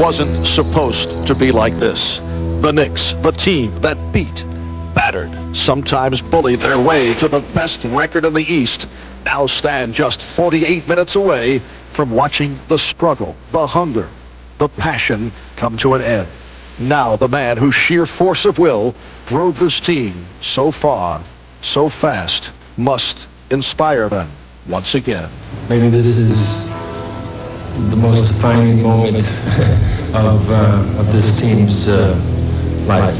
wasn't supposed to be like this. The Knicks, the team that beat, battered, sometimes bullied their way to the best record in the East, now stand just 48 minutes away from watching the struggle, the hunger, the passion come to an end. Now the man whose sheer force of will drove this team so far, so fast, must inspire them once again. Maybe this is the most defining moment of this team's life.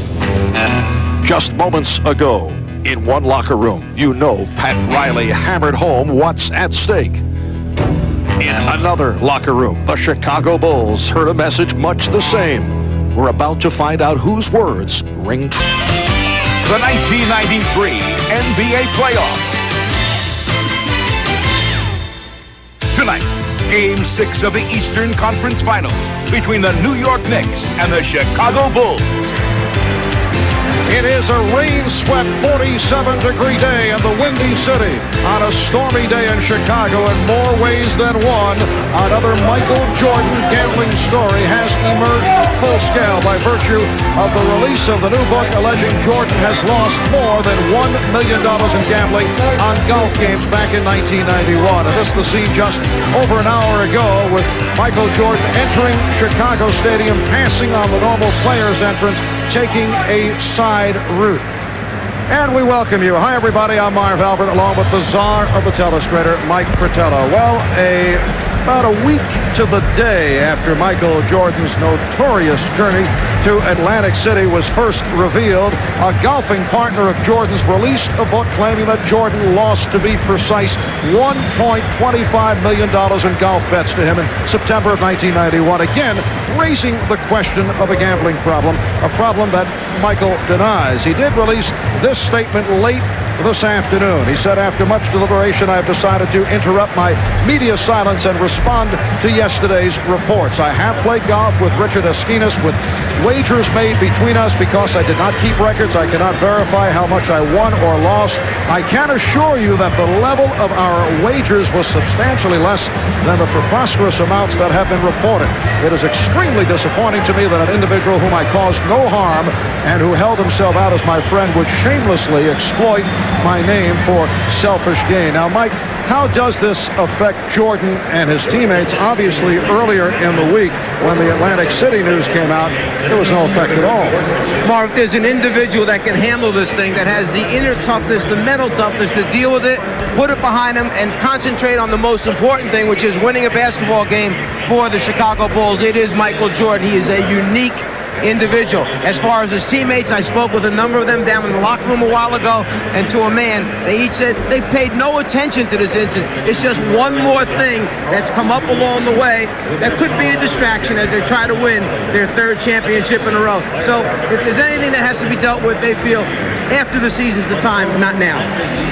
Just moments ago, in one locker room, you know Pat Riley hammered home what's at stake. In another locker room, the Chicago Bulls heard a message much the same. We're about to find out whose words ring true. The 1993 NBA playoffs. Tonight, Game 6 of the Eastern Conference Finals between the New York Knicks and the Chicago Bulls. It is a rain-swept 47-degree day in the Windy City on a stormy day in Chicago in more ways than one. Another Michael Jordan gambling story has emerged full scale by virtue of the release of the new book alleging Jordan has lost more than $1 million in gambling on golf games back in 1991. And this is the scene just over an hour ago with Michael Jordan entering Chicago Stadium, passing on the normal players' entrance, taking a side route. And we welcome you. Hi, everybody. I'm Marv Albert, along with the czar of the telestrator, Mike Fratello. Well, about a week to the day after Michael Jordan's notorious journey to Atlantic City was first revealed, a golfing partner of Jordan's released a book claiming that Jordan lost, to be precise, $1.25 million in golf bets to him in September of 1991. Again, raising the question of a gambling problem, a problem that Michael denies. He did release this statement late this afternoon. He said, after much deliberation, I have decided to interrupt my media silence and respond to yesterday's reports. I have played golf with Richard Esquinas with wagers made between us. Because I did not keep records, I cannot verify how much I won or lost. I can assure you that the level of our wagers was substantially less than the preposterous amounts that have been reported. It is extremely disappointing to me that an individual whom I caused no harm and who held himself out as my friend would shamelessly exploit my name for selfish gain. Now, Mike, how does this affect Jordan and his teammates? Obviously, earlier in the week, when the Atlantic City news came out, there was no effect at all. Mark, there's an individual that can handle this thing, that has the inner toughness, the mental toughness to deal with it, put it behind him, and concentrate on the most important thing, which is winning a basketball game for the Chicago Bulls. It is Michael Jordan. He is a unique individual. As far as his teammates, I spoke with a number of them down in the locker room a while ago, and to a man, they each said they've paid no attention to this incident. It's just one more thing that's come up along the way that could be a distraction as they try to win their third championship in a row. So if there's anything that has to be dealt with, they feel after the season's the time, not now.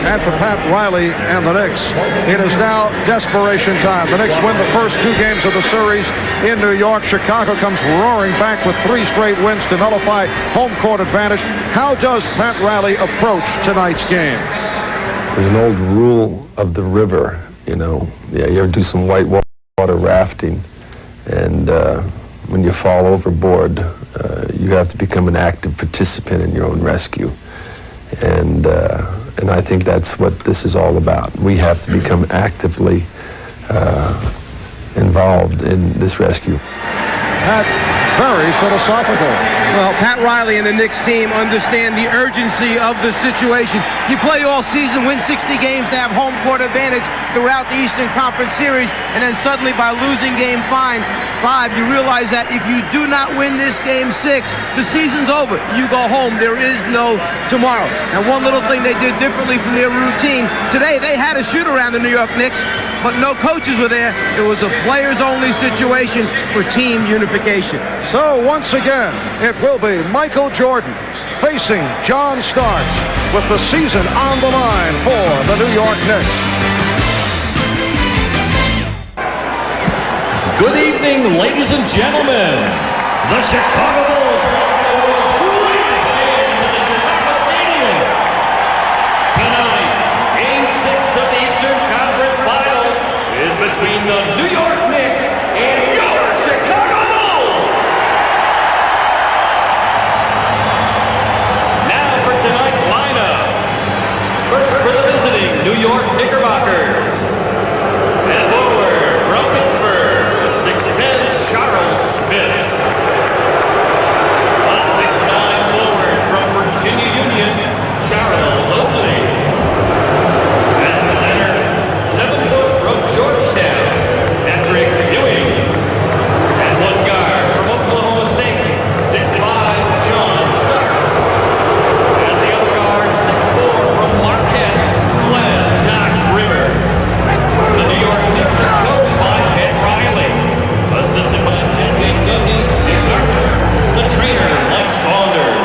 And for Pat Riley and the Knicks, it is now desperation time. The Knicks win the first two games of the series in New York. Chicago comes roaring back with 3 straight wins to nullify home court advantage. How does Pat Riley approach tonight's game? There's an old rule of the river, you know. Yeah, you ever do some whitewater rafting, and when you fall overboard, you have to become an active participant in your own rescue. And I think that's what this is all about. We have to become actively involved in this rescue. Very philosophical. Well, Pat Riley and the Knicks team understand the urgency of the situation. You play all season, win 60 games to have home court advantage throughout the Eastern Conference Series, and then suddenly by losing game 5, you realize that if you do not win this game 6, the season's over. You go home. There is no tomorrow. And one little thing they did differently from their routine, today they had a shoot around the New York Knicks, but no coaches were there. It was a players-only situation for team unification. So once again, it will be Michael Jordan facing John Starks with the season on the line for the New York Knicks. Good evening, ladies and gentlemen. The Chicago Bulls welcome the world's greatest fans to the Chicago Stadium. Tonight's Game 6 of the Eastern Conference Finals is between the New York Knicks and your Chicago Bulls. New York Knickerbockers. And forward from Pittsburgh, 6'10", Charles Smith. A 6'9" forward from Virginia Union, Charles Oakley. At center, 7 foot from Georgetown, Ewing. And 1 guard from Oklahoma State, 6'5", John Starks. And the other guard, 6'4", from Marquette, Glenn Doc Rivers. The New York Knicks are coached by Pat Riley, assisted by Jen Gubney, Dick Carter, the trainer, Mike Saunders.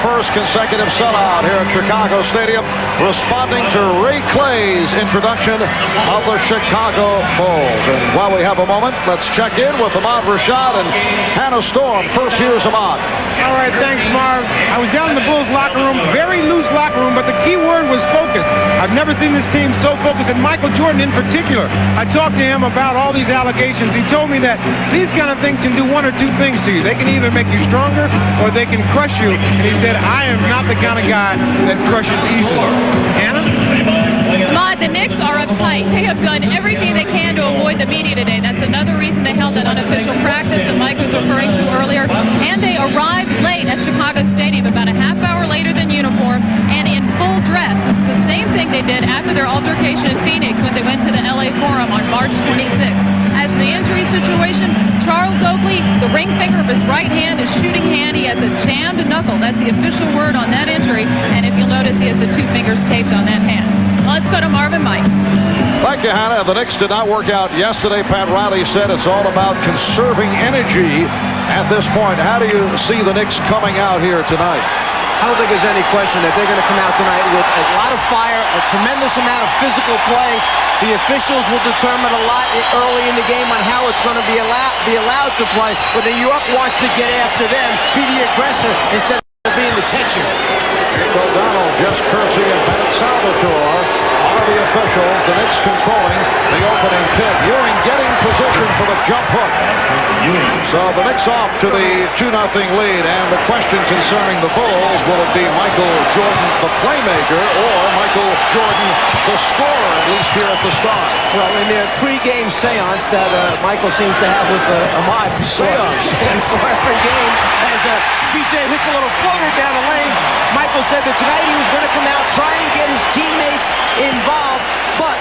First consecutive sellout here at Chicago Stadium, responding to Ray Clay's introduction of the Chicago Bulls. And while we have a moment, let's check in with Ahmad Rashad and Hannah Storm. First, here's Ahmad. All right, thanks, Marv. I was down in the Bulls locker room, very loose locker room, but the key word was focus. I've never seen this team so focused, and Michael Jordan in particular. I talked to him about all these allegations. He told me that these kind of things can do 1 or 2 things to you. They can either make you stronger or they can crush you. And he said, I am not the kind of guy that crushes easily. Anna? Ahmad, the Knicks are uptight. They have done everything they can to avoid the media today. That's another reason they held that unofficial practice that Mike was referring to earlier. And they arrived late at Chicago Stadium, about a half hour later than uniform, and in full dress. This is the same thing they did after their altercation in Phoenix when they went to the LA Forum on March 26th. As for the injury situation, Charles Oakley, the ring finger of his right hand, his shooting hand, he has a jammed knuckle. That's the official word on that injury. And if you'll notice, he has the 2 fingers taped on that hand. Let's go to Marvin Mike. Thank you, Hannah. The Knicks did not work out yesterday. Pat Riley said it's all about conserving energy at this point. How do you see the Knicks coming out here tonight? I don't think there's any question that they're going to come out tonight with a lot of fire, a tremendous amount of physical play. The officials will determine a lot early in the game on how it's going to be allowed to play. But New York wants to get after them, be the aggressor instead of being the catcher. O'Donnell, Jess Kersey, and Bennett Salvatore are the officials. The Knicks controlling the opening kick. Ewing getting position for the jump hook. So the Knicks off to the 2-0 lead. And the question concerning the Bulls, will it be Michael Jordan, the playmaker, or Michael Jordan, the scorer, at least here at the start? Well, in their pre-game seance that Michael seems to have with Ahmad. Seance. For every game, as BJ hits a little floater down the lane, Michael said that tonight he was going to come out, try and get his teammates involved, but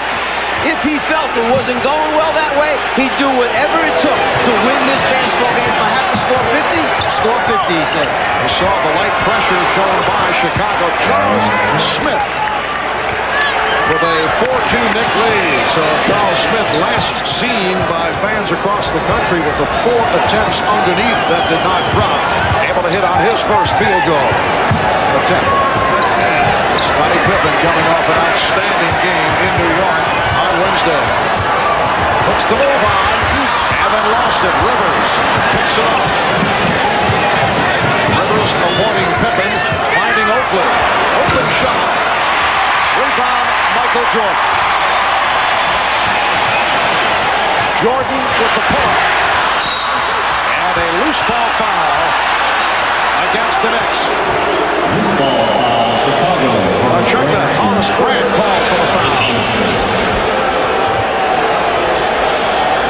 if he felt it wasn't going well that way, he'd do whatever it took to win this basketball game. If I have to score 50, score 50, he said. We saw the light pressure shown by Chicago. Charles Smith with a 4-2 Knick lead. So Charles Smith last seen by fans across the country with the 4 attempts underneath that did not drop. Able to hit on his first field goal attempt. Scottie Pippen coming off an outstanding game in New York on Wednesday. Puts the move on and then lost it. Rivers picks it up. Rivers avoiding Pippen, finding Oakley. Open shot. Rebound, Michael Jordan. Jordan with the pull. And a loose ball foul against the Knicks. Loose ball foul, Chicago. Check that. Horace Grant called for the foul.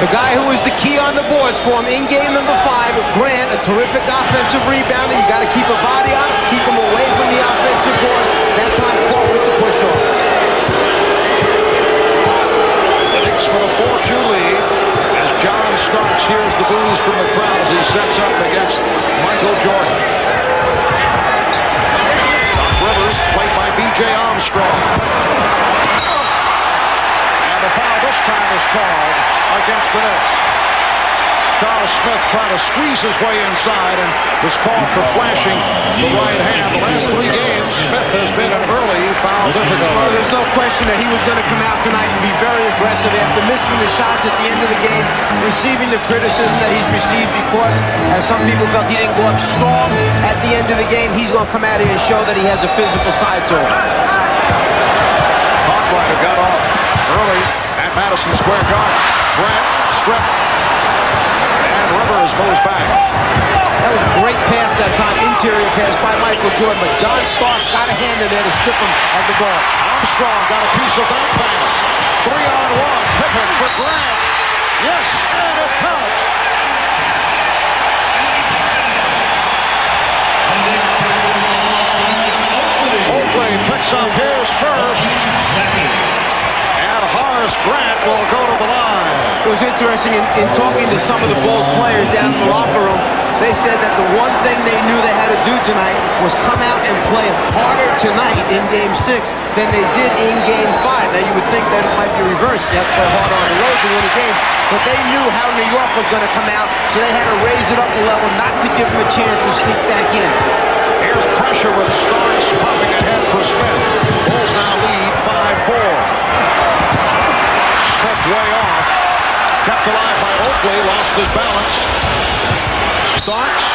The guy who was the key on the boards for him in game number 5, Grant, a terrific offensive rebounder. You got to keep a body on him, keep him away from the offensive board. That time, caught with the push-off. The Knicks with a 4-2 lead as John Starks hears the boos from the crowd as he sets up against Michael Jordan. Doc Rivers, played by B.J. Armstrong. And the foul this time is called against the Knicks. Charles Smith trying to squeeze his way inside and was called for flashing the right hand. The last 3 games, Smith has been an early foul difficult. Well, there's no question that he was going to come out tonight and be very aggressive after missing the shots at the end of the game, receiving the criticism that he's received because, as some people felt, he didn't go up strong at the end of the game. He's going to come out here and show that he has a physical side to him. Cartwright got off early at Madison Square Garden. Grant stripped. And Rivers moves back. That was a great pass that time, interior pass by Michael Jordan, but John Starks got a hand in there to strip him of the ball. Armstrong got a piece of that pass. 3-on-1. Pippen for Grant. Yes, and it counts. Oakley picks up his first. And Horace Grant will go to the line. It was interesting in talking to some of the Bulls players down in the locker room. They said that the one thing they knew they had to do tonight was come out and play harder tonight in Game 6 than they did in Game 5. Now, you would think that it might be reversed. You have to play harder on the road to win a game. But they knew how New York was going to come out, so they had to raise it up a level, not to give them a chance to sneak back in. Here's pressure with Starks popping ahead for Smith. Bulls now lead 5-4. Smith way off. Kept alive by Oakley, lost his balance. Starks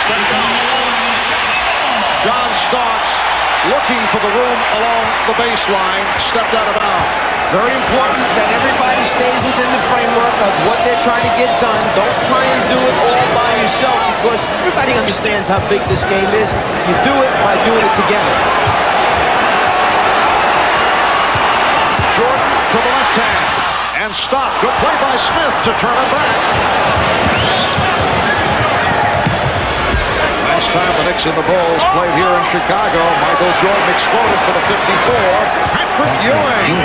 stepped out. John Starks looking for the room along the baseline, stepped out of bounds. Very important that everybody stays within the framework of what they're trying to get done. Don't try and do it all by yourself because everybody understands how big this game is. You do it by doing it together. Jordan to the left hand and stop. Good play by Smith to turn it back. Last time the Knicks and the Bulls played here in Chicago, Michael Jordan exploded for the 54. Patrick Ewing.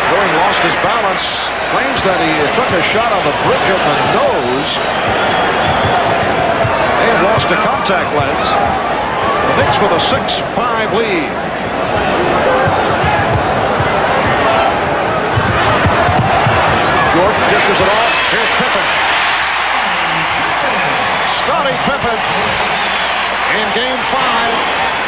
Ewing lost his balance. Claims that he took a shot on the bridge of the nose and lost a contact lens. The Knicks with a 6-5 lead. Jordan dishes it off. Here's Pippen. Scottie Pippen in Game 5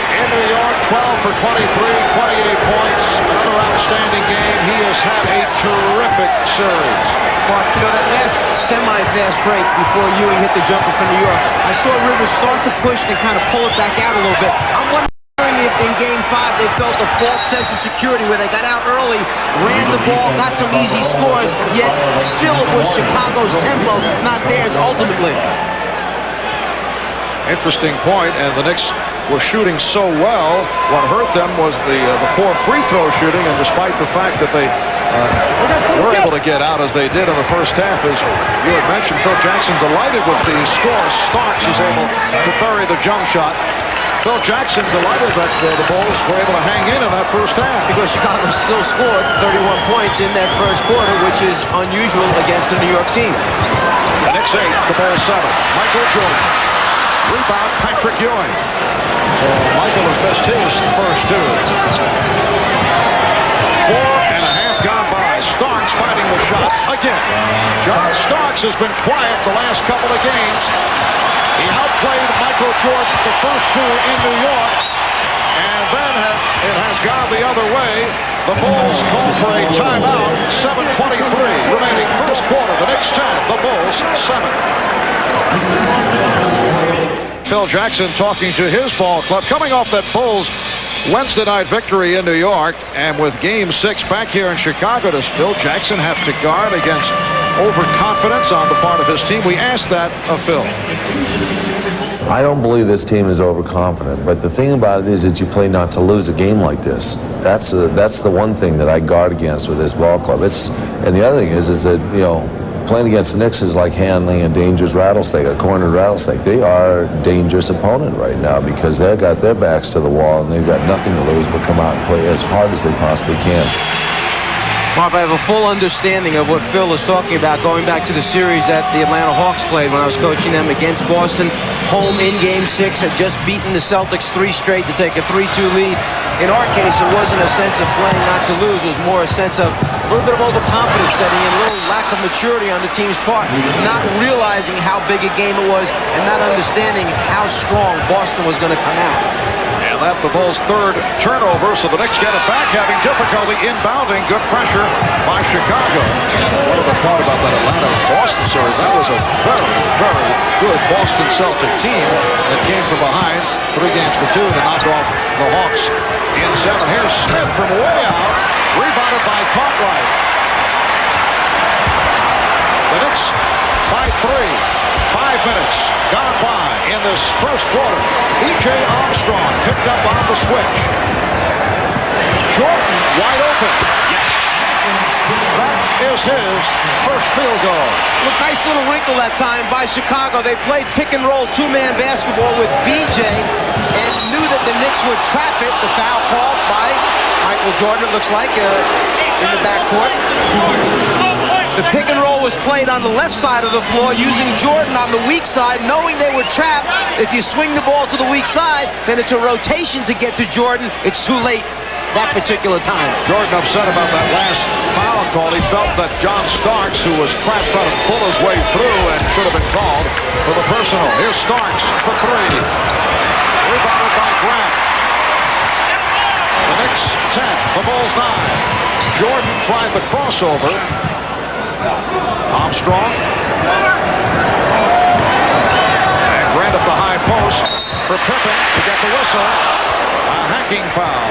in New York, 12 for 23, 28 points. Another outstanding game. He has had a terrific series. Mark, you know, that last semi-fast break before Ewing hit the jumper for New York, I saw Rivers start to push and kind of pull it back out a little bit. I'm wondering if in Game 5 they felt a false sense of security where they got out early, ran the ball, got some easy scores, yet still it was Chicago's tempo, not theirs ultimately. Interesting point, and the Knicks were shooting so well. What hurt them was the poor free throw shooting, and despite the fact that they were able to get out as they did in the first half, as you had mentioned, Phil Jackson delighted with the score. Starks is able to bury the jump shot. Phil Jackson delighted that the Bulls were able to hang in that first half. Because Chicago still scored 31 points in that first quarter, which is unusual against a New York team. The Knicks 8, the Bulls 7. Michael Jordan. Rebound, Patrick Ewing. So Michael has missed his first 2. 4.5 gone by. Starks fighting the shot again. John Starks has been quiet the last couple of games. He outplayed Michael Jordan the first 2 in New York. And then it has gone the other way. The Bulls call for a timeout. 7:23 remaining first quarter. The Knicks 10, the Bulls 7. Phil Jackson talking to his ball club. Coming off that Bulls Wednesday night victory in New York, and with Game 6 back here in Chicago, does Phil Jackson have to guard against overconfidence on the part of his team? We asked that of Phil. I don't believe this team is overconfident, but the thing about it is that you play not to lose a game like this. That's the one thing that I guard against with this ball club. And the other thing is that, you know, playing against the Knicks is like handling a dangerous rattlesnake, a cornered rattlesnake. They are a dangerous opponent right now because they've got their backs to the wall and they've got nothing to lose but come out and play as hard as they possibly can. Marv, I have a full understanding of what Phil is talking about going back to the series that the Atlanta Hawks played when I was coaching them against Boston. Home in Game 6, had just beaten the Celtics 3 straight to take a 3-2 lead. In our case, it wasn't a sense of playing not to lose. It was more a sense of a little bit of overconfidence setting in, a little lack of maturity on the team's part, not realizing how big a game it was and not understanding how strong Boston was going to come out. And that's the Bulls' third turnover, so the Knicks get it back, having difficulty inbounding. Good pressure by Chicago. What of the thought about that Atlanta-Boston series? That was a very, very good Boston Celtic team that came from behind 3-2 to knock off the Hawks in 7. Here's Smith from way out, rebounded by Cartwright. The Knicks by 3. 5 minutes gone by in this first quarter. B.J. Armstrong picked up on the switch. Jordan wide open. Yes. That is his first field goal. Look, nice little wrinkle that time by Chicago. They played pick and roll two-man basketball with B.J. and knew that the Knicks would trap it. The foul called by Michael Jordan, it looks like, in the backcourt. The pick and roll was played on the left side of the floor using Jordan on the weak side, knowing they would trap. If you swing the ball to the weak side, then it's a rotation to get to Jordan. It's too late that particular time. Jordan upset about that last foul call. He felt that John Starks, who was trapped trying to pull his way through and should have been called for the personal. Here's Starks for 3. Rebounded by Grant. The Knicks 10, the Bulls 9. Jordan tried the crossover. Armstrong. And Grant at the high post for Pippen to get the whistle. A hacking foul.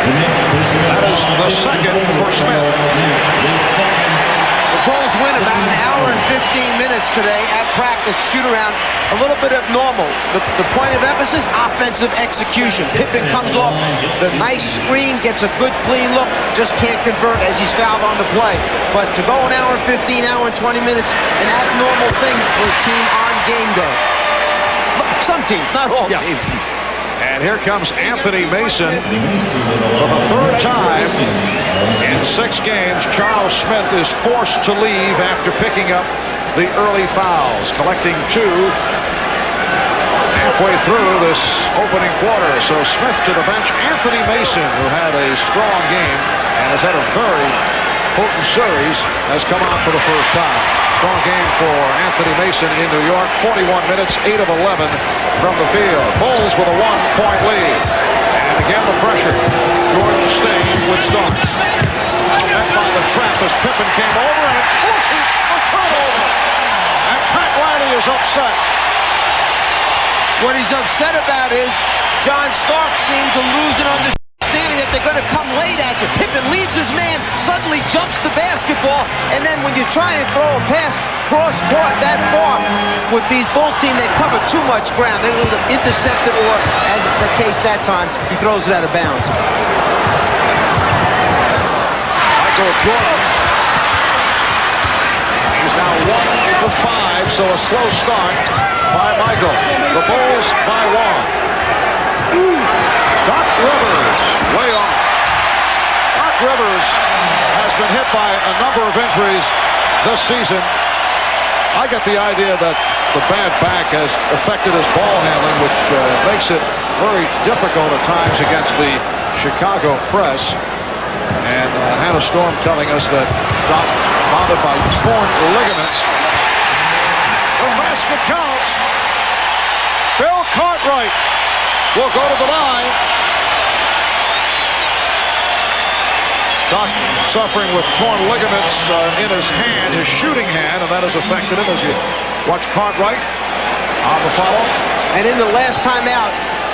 That is the second for Smith. The Bulls win about an hour and 15 minutes today at practice. Shoot around a little bit abnormal. The point of emphasis, offensive execution. Pippen comes off the nice screen, gets a good clean look, just can't convert as he's fouled on the play. But to go an hour and 15, hour and 20 minutes, an abnormal thing for a team on game day. Some teams, not all teams. And here comes Anthony Mason for the third time in 6 games. Charles Smith is forced to leave after picking up the early fouls, collecting 2 halfway through this opening quarter. So Smith to the bench. Anthony Mason, who had a strong game and has had a very potent series, has come on for the first time. Strong game for Anthony Mason in New York. 41 minutes, 8 of 11 from the field. Bulls with a 1-point lead. And again the pressure. Jordan staying with Starks. Met by the trap as Pippen came over and it forces a turnover. And Pat Riley is upset. What he's upset about is John Starks seemed to lose an understanding that they're going to come late at you. Pippen leads his man, suddenly jumps the basketball, and then when you try and throw a pass cross-court that far with these Bull team, they cover too much ground. They're going to intercept it, or, as the case that time, he throws it out of bounds. Michael Jordan. He's now 1 for 5, so a slow start by Michael. The Bulls by 1. Doc Rivers, way off. Doc Rivers has been hit by a number of injuries this season. I get the idea that the bad back has affected his ball handling, which makes it very difficult at times against the Chicago press. And Hannah Storm telling us that Doc bothered by torn ligaments. The basket counts. Bill Cartwright will go to the line. Doc suffering with torn ligaments in his hand, his shooting hand, and that has affected him as you watch Cartwright on the follow. And in the last time out,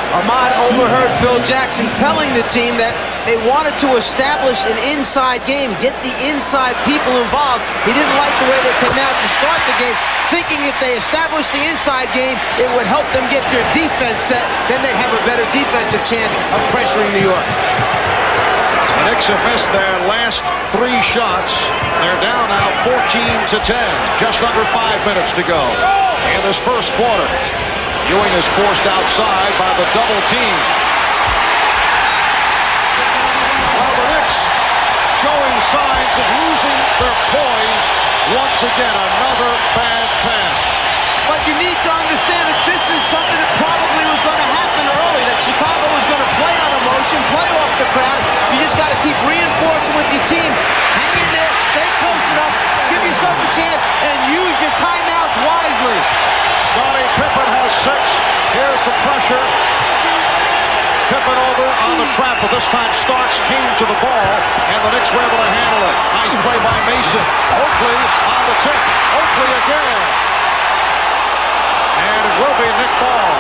Ahmad overheard Phil Jackson telling the team that they wanted to establish an inside game, get the inside people involved. He didn't like the way they came out to start the game, thinking if they established the inside game, it would help them get their defense set. Then they'd have a better defensive chance of pressuring New York. The Knicks have missed their last 3 shots. They're down now 14-10. Just under 5 minutes to go in this first quarter. Ewing is forced outside by the double team. Well, the Knicks showing signs of losing their poise once again. Another bad pass. But you need to understand that this is something that probably was going to happen early, that Chicago was going to play on emotion, play off the crowd. You just got to keep reinforcing with your team. Hang in there, stay close enough, give yourself a chance, and use your timeouts wisely. Scottie Pippen has 6. Here's the pressure. Pippen over on the trap, but this time Starks came to the ball, and the Knicks were able to handle it. Nice play by Mason. Oakley on the tip. Oakley again. And it will be Knick ball.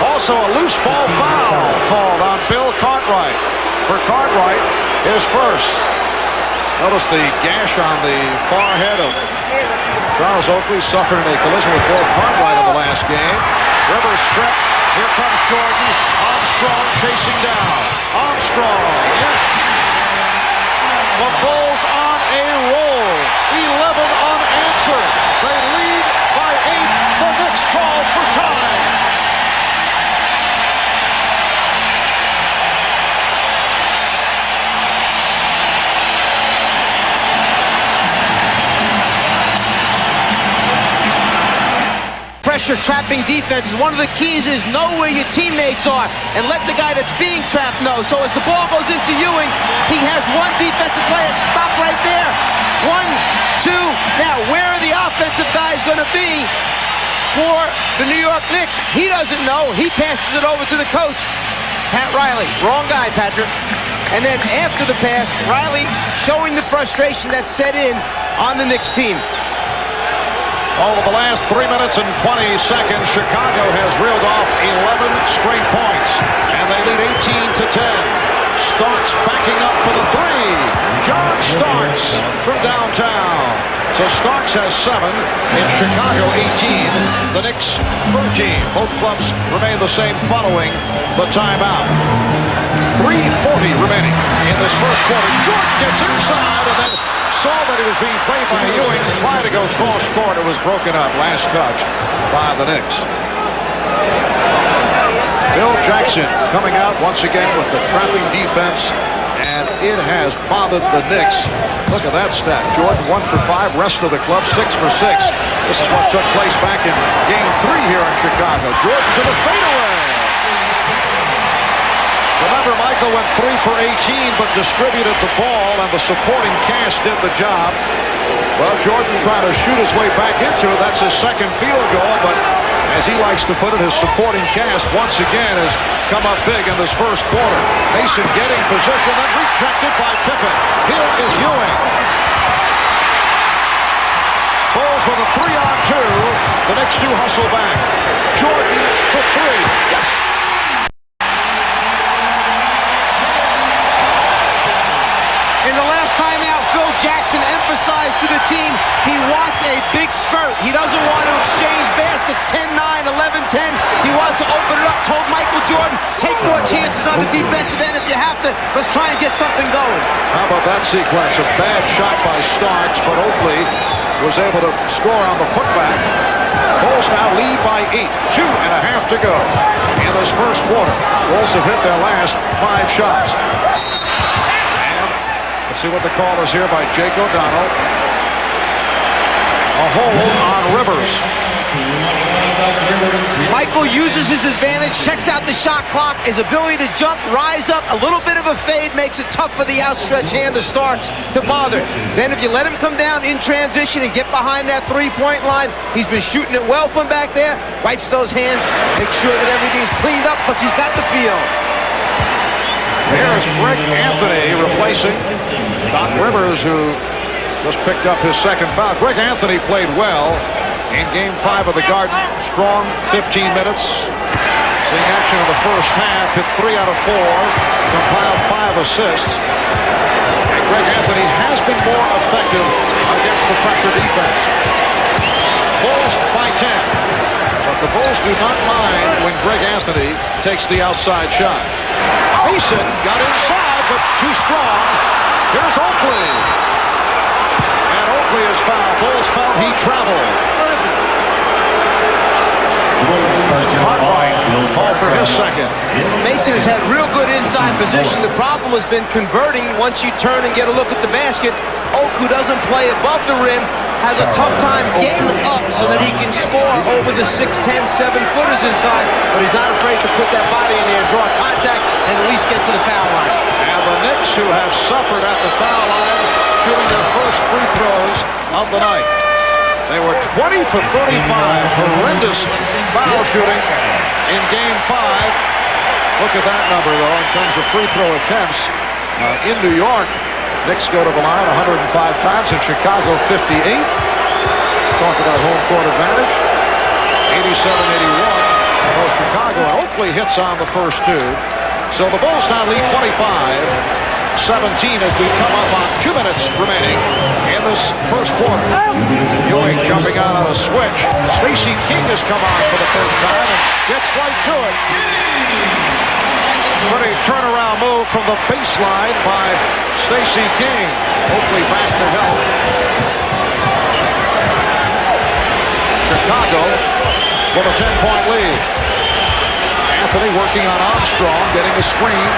Also a loose ball foul called on Bill Cartwright. For Cartwright, his first. Notice the gash on the forehead of Charles Oakley, suffered in a collision with Bill Cartwright in the last game. Rivers stripped. Here comes Jordan. Armstrong chasing down. Armstrong, yes. The Bulls on a roll. 11 unanswered. They lead by 8. The Knicks call for time. Pressure trapping defense is one of the keys, is know where your teammates are and let the guy that's being trapped know. So as the ball goes into Ewing, he has one defensive player. Stop right there. 1, 2. Now, where are the offensive guys going to be for the New York Knicks? He doesn't know. He passes it over to the coach, Pat Riley. Wrong guy, Patrick. And then after the pass, Riley showing the frustration that's set in on the Knicks team. Over the last 3 minutes and 20 seconds, Chicago has reeled off 11 straight points, and they lead 18-10. Starks backing up for the 3. John Starks from downtown. So Starks has 7, in Chicago 18, the Knicks 13. Both clubs remain the same following the timeout. 3:40 remaining in this first quarter. Jordan gets inside and then saw that he was being played by Ewing, tried to go cross court. It was broken up. Last touch by the Knicks. Phil Jackson coming out once again with the trapping defense, and it has bothered the Knicks. Look at that stat. Jordan 1 for 5, rest of the club 6 for 6. This is what took place back in Game 3 here in Chicago. Jordan to the fadeaway. Remember, Michael went 3 for 18, but distributed the ball, and the supporting cast did the job. Well, Jordan trying to shoot his way back into it. That's his second field goal, but as he likes to put it, his supporting cast once again has come up big in this first quarter. Mason getting position, then rejected by Pippen. Here is Ewing. Bulls with a 3-on-2. The Knicks do hustle back. Jordan for 3. Yes. In the last timeout, Phil Jackson emphasized to the team he wants a big spurt. He doesn't want to exchange baskets 10-9, 11-10. He wants to open it up. Told Michael Jordan, take more chances on the defensive end if you have to. Let's try and get something going. How about that sequence? A bad shot by Starks, but Oakley was able to score on the putback. Bulls now lead by 8. 2.5 to go in this first quarter. Bulls have hit their last 5 shots. Let's see what the call is here by Jake O'Donnell. A hold on Rivers. Michael uses his advantage, checks out the shot clock, his ability to jump, rise up, a little bit of a fade makes it tough for the outstretched hand of Starks to bother. Then if you let him come down in transition and get behind that three-point line, he's been shooting it well from back there, wipes those hands, makes sure that everything's cleaned up because he's got the feel. Here's Greg Anthony replacing Doc Rivers, who just picked up his second foul. Greg Anthony played well in Game 5 of the Garden. Strong 15 minutes. Seeing action in the first half, hit 3 out of 4, compiled 5 assists. And Greg Anthony has been more effective against the pressure defense. Bulls by 10. But the Bulls do not mind when Greg Anthony takes the outside shot. Mason got inside, but too strong. Here's Oakley. And Oakley is fouled. Bulls found he traveled. Call for his second. Mason has had real good inside position. The problem has been converting once you turn and get a look at the basket. Oak, who doesn't play above the rim, has a tough time getting up so that he can score over the 6'10", 7-footers inside, but he's not afraid to put that body in there, draw contact, and at least get to the foul line. And the Knicks, who have suffered at the foul line, shooting their first free throws of the night. They were 20 for 35. Horrendous foul shooting in Game 5. Look at that number, though, in terms of free throw attempts. In New York, Knicks go to the line 105 times. In Chicago, 58. Talk about home court advantage. 87-81 for Chicago. Oakley hits on the first two. So the Bulls now lead 25-17 as we come up on 2 minutes remaining in this first quarter. Ewing jumping out on a switch. Stacey King has come on for the first time and gets right to it. Pretty turnaround move from the baseline by Stacey King. Oakley back to help. Chicago with a 10-point lead. Anthony working on Armstrong, getting a screen.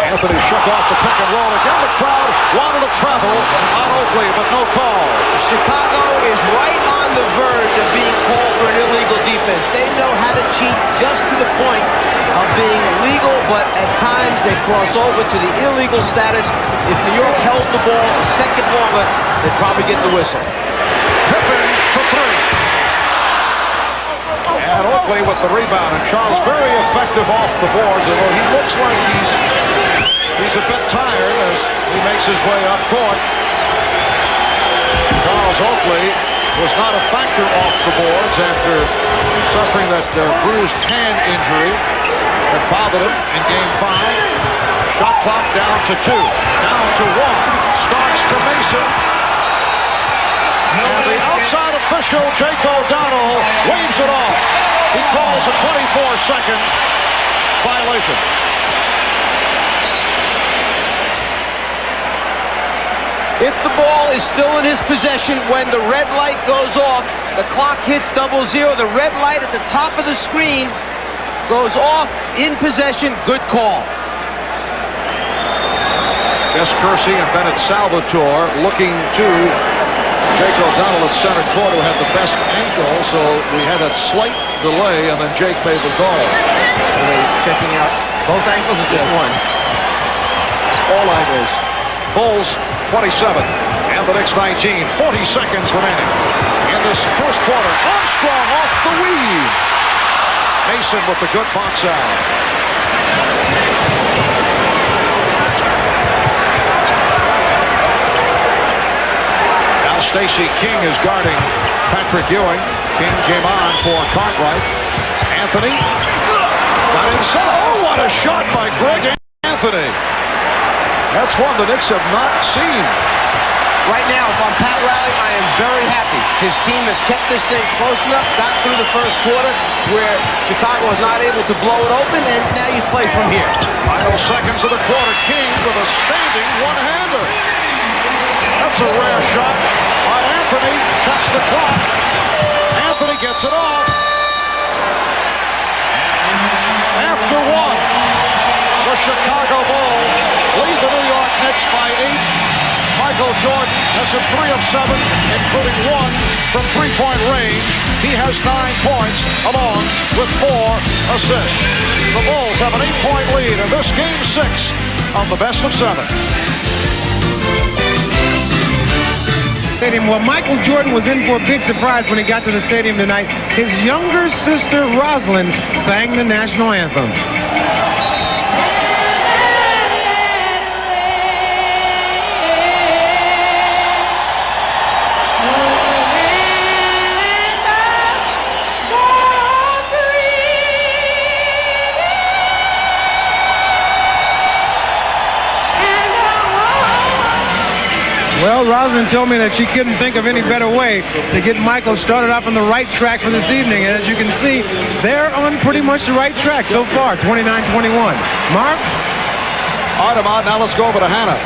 Anthony shook off the pick and roll. Again, the crowd wanted to travel on Oakley, but no call. Chicago is right on the verge of being called for an illegal defense. They know how to cheat just to the point of being legal, but at times they cross over to the illegal status. If New York held the ball a second longer, they'd probably get the whistle. Pippen for 3. And Oakley with the rebound, and Charles very effective off the boards, although he looks like he's a bit tired as he makes his way up court. Charles Oakley was not a factor off the boards after suffering that bruised hand injury that bothered him in Game 5. Shot clock down to 2, down to 1. Starks for Mason. And the outside official, Jake O'Donnell, waves it off. He calls a 24-second violation. If the ball is still in his possession when the red light goes off, the clock hits 00. The red light at the top of the screen goes off in possession. Good call. Jess Kersey and Bennett Salvatore looking to Jake O'Donnell at center court, who had the best ankle, so we had that slight delay, and then Jake made the call. Are they checking out both ankles or just one? All ankles. Bulls 27 and the Knicks 19. 40 seconds remaining in this first quarter. Armstrong off the weave. Mason with the good box out. Now Stacey King is guarding Patrick Ewing. King came on for Cartwright. Anthony got inside. Oh, what a shot by Greg Anthony. That's one the Knicks have not seen. Right now, if I'm Pat Riley, I am very happy. His team has kept this thing close enough, got through the first quarter where Chicago was not able to blow it open, and now you play from here. Final seconds of the quarter. King with a standing one-hander. That's a rare shot by Anthony. Checks the clock. Anthony gets it off. After 1, the Chicago Bulls lead the New York Knicks by 8. Michael Jordan has a 3 of 7, including 1 from three-point range. He has 9 points, along with 4 assists. The Bulls have an 8-point lead in this Game 6 of the best of 7. Well, Michael Jordan was in for a big surprise when he got to the stadium tonight. His younger sister, Rosalind, sang the national anthem. Well, Rosalind told me that she couldn't think of any better way to get Michael started off on the right track for this evening. And as you can see, they're on pretty much the right track so far, 29-21. Mark? All right, Ahmad, now let's go over to Hannah.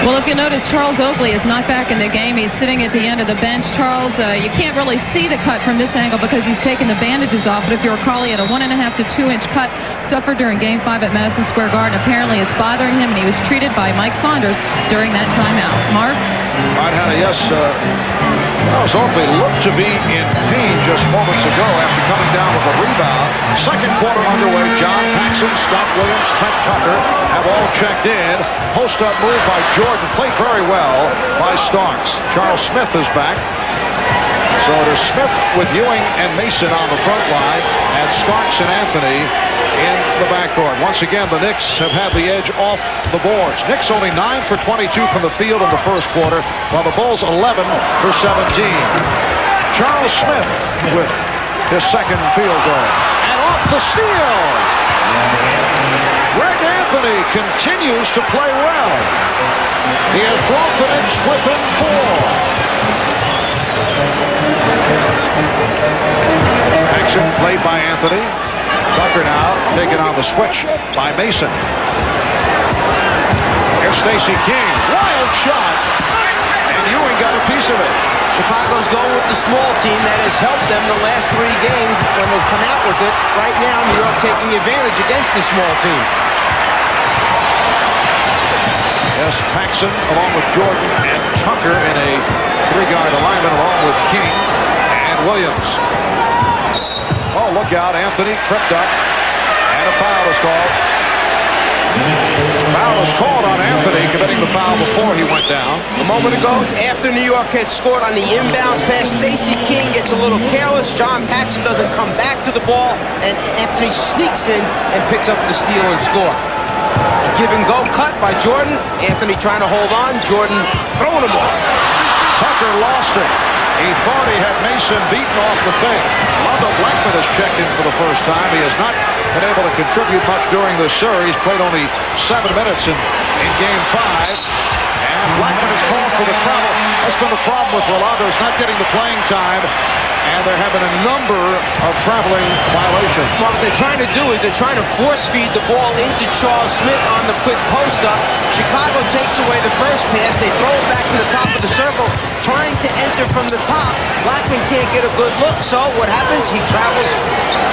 Well, if you notice, Charles Oakley is not back in the game. He's sitting at the end of the bench. Charles, you can't really see the cut from this angle because he's taken the bandages off. But if you recall, he had a 1.5 to 2 inch cut suffered during Game 5 at Madison Square Garden. Apparently, it's bothering him, and he was treated by Mike Saunders during that timeout. Marv? All right, Hannah, yes. Charles Oakley looked to be in pain just moments ago after coming down with a rebound. Second quarter underway. John Paxson, Scott Williams, Trent Tucker have all checked in. Post-up move by Jordan, played very well by Starks. Charles Smith is back. So it is Smith with Ewing and Mason on the front line, and Starks and Anthony in the backcourt. Once again, the Knicks have had the edge off the boards. Knicks only 9 for 22 from the field in the first quarter, while the Bulls 11 for 17. Charles Smith with his second field goal. And off the steal! Greg Anthony continues to play well. He has brought the Knicks within 4. Action played by Anthony. Tucker now taken on the switch by Mason. Here's Stacey King. Wild shot. And Ewing got a piece of it. Chicago's going with the small team that has helped them the last 3 games when they've come out with it. Right now, New York taking advantage against the small team. Yes, Paxson along with Jordan and Tucker in a 3-guard alignment along with King and Williams. Oh, look out. Anthony tripped up. And a foul is called. Foul is called on Anthony, committing the foul before he went down. A moment ago, after New York had scored on the inbounds pass, Stacey King gets a little careless. John Paxson doesn't come back to the ball, and Anthony sneaks in and picks up the steal and score. A give-and-go cut by Jordan. Anthony trying to hold on. Jordan throwing him off. Tucker lost it. He thought he had Mason beaten off the fake. Londo Blackman has checked in for the first time. He has not been able to contribute much during this series. Played only 7 minutes in Game 5. And Blackman is called for the travel. That's been the problem with Rolando, is not getting the playing time. And they're having a number of traveling violations. Well, what they're trying to do is they're trying to force feed the ball into Charles Smith on the quick post-up. Chicago takes away the first pass. They throw it back to the top of the circle, trying to enter from the top. Blackman can't get a good look, so what happens? He travels,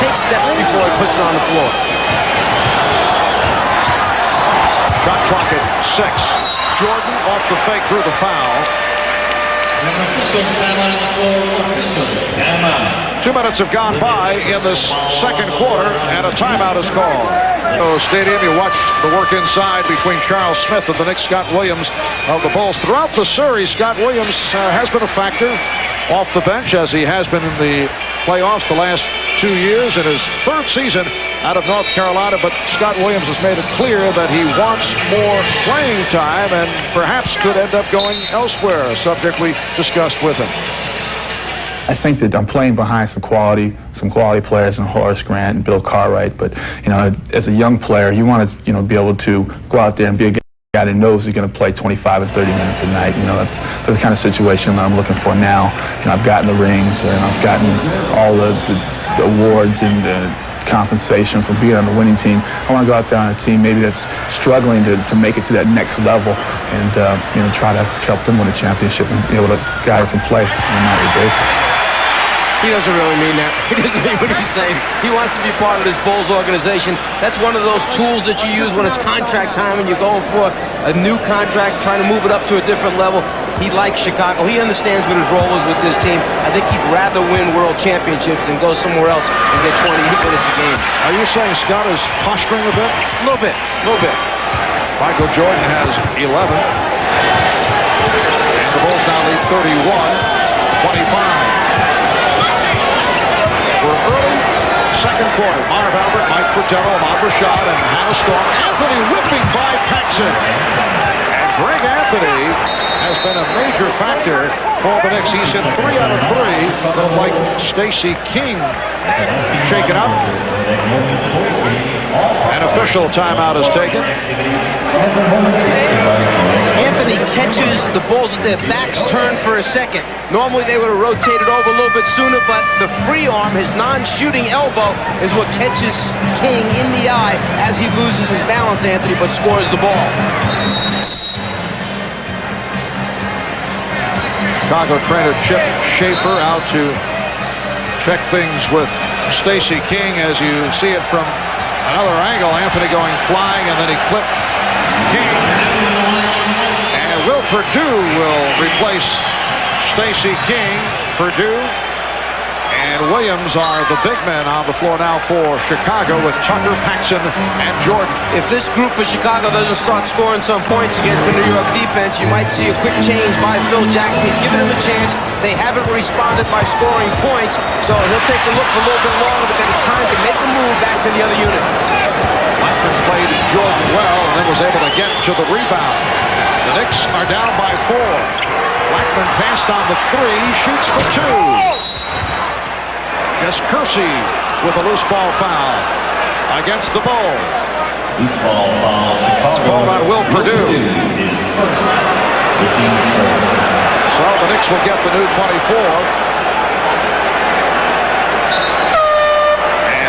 takes steps before he puts it on the floor. Shot clock at 6. Jordan off the fake through the foul. 2 minutes have gone by in this second quarter, and a timeout is called. So Stadium, you watch the work inside between Charles Smith and the Knicks, Scott Williams of the Bulls. Throughout the series, Scott Williams has been a factor off the bench, as he has been in the playoffs the last 2 years in his 3rd season out of North Carolina. But Scott Williams has made it clear that he wants more playing time and perhaps could end up going elsewhere, a subject we discussed with him. I think that I'm playing behind some quality players in Horace Grant and Bill Cartwright. But as a young player, you want to be able to go out there and be a guy that knows he's going to play 25 and 30 minutes a night. That's the kind of situation that I'm looking for now. I've gotten the rings and I've gotten all the awards and the compensation for being on the winning team. I want to go out there on a team maybe that's struggling to make it to that next level and try to help them win a championship and be able to guy who can play on a nightly basis. He doesn't really mean that. He doesn't mean what he's saying. He wants to be part of this Bulls organization. That's one of those tools that you use when it's contract time and you're going for a new contract, trying to move it up to a different level. He likes Chicago. He understands what his role is with this team. I think he'd rather win world championships than go somewhere else and get 28 minutes a game. Are you saying Scott is posturing a bit? A little bit. Michael Jordan has 11. And the Bulls now lead 31-25. We're early second quarter. Marv Albert, Mike Fratello, Ahmad Rashad, and Hannah Storm. Anthony whipping by Paxson. And Greg Anthony has been a major factor for the Knicks. He's hit 3 out of 3. Like Stacey King shaken up. An official timeout is taken. Anthony catches the Bulls with their backs turned for a second. Normally they would have rotated over a little bit sooner, but the free arm, his non-shooting elbow, is what catches King in the eye as he loses his balance, Anthony, but scores the ball. Chicago trainer Chip Schaefer out to check things with Stacey King. As you see it from another angle, Anthony going flying, and then he clipped King. And Will Perdue will replace Stacey King. Perdue and Williams are the big men on the floor now for Chicago, with Tucker, Paxson, and Jordan. If this group for Chicago doesn't start scoring some points against the New York defense, you might see a quick change by Phil Jackson. He's given them a chance. They haven't responded by scoring points, so he'll take a look for a little bit longer, but then it's time to make a move back to the other unit. Blackman played Jordan well and then was able to get to the rebound. The Knicks are down by 4. Blackman passed on the 3, shoots for 2. Yes, Kersey with a loose ball foul against the Bulls. Loose ball foul, Chicago. It's called on Will Perdue. Is first. The team's first. So the Knicks will get the new 24.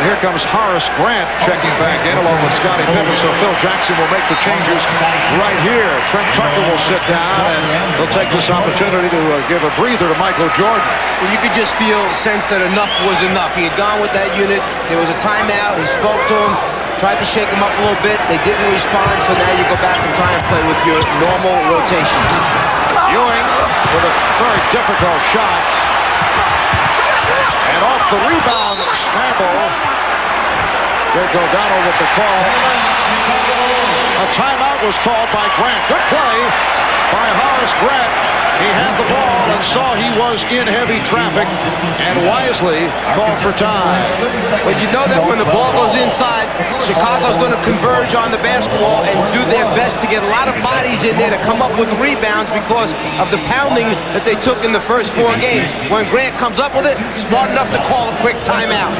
And here comes Horace Grant checking back in along with Scottie Pippen. So Phil Jackson will make the changes right here. Trent Tucker will sit down, and he'll take this opportunity to give a breather to Michael Jordan. Well, you could just sense that enough was enough. He had gone with that unit. There was a timeout. He spoke to him, tried to shake him up a little bit. They didn't respond, so now you go back and try and play with your normal rotation. Ewing with a very difficult shot. And off the rebound scramble, Jake O'Donnell with the call. A timeout was called by Grant. Good play by Horace Grant. He had the ball and saw he was in heavy traffic and wisely called for time. But you know that when the ball goes inside, Chicago's going to converge on the basketball and do their best to get a lot of bodies in there to come up with rebounds because of the pounding that they took in the first 4 games. When Grant comes up with it, smart enough to call a quick timeout.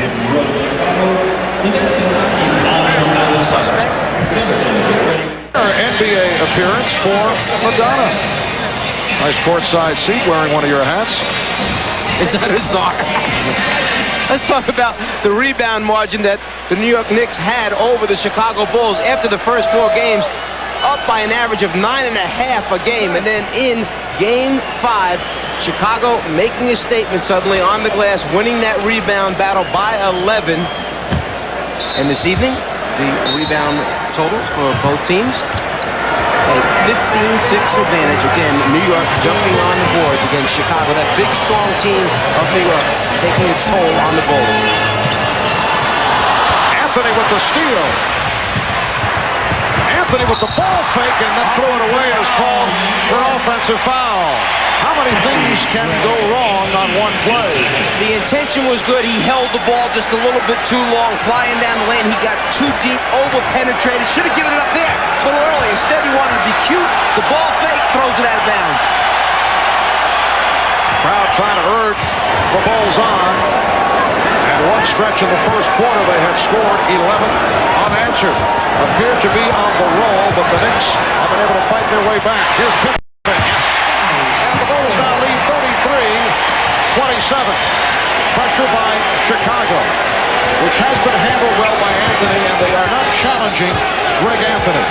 Suspect. NBA appearance for Madonna. Nice courtside seat, wearing one of your hats. Is that bizarre? Let's talk about the rebound margin that the New York Knicks had over the Chicago Bulls after the first 4 games, up by an average of 9.5 a game. And then in Game 5, Chicago making a statement suddenly on the glass, winning that rebound battle by 11. And this evening, the rebound totals for both teams, a 15-6 advantage. Again, New York jumping on the boards against Chicago, that big, strong team of New York taking its toll on the Bulls. Anthony with the steal. Anthony with the ball fake and then throw it away, and is called for an offensive foul. How many things can go wrong on one play? The intention was good. He held the ball just a little bit too long, flying down the lane. He got too deep, over-penetrated. Should have given it up there a little early. Instead, he wanted to be cute. The ball fake, throws it out of bounds. Crowd trying to urge the Bulls on. And one stretch in the first quarter, they had scored 11 unanswered. Appeared to be on the roll, but the Knicks have been able to fight their way back. Here's Pippen. Yes. And the Bulls now lead 33-27. Pressure by Chicago, which has been handled well by Anthony, and they are not challenging Greg Anthony.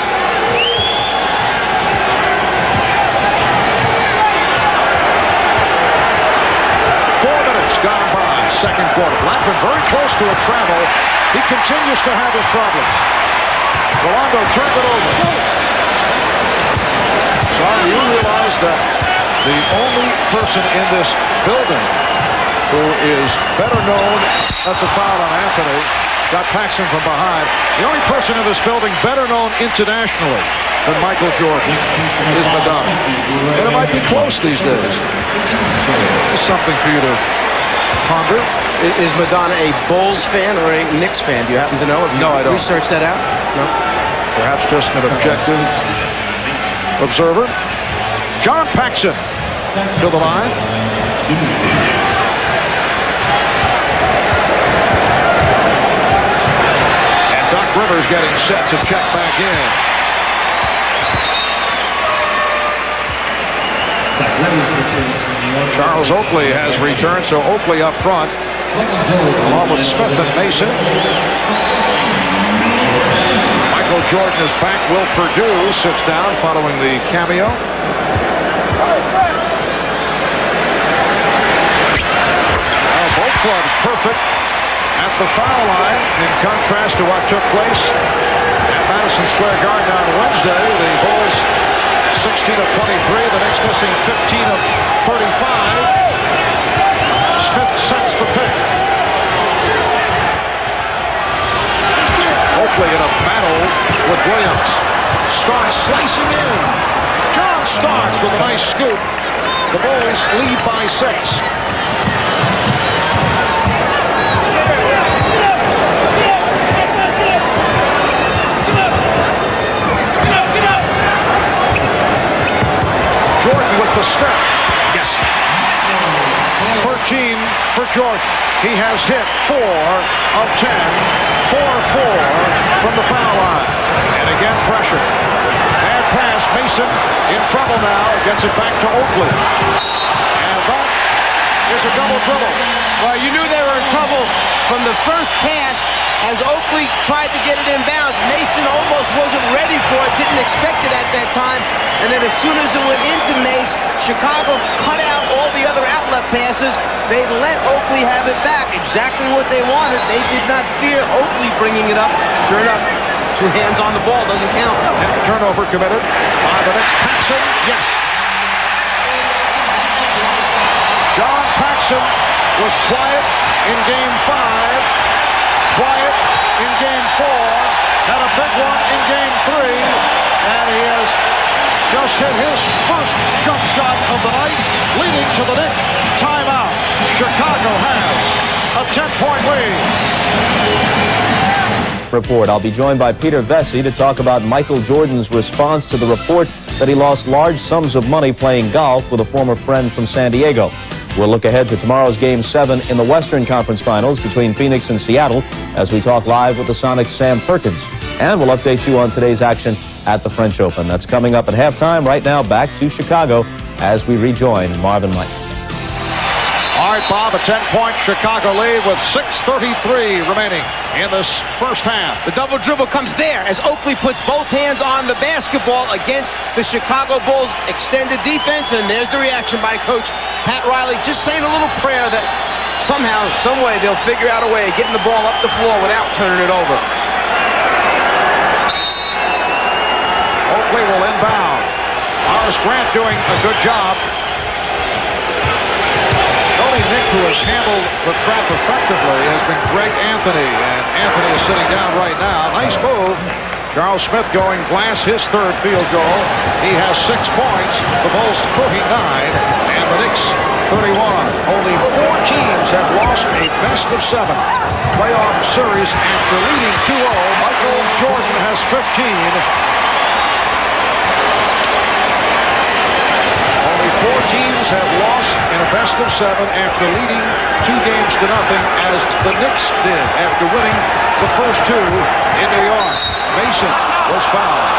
Gone by second quarter. Blackman very close to a travel. He continues to have his problems. Rolando turned it over. So you realize that the only person in this building who is better known, that's a foul on Anthony, got Paxson from behind. The only person in this building better known internationally than Michael Jordan is Madonna. And it might be close these days. It's something for you to ponder. Is Madonna a Bulls fan or a Knicks fan? Do you happen to know? Have you No, I don't. researched that out? No. Perhaps just an objective observer. John Paxson to the line. And Doc Rivers getting set to check back in. Charles Oakley has returned, so Oakley up front, along with Smith and Mason. Michael Jordan is back. Will Perdue sits down following the cameo. Both clubs perfect at the foul line, in contrast to what took place at Madison Square Garden on Wednesday. The Bulls 16 of 23, the Knicks missing 15 of 35. Smith sets the pick. Oakley in a battle with Williams. Starks slicing in. John Starks with a nice scoop. The Bulls lead by 6. Jordan with the step. Yes. 13 for Jordan. He has hit 4 of 10. 4-4 from the foul line. And again, pressure. Bad pass. Mason in trouble now. Gets it back to Oakley. And that is a double dribble. Well, you knew they were in trouble from the first pass as Oakley tried to get it in bounds. Mason almost wasn't ready for it, didn't expect it at that time. And then as soon as it went into Mace, Chicago cut out all the other outlet passes. They let Oakley have it back. Exactly what they wanted. They did not fear Oakley bringing it up. Sure enough, 2 hands on the ball, doesn't count. 10th turnover committed by the Knicks. Paxson, yes. John Paxson was quiet in Game 5. Quiet in Game 4, had a big one in Game 3, and he has just hit his first jump shot of the night, leading to the Knicks timeout. Chicago has a 10-point lead. Report. I'll be joined by Peter Vesey to talk about Michael Jordan's response to the report that he lost large sums of money playing golf with a former friend from San Diego. We'll look ahead to tomorrow's Game 7 in the Western Conference Finals between Phoenix and Seattle as we talk live with the Sonics' Sam Perkins. And we'll update you on today's action at the French Open. That's coming up at halftime. Right now, back to Chicago as we rejoin Marvin Mike. All right, Bob, a 10-point Chicago lead with 6:33 remaining in this first half. The double dribble comes there as Oakley puts both hands on the basketball against the Chicago Bulls extended defense, and there's the reaction by Coach Pat Riley, just saying a little prayer that somehow, some way, they'll figure out a way of getting the ball up the floor without turning it over. Oakley will inbound. Horace Grant doing a good job. Nick, who has handled the trap effectively, has been Greg Anthony, and Anthony is sitting down right now. Nice move. Charles Smith going glass his 3rd field goal. He has 6 points. The Bulls 39 and the Knicks 31. Only 4 teams have lost a best-of-7 playoff series after leading 2-0. Michael Jordan has 15. 4 teams have lost in a best-of-7 after leading 2 games to nothing, as the Knicks did after winning the first 2 in New York. Mason was fouled.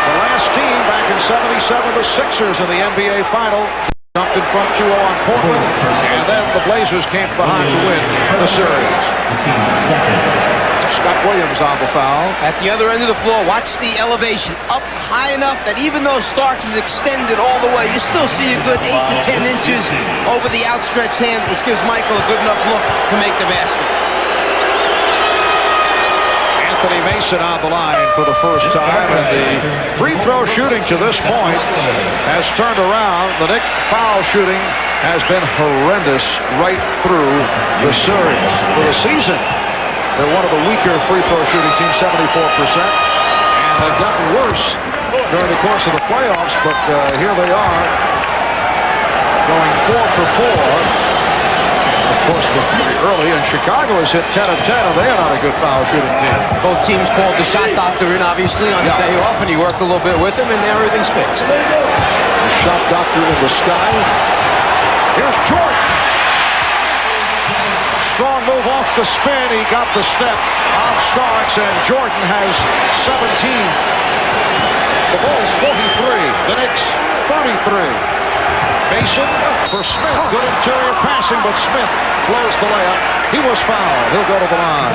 The last team back in '77, the Sixers in the NBA Final, jumped in front 2-0 on Portland, and then the Blazers came behind to win the series. Scott Williams on the foul. At the other end of the floor, watch the elevation. Up high enough that even though Starks is extended all the way, you still see a good 8 to 10 inches over the outstretched hand, which gives Michael a good enough look to make the basket. Anthony Mason on the line for the first time, and the free throw shooting to this point has turned around. The Knicks foul shooting has been horrendous right through the series. For the season, they're one of the weaker free throw shooting teams, 74%. And they've gotten worse during the course of the playoffs, but here they are going 4 for 4. Of course, very early, and Chicago has hit 10 of 10, and they are not a good foul shooting team. Both teams called the shot doctor in, obviously, on the day off, and he worked a little bit with him, and now everything's fixed. The shot doctor in the sky. Here's Jordan. Strong move off the spin. He got the step on Starks, and Jordan has 17. The Bulls 43. The Knicks 33. Mason for Smith. Good interior passing, but Smith blows the layup. He was fouled. He'll go to the line.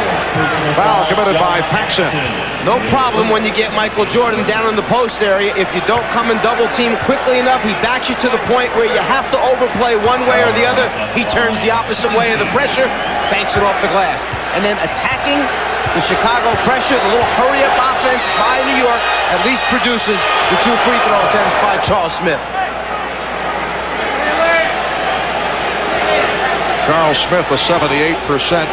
Foul committed by Paxson. No problem when you get Michael Jordan down in the post area. If you don't come and double team quickly enough, he backs you to the point where you have to overplay one way or the other. He turns the opposite way of the pressure, banks it off the glass. And then attacking the Chicago pressure, the little hurry-up offense by New York, at least produces the 2 free throw attempts by Charles Smith. Charles Smith, a 78%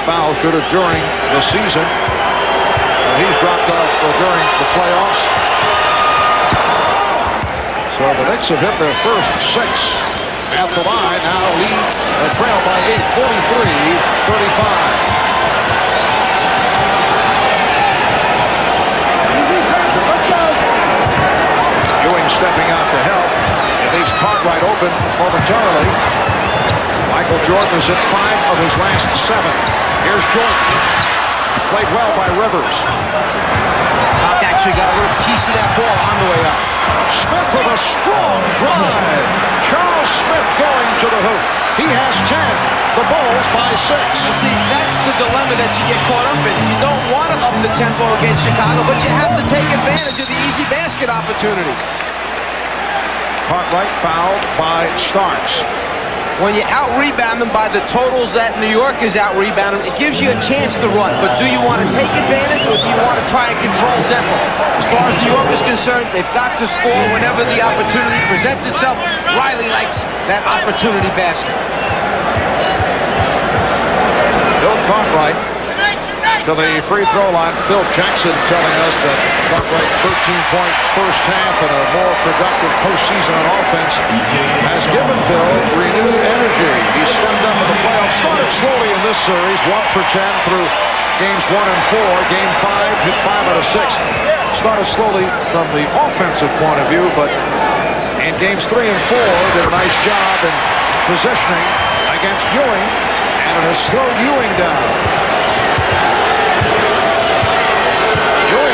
foul shooter during the season. And he's dropped off during the playoffs. So the Knicks have hit their first 6 at the line. Now lead a trail by 8, 43-35. Ewing stepping out to help. It leaves Cartwright open momentarily. Michael Jordan is at 5 of his last 7. Here's Jordan. Played well by Rivers. Doc actually got a little piece of that ball on the way up. Smith with a strong drive. Charles Smith going to the hoop. He has 10. The Bulls by 6. And see, that's the dilemma that you get caught up in. You don't want to up the tempo against Chicago, but you have to take advantage of the easy basket opportunities. Cartwright fouled by Starks. When you out-rebound them by the totals that New York is out-rebounding, it gives you a chance to run. But do you want to take advantage or do you want to try and control tempo? As far as New York is concerned, they've got to score whenever the opportunity presents itself. Riley likes that opportunity basket. Bill Cartwright to the free throw line. Phil Jackson telling us that Cartwright's 13-point first half and a more productive postseason on offense has given Bill renewed energy. He stepped up in the playoffs, started slowly in this series, 1 for 10 through games 1 and 4. Game 5, hit 5 out of 6. Started slowly from the offensive point of view, but in games 3 and 4, did a nice job in positioning against Ewing, and it has slowed Ewing down.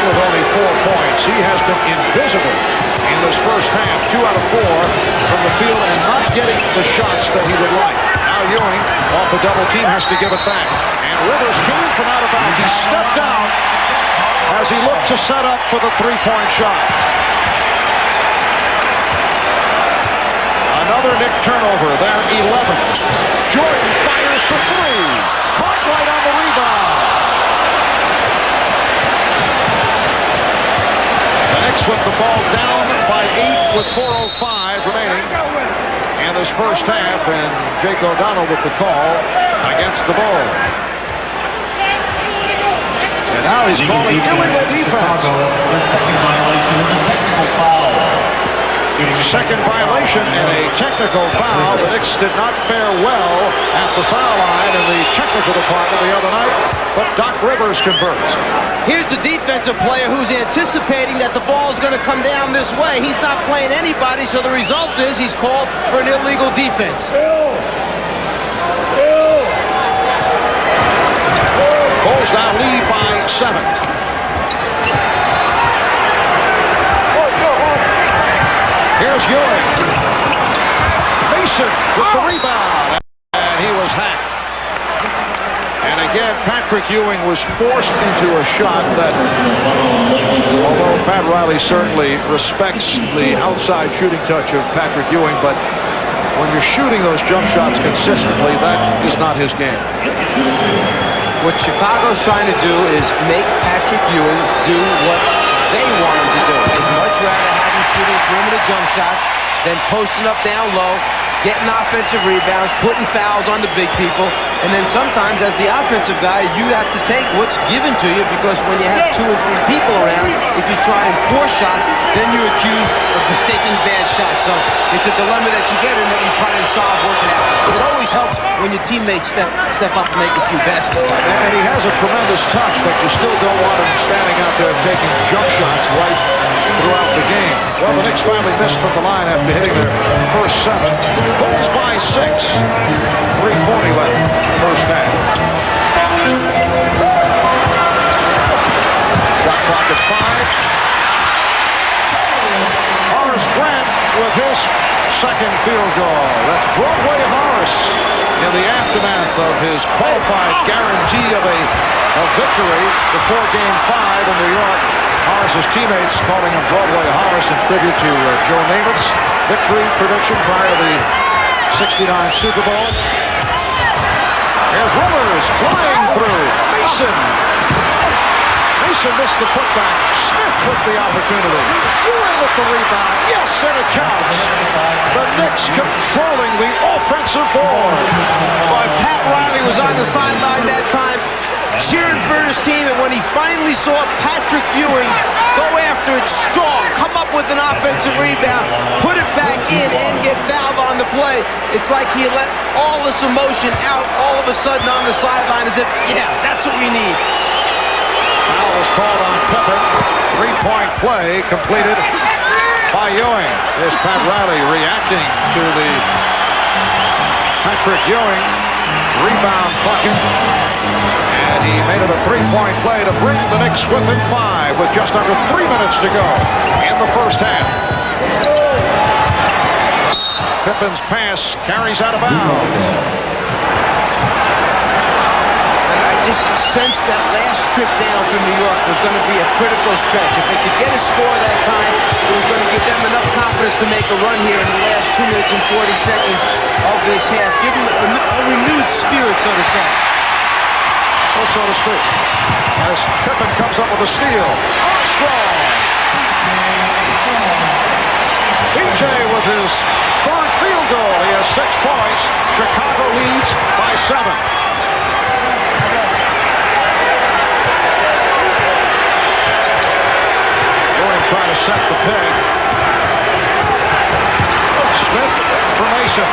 With only 4 points. He has been invisible in this first half. 2 out of 4 from the field and not getting the shots that he would like. Now Ewing off a double team has to give it back. And Rivers came from out of bounds. He stepped down as he looked to set up for the 3-point shot. Another Knick turnover. Their 11th. Jordan fires for 3. Cartwright on the rebound. With the ball down by 8 with 4:05 remaining in this first half, and Jake O'Donnell with the call against the Bulls. And now he's calling illegal defense. The second violation is a technical foul. Second violation and a technical foul. The Knicks did not fare well at the foul line in the technical department the other night, but Doc Rivers converts. Here's the defensive player who's anticipating that the ball is going to come down this way. He's not playing anybody, so the result is he's called for an illegal defense. Bulls now lead by 7. Here's Ewing. Mason with the rebound, and he was hacked. And again, Patrick Ewing was forced into a shot that, although Pat Riley certainly respects the outside shooting touch of Patrick Ewing, but when you're shooting those jump shots consistently, that is not his game. What Chicago's trying to do is make Patrick Ewing do what they want him to do. They'd much rather have him shooting perimeter jump shots than posting up down low, getting offensive rebounds, putting fouls on the big people, and then sometimes as the offensive guy, you have to take what's given to you, because when you have 2 or 3 people around, if you try and force shots, then you're accused of taking bad shots. So it's a dilemma that you get in that you try and solve working out. It always helps when your teammates step up and make a few baskets. And he has a tremendous touch, but you still don't want him standing out there taking jump shots right throughout the game. Well, the Knicks finally missed from the line after hitting their first 7. Bulls by 6. 3:40 left, first half. Shot clock at 5. Horace Grant with his second field goal. That's Broadway Horace in the aftermath of his qualified guarantee of a victory before Game 5 in New York. Horace's teammates calling him Broadway Horace in tribute to Joe Namath's victory prediction prior to the '69 Super Bowl. Here's Rivers flying through. Mason missed the putback. Smith with the opportunity. Ewing with the rebound. Yes, and it counts. The Knicks controlling the offensive board. Boy, Pat Riley was on the sideline that time, cheering for his team, and when he finally saw Patrick Ewing go after it strong, come up with an offensive rebound, put it back in, and get fouled on the play, it's like he let all this emotion out all of a sudden on the sideline as if, yeah, that's what we need. Foul was called on Pippen. Three-point play completed by Ewing. Here's Pat Riley reacting to the Patrick Ewing rebound bucket. And he made it a three-point play to bring the Knicks within 5 with just under 3 minutes to go in the first half. Pippen's pass carries out of bounds. I just sensed that last trip down from New York was going to be a critical stretch. If they could get a score that time, it was going to give them enough confidence to make a run here in the last 2 minutes and 40 seconds of this half. Give them a renewed spirit, so to say. Well, so to speak. As Pippen comes up with a steal. Armstrong. PJ with his third field goal. He has 6 points. Chicago leads by 7. Trying to set the peg. Smith for Mason.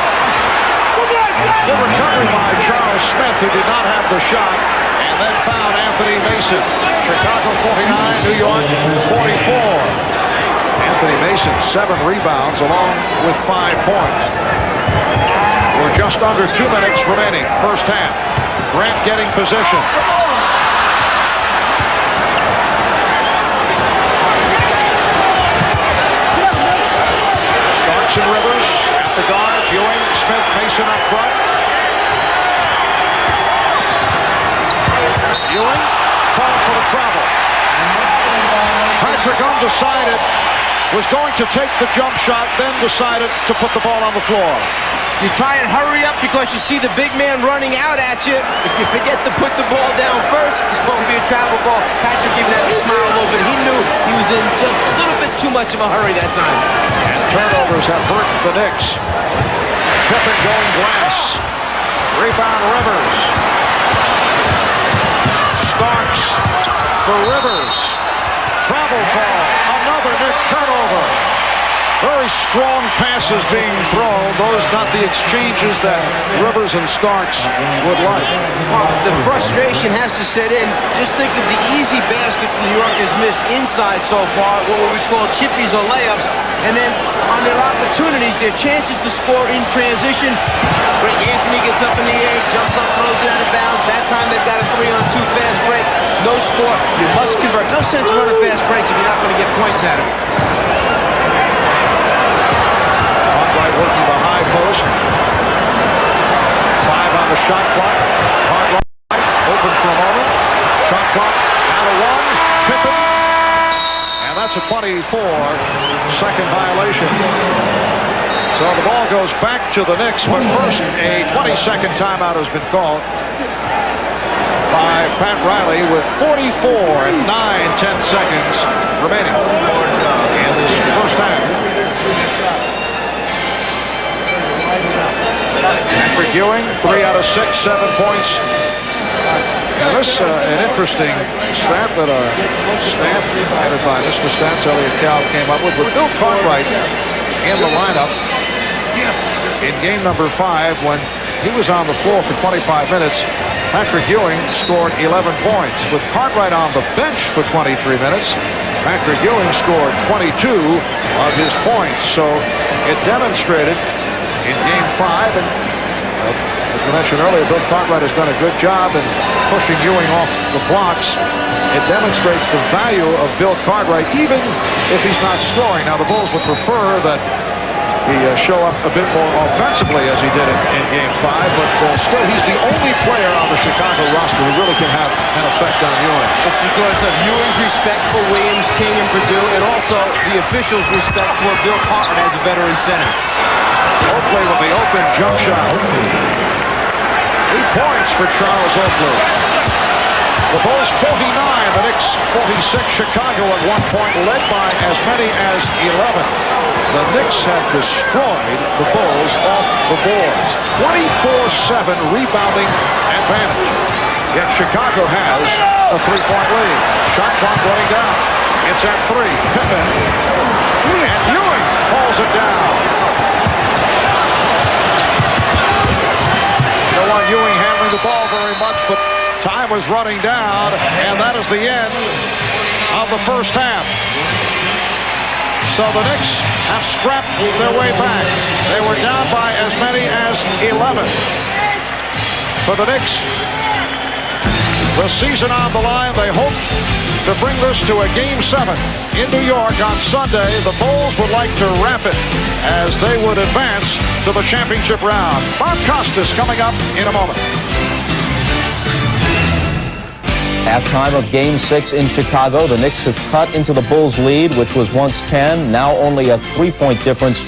Good recovery by Charles Smith, who did not have the shot, and then found Anthony Mason. Chicago 49, New York 44. Anthony Mason 7 rebounds along with 5 points. We're just under 2 minutes remaining, first half. Grant getting position. Rivers at the guards. Ewing, Smith, Mason up front. Ewing calling for the travel. Patrick undecided, was going to take the jump shot, then decided to put the ball on the floor. You try and hurry up because you see the big man running out at you. If you forget to put the ball down first, it's going to be a travel ball. Patrick even had to smile a little bit. He knew he was in just a little bit too much of a hurry that time. And turnovers have hurt the Knicks. Pippen going glass. Rebound Rivers. Starks for Rivers. Travel call. Another Knick turnover. Very strong passes being thrown. Those not the exchanges that Rivers and Starks would like. Well, the frustration has to set in. Just think of the easy baskets New York has missed inside so far, what we call chippies or layups. And then on their opportunities, their chances to score in transition. Greg Anthony gets up in the air, jumps up, throws it out of bounds. That time they've got a 3-on-2 fast break. No score. You must convert. No sense running fast breaks if you're not going to get points out of it. Working the high post. 5 on the shot clock. Hard right, open for a moment. Shot clock down to 1. Pippen. And that's a 24-second violation. So the ball goes back to the Knicks, but first a 20-second timeout has been called by Pat Riley with 44 and 9/10 seconds remaining in this first half. Patrick Ewing, 3 out of 6, 7 points. And this an interesting stat that our staff, headed by Mr. Stats, Elliot Cow, came up with Bill Cartwright in the lineup in game number 5 when he was on the floor for 25 minutes. Patrick Ewing scored 11 points. With Cartwright on the bench for 23 minutes, Patrick Ewing scored 22 of his points. So it demonstrated in game 5, and as we mentioned earlier, Bill Cartwright has done a good job in pushing Ewing off the blocks. It demonstrates the value of Bill Cartwright, even if he's not scoring. Now, the Bulls would prefer that he show up a bit more offensively as he did in Game 5, but still he's the only player on the Chicago roster who really can have an effect on Ewing. It's because of Ewing's respect for Williams, King, and Purdue, and also the officials' respect for Bill Parton as a veteran center. Oakley with the open jump shot. 8 points for Charles Oakley. The Bulls 49, the Knicks 46. Chicago at one point led by as many as 11. The Knicks have destroyed the Bulls off the boards. 24-7 rebounding advantage. Yet Chicago has a 3-point lead. Shot clock running down. It's at 3. Pippen. And Ewing hauls it down. Don't want Ewing handling the ball very much, but time was running down, and that is the end of the first half. So the Knicks have scrapped their way back. They were down by as many as 11. For the Knicks, the season on the line, they hope to bring this to a Game 7 in New York on Sunday. The Bulls would like to wrap it as they would advance to the championship round. Bob Costas coming up in a moment. Halftime of Game 6 in Chicago, the Knicks have cut into the Bulls' lead, which was once 10, now only a 3-point difference.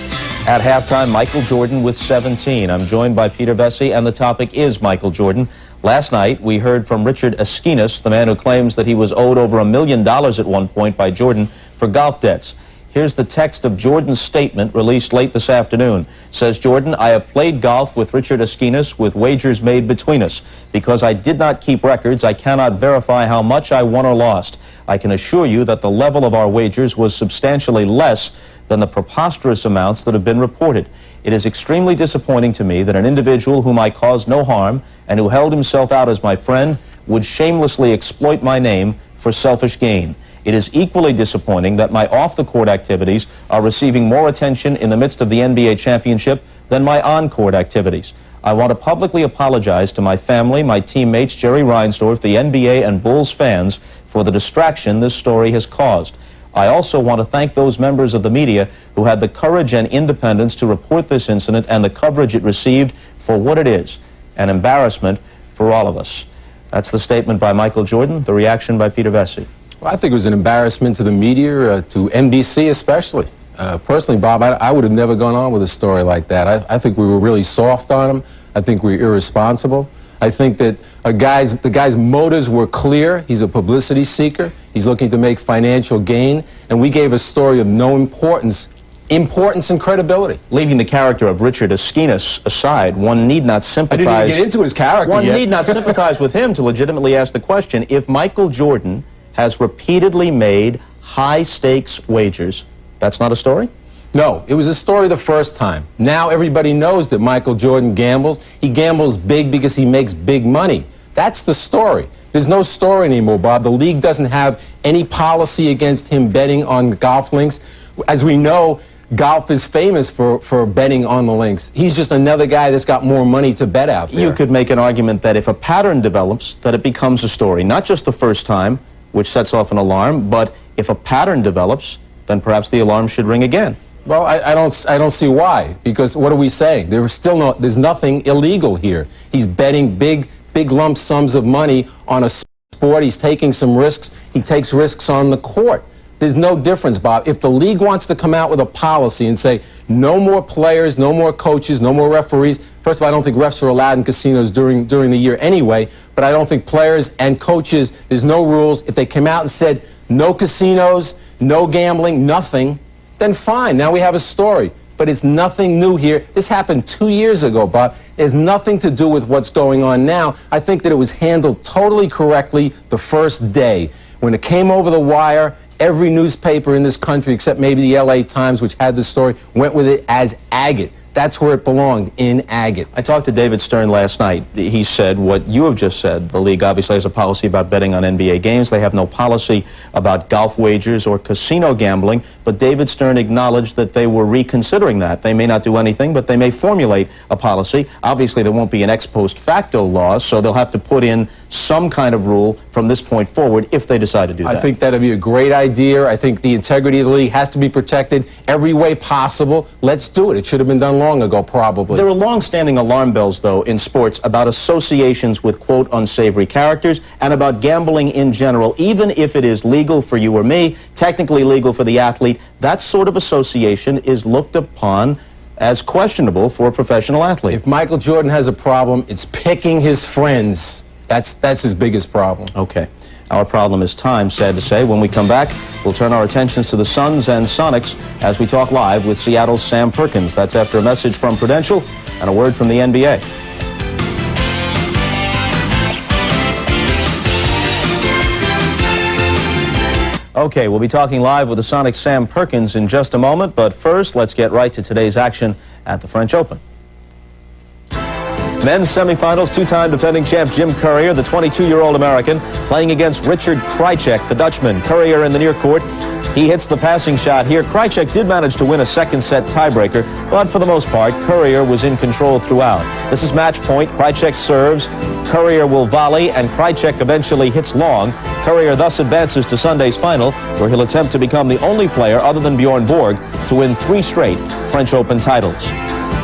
At halftime, Michael Jordan with 17. I'm joined by Peter Vesey, and the topic is Michael Jordan. Last night, we heard from Richard Askinas, the man who claims that he was owed over $1 million at one point by Jordan for golf debts. Here's the text of Jordan's statement released late this afternoon. Says Jordan, I have played golf with Richard Askinas with wagers made between us. Because I did not keep records, I cannot verify how much I won or lost. I can assure you that the level of our wagers was substantially less than the preposterous amounts that have been reported. It is extremely disappointing to me that an individual whom I caused no harm and who held himself out as my friend would shamelessly exploit my name for selfish gain. It is equally disappointing that my off-the-court activities are receiving more attention in the midst of the NBA championship than my on-court activities. I want to publicly apologize to my family, my teammates, Jerry Reinsdorf, the NBA and Bulls fans for the distraction this story has caused. I also want to thank those members of the media who had the courage and independence to report this incident and the coverage it received for what it is, an embarrassment for all of us. That's the statement by Michael Jordan, the reaction by Peter Vesey. Well, I think it was an embarrassment to the media, to NBC especially. Personally, Bob, I would have never gone on with a story like that. I think we were really soft on him. I think we were irresponsible. I think that the guy's motives were clear. He's a publicity seeker. He's looking to make financial gain. And we gave a story of no importance and credibility. Leaving the character of Richard Askinas aside, one need not sympathize. I didn't even get into his character One yet. need not sympathize with him to legitimately ask the question, if Michael Jordan has repeatedly made high-stakes wagers, that's not a story? No, it was a story the first time. Now everybody knows that Michael Jordan gambles. He gambles big because he makes big money. That's the story. There's no story anymore, Bob. The league doesn't have any policy against him betting on golf links. As we know, golf is famous for betting on the links. He's just another guy that's got more money to bet out there. You could make an argument that if a pattern develops, that it becomes a story. Not just the first time, which sets off an alarm, but if a pattern develops, then perhaps the alarm should ring again. Well, I don't see why, because what are we saying? There's nothing illegal here. He's betting big lump sums of money on a sport. He's taking some risks. He takes risks on the court. There's no difference, Bob. If the league wants to come out with a policy and say no more players, no more coaches, no more referees. First of all, I don't think refs are allowed in casinos during the year anyway, but I don't think players and coaches, there's no rules. If they came out and said no casinos, no gambling, nothing, then fine. Now we have a story. But it's nothing new here. This happened 2 years ago, Bob. It has nothing to do with what's going on now. I think that it was handled totally correctly the first day. When it came over the wire, every newspaper in this country, except maybe the LA Times, which had the story, went with it as agate. That's where it belonged, in agate. I talked to David Stern last night. He said what you have just said. The league obviously has a policy about betting on NBA games. They have no policy about golf wagers or casino gambling, but David Stern acknowledged that they were reconsidering that. They may not do anything, but they may formulate a policy. Obviously, there won't be an ex post facto law, so they'll have to put in some kind of rule from this point forward if they decide to do that. I think that'd be a great idea. I think the integrity of the league has to be protected every way possible. Let's do it. It should have been done long ago, probably. There are long-standing alarm bells, though, in sports about associations with, quote, unsavory characters and about gambling in general. Even if it is legal for you or me, technically legal for the athlete, that sort of association is looked upon as questionable for a professional athlete. If Michael Jordan has a problem, it's picking his friends. That's his biggest problem. Okay. Our problem is time, sad to say. When we come back, we'll turn our attentions to the Suns and Sonics as we talk live with Seattle's Sam Perkins. That's after a message from Prudential and a word from the NBA. Okay, we'll be talking live with the Sonics' Sam Perkins in just a moment, but first, let's get right to today's action at the French Open. Men's semifinals, two-time defending champ Jim Courier, the 22-year-old American, playing against Richard Krajicek, the Dutchman. Courier in the near court. He hits the passing shot here. Krajicek did manage to win a second-set tiebreaker, but for the most part, Courier was in control throughout. This is match point. Krajicek serves. Courier will volley, and Krajicek eventually hits long. Courier thus advances to Sunday's final, where he'll attempt to become the only player other than Bjorn Borg to win 3 straight French Open titles.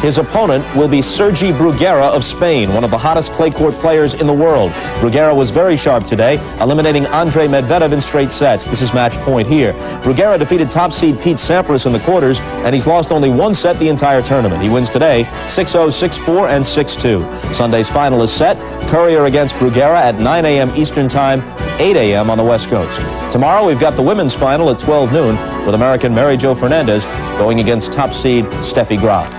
His opponent will be Sergi Bruguera of Spain, one of the hottest clay court players in the world. Bruguera was very sharp today, eliminating Andre Medvedev in straight sets. This is match point here. Bruguera defeated top seed Pete Sampras in the quarters, and he's lost only 1 set the entire tournament. He wins today 6-0, 6-4, and 6-2. Sunday's final is set. Courier against Bruguera at 9 a.m. Eastern Time, 8 a.m. on the West Coast. Tomorrow we've got the women's final at 12 noon with American Mary Jo Fernandez going against top seed Steffi Graf.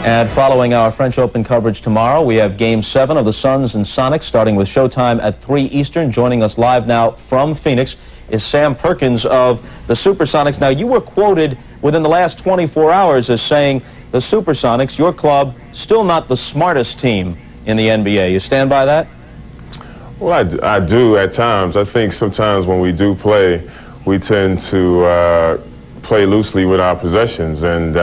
And following our French Open coverage tomorrow, we have Game 7 of the Suns and Sonics, starting with showtime at 3 Eastern. Joining us live now from Phoenix is Sam Perkins of the Supersonics. Now, you were quoted within the last 24 hours as saying the Supersonics, your club, still not the smartest team in the NBA. You stand by that? Well, I do at times. I think sometimes when we do play, we tend to play loosely with our possessions, and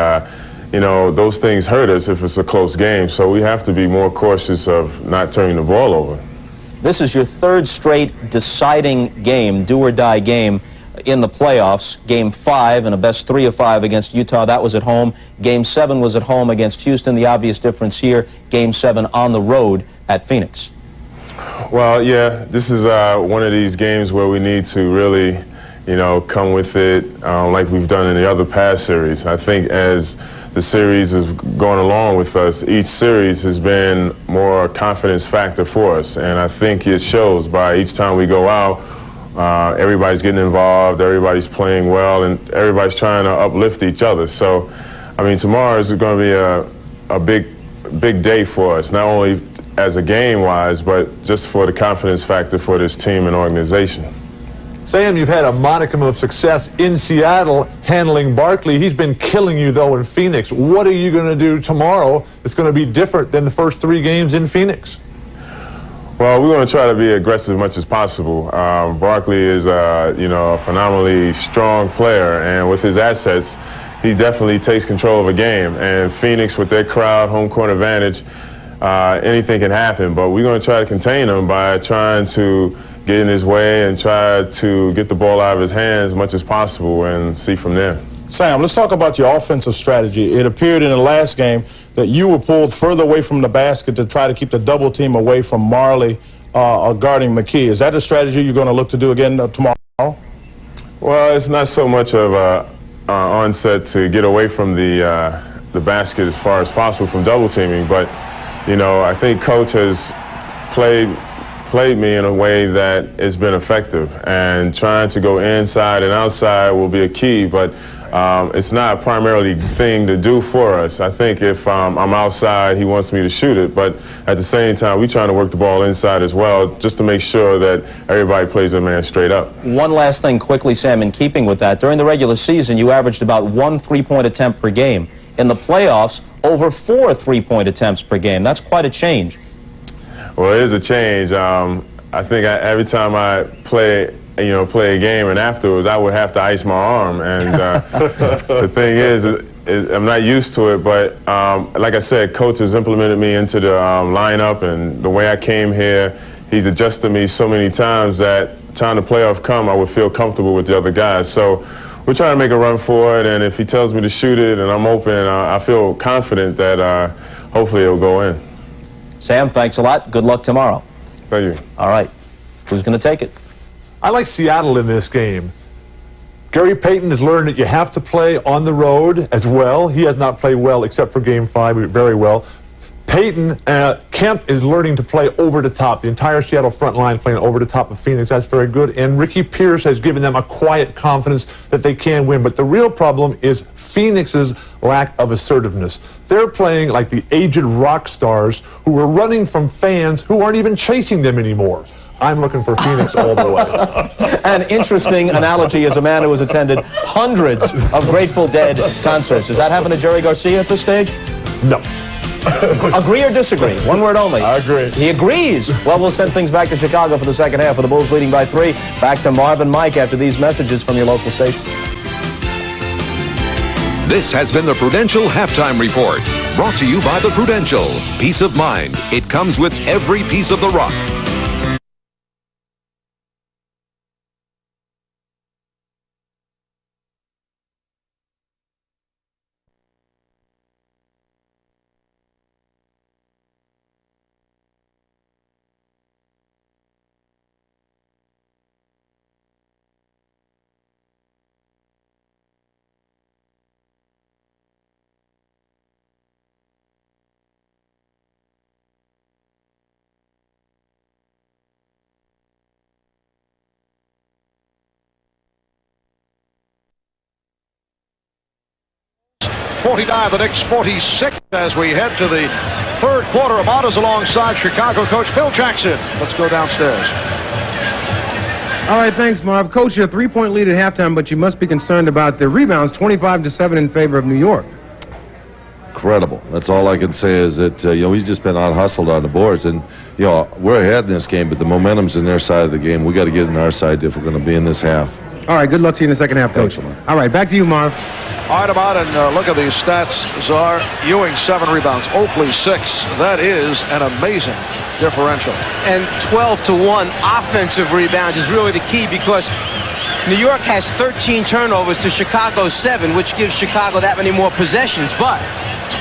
you know, those things hurt us if it's a close game, so we have to be more cautious of not turning the ball over. This is your 3rd straight deciding game, do-or-die game in the playoffs. Game 5 and a best 3 of 5 against Utah. That was at home. Game 7 was at home against Houston. The obvious difference here, Game 7 on the road at Phoenix. Well, yeah, this is one of these games where we need to really, you know, come with it like we've done in the other past series. I think as the series is going along with us, each series has been more confidence factor for us, and I think it shows by each time we go out. Everybody's getting involved, everybody's playing well, and everybody's trying to uplift each other. So, I mean, tomorrow is going to be a big day for us, not only as a game-wise, but just for the confidence factor for this team and organization. Sam, you've had a modicum of success in Seattle handling Barkley. He's been killing you, though, in Phoenix. What are you going to do tomorrow that's going to be different than the first 3 games in Phoenix? Well, we're going to try to be aggressive as much as possible. Barkley is, you know, a phenomenally strong player, and with his assets, he definitely takes control of a game. And Phoenix, with their crowd, home court advantage, anything can happen. But we're going to try to contain him by trying to get in his way and try to get the ball out of his hands as much as possible and see from there. Sam, let's talk about your offensive strategy. It appeared in the last game that you were pulled further away from the basket to try to keep the double team away from Marley guarding McKee. Is that a strategy you're going to look to do again tomorrow? Well, it's not so much of a onset to get away from the basket as far as possible from double teaming, but you know, I think Coach has played me in a way that has been effective, and trying to go inside and outside will be a key, but it's not a primarily thing to do for us. I think if I'm outside, he wants me to shoot it, but at the same time, we're trying to work the ball inside as well, just to make sure that everybody plays their man straight up. One last thing quickly, Sam, in keeping with that, during the regular season, you averaged about 1 3-point attempt per game. in the playoffs, over 4 3-point attempts per game. That's quite a change. Well, it is a change. I think every time I play a game, and afterwards I would have to ice my arm. And the thing is I'm not used to it, but like I said, Coach has implemented me into the lineup, and the way I came here, he's adjusted me so many times that time the playoff come, I would feel comfortable with the other guys. So we're trying to make a run for it, and if he tells me to shoot it and I'm open, I feel confident that hopefully it'll go in. Sam, thanks a lot. Good luck tomorrow. Thank you. All right. Who's going to take it? I like Seattle in this game. Gary Payton has learned that you have to play on the road as well. He has not played well except for Game 5, very well. Payton, Kemp is learning to play over the top. The entire Seattle front line playing over the top of Phoenix. That's very good. And Ricky Pierce has given them a quiet confidence that they can win. But the real problem is Phoenix's lack of assertiveness. They're playing like the aged rock stars who are running from fans who aren't even chasing them anymore. I'm looking for Phoenix all the way. An interesting analogy as a man who has attended hundreds of Grateful Dead concerts. Does that happen to Jerry Garcia at this stage? No. Agree or disagree? One word only. I agree. He agrees. Well, we'll send things back to Chicago for the second half, with the Bulls leading by 3. Back to Marv and Mike after these messages from your local station. This has been the Prudential Halftime Report, brought to you by the Prudential. Peace of mind. It comes with every piece of the rock. The Knicks 46 as we head to the third quarter. Amadas alongside Chicago coach Phil Jackson. Let's go downstairs. All right, thanks, Marv. Coach, a 3-point lead at halftime, but you must be concerned about the rebounds, 25-7 in favor of New York. Incredible. That's all I can say is that, we've just been out-hustled on the boards. And, we're ahead in this game, but the momentum's in their side of the game. We got to get in our side if we're going to be in this half. All right, good luck to you in the second half, Coach. All right, back to you, Marv. All right, about and look at these stats. Czar, Ewing 7 rebounds, Oakley 6. That is an amazing differential. And 12-1 offensive rebounds is really the key, because New York has 13 turnovers to Chicago's 7, which gives Chicago that many more possessions. But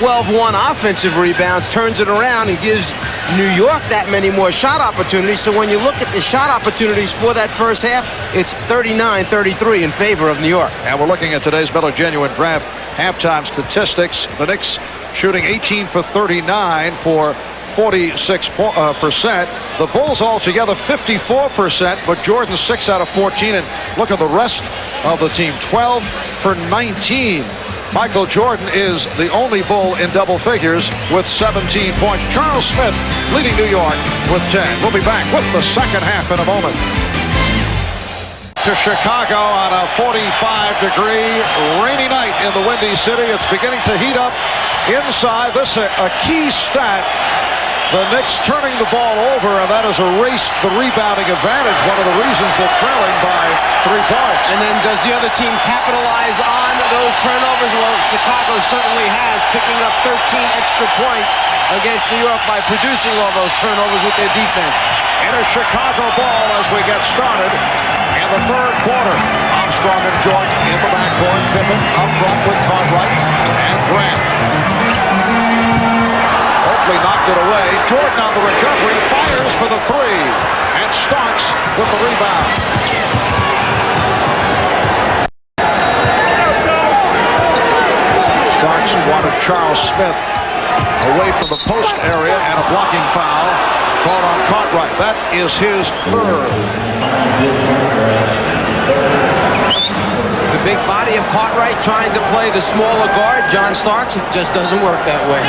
12-1 offensive rebounds turns it around and gives New York that many more shot opportunities. So when you look at the shot opportunities for that first half, it's 39-33 in favor of New York. And we're looking at today's Miller Genuine Draft halftime statistics. The Knicks shooting 18 for 39 for 46%. The Bulls altogether 54%, but Jordan 6 out of 14. And look at the rest of the team, 12 for 19. Michael Jordan is the only Bull in double figures with 17 points. Charles Smith leading New York with 10. We'll be back with the second half in a moment. To Chicago on a 45-degree rainy night in the Windy City. It's beginning to heat up inside. This is a key stat. The Knicks turning the ball over, and that has erased the rebounding advantage. One of the reasons they're trailing by 3 points. And then does the other team capitalize on those turnovers? Well, Chicago certainly has, picking up 13 extra points against New York by producing all those turnovers with their defense. And a Chicago ball as we get started in the third quarter. Armstrong and Jordan in the backcourt. Pippen up front with Cartwright and Grant. Oakley knocked it away. Jordan on the recovery, fires for the 3, and Starks with the rebound. Starks wanted Charles Smith away from the post area, and a blocking foul called on Cartwright. That is his 3rd. The big body of Cartwright trying to play the smaller guard, John Starks. It just doesn't work that way.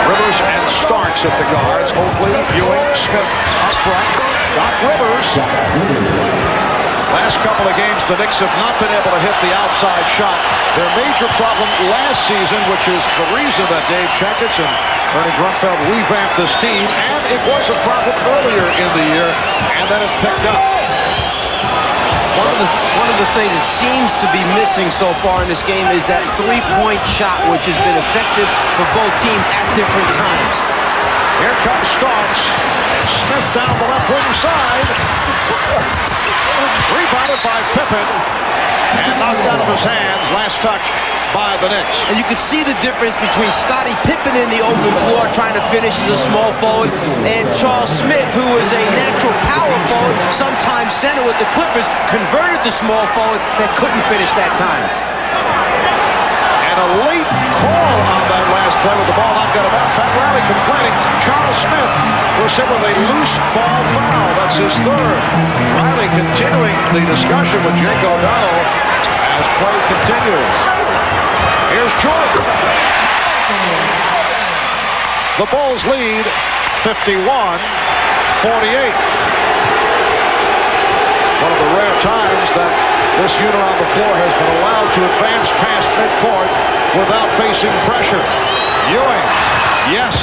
Rivers and Starks at the guards. Oakley, Ewing, Smith up front. Doc Rivers. Last couple of games, the Knicks have not been able to hit the outside shot. Their major problem last season, which is the reason that Dave Checketts and Ernie Grunfeld revamped this team, and it was a problem earlier in the year, and then it picked up. One of the things that seems to be missing so far in this game is that three-point shot, which has been effective for both teams at different times. Here comes Starks. Smith down the left wing side. Rebounded by Pippen and knocked out of his hands. Last touch by the Knicks. And you can see the difference between Scottie Pippen in the open floor trying to finish as a small forward and Charles Smith, who is a natural power forward, sometimes center with the Clippers, converted to small forward that couldn't finish that time. And a late call on that last play with the ball knocked out of bounds. Pat Riley complaining. Charles Smith was hit with a loose ball foul. That's his third. Riley continuing the discussion with Jake O'Donnell as play continues. Here's Jordan. The Bulls lead 51-48. One of the rare times that this unit on the floor has been allowed to advance past midcourt without facing pressure. Ewing, yes.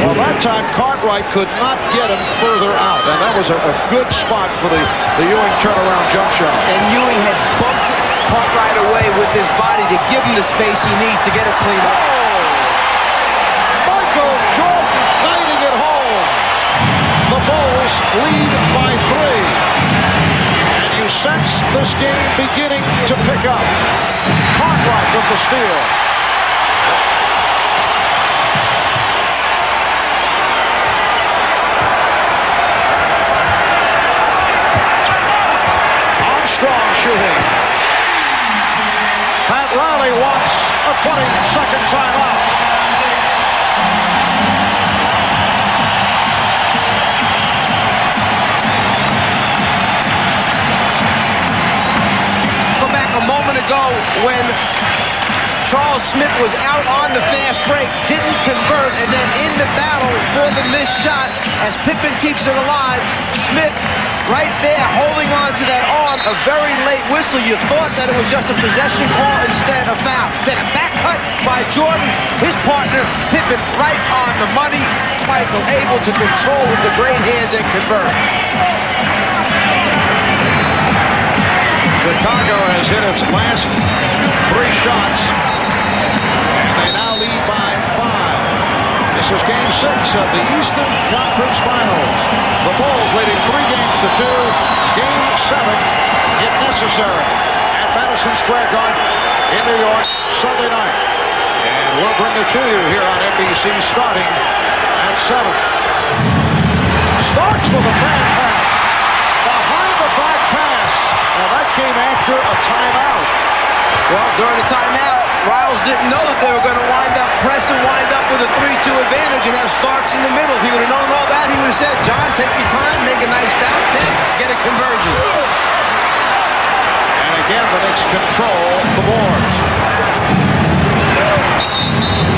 Well, that time Cartwright could not get him further out, and that was a good spot for the Ewing turnaround jump shot. And Ewing had bumped Cartwright away with his body to give him the space he needs to get a clean up. Michael Jordan lighting it home. The Bulls lead by 3. You sense this game beginning to pick up. Cartwright with the steal. Armstrong shooting. Pat Riley wants a 20-second timeout. Ago when Charles Smith was out on the fast break, didn't convert, and then in the battle for the missed shot as Pippen keeps it alive, Smith right there holding on to that arm, a very late whistle. You thought that it was just a possession call, instead a foul. Then a back cut by Jordan, his partner Pippen right on the money. Michael able to control with the great hands and convert. Chicago has hit its last 3 shots, and they now lead by 5. This is Game 6 of the Eastern Conference Finals. The Bulls leading 3-2. Game 7, if necessary, at Madison Square Garden in New York, Sunday night. And we'll bring it to you here on NBC starting at 7. Starks with a bad pass. Behind the back pass. Now that came after a timeout. Well, during the timeout, Riles didn't know that they were going to wind up with a 3-2 advantage and have Starks in the middle. If he would have known all that, he would have said, John, take your time, make a nice bounce pass, get a conversion. And again, the Knicks control the boards.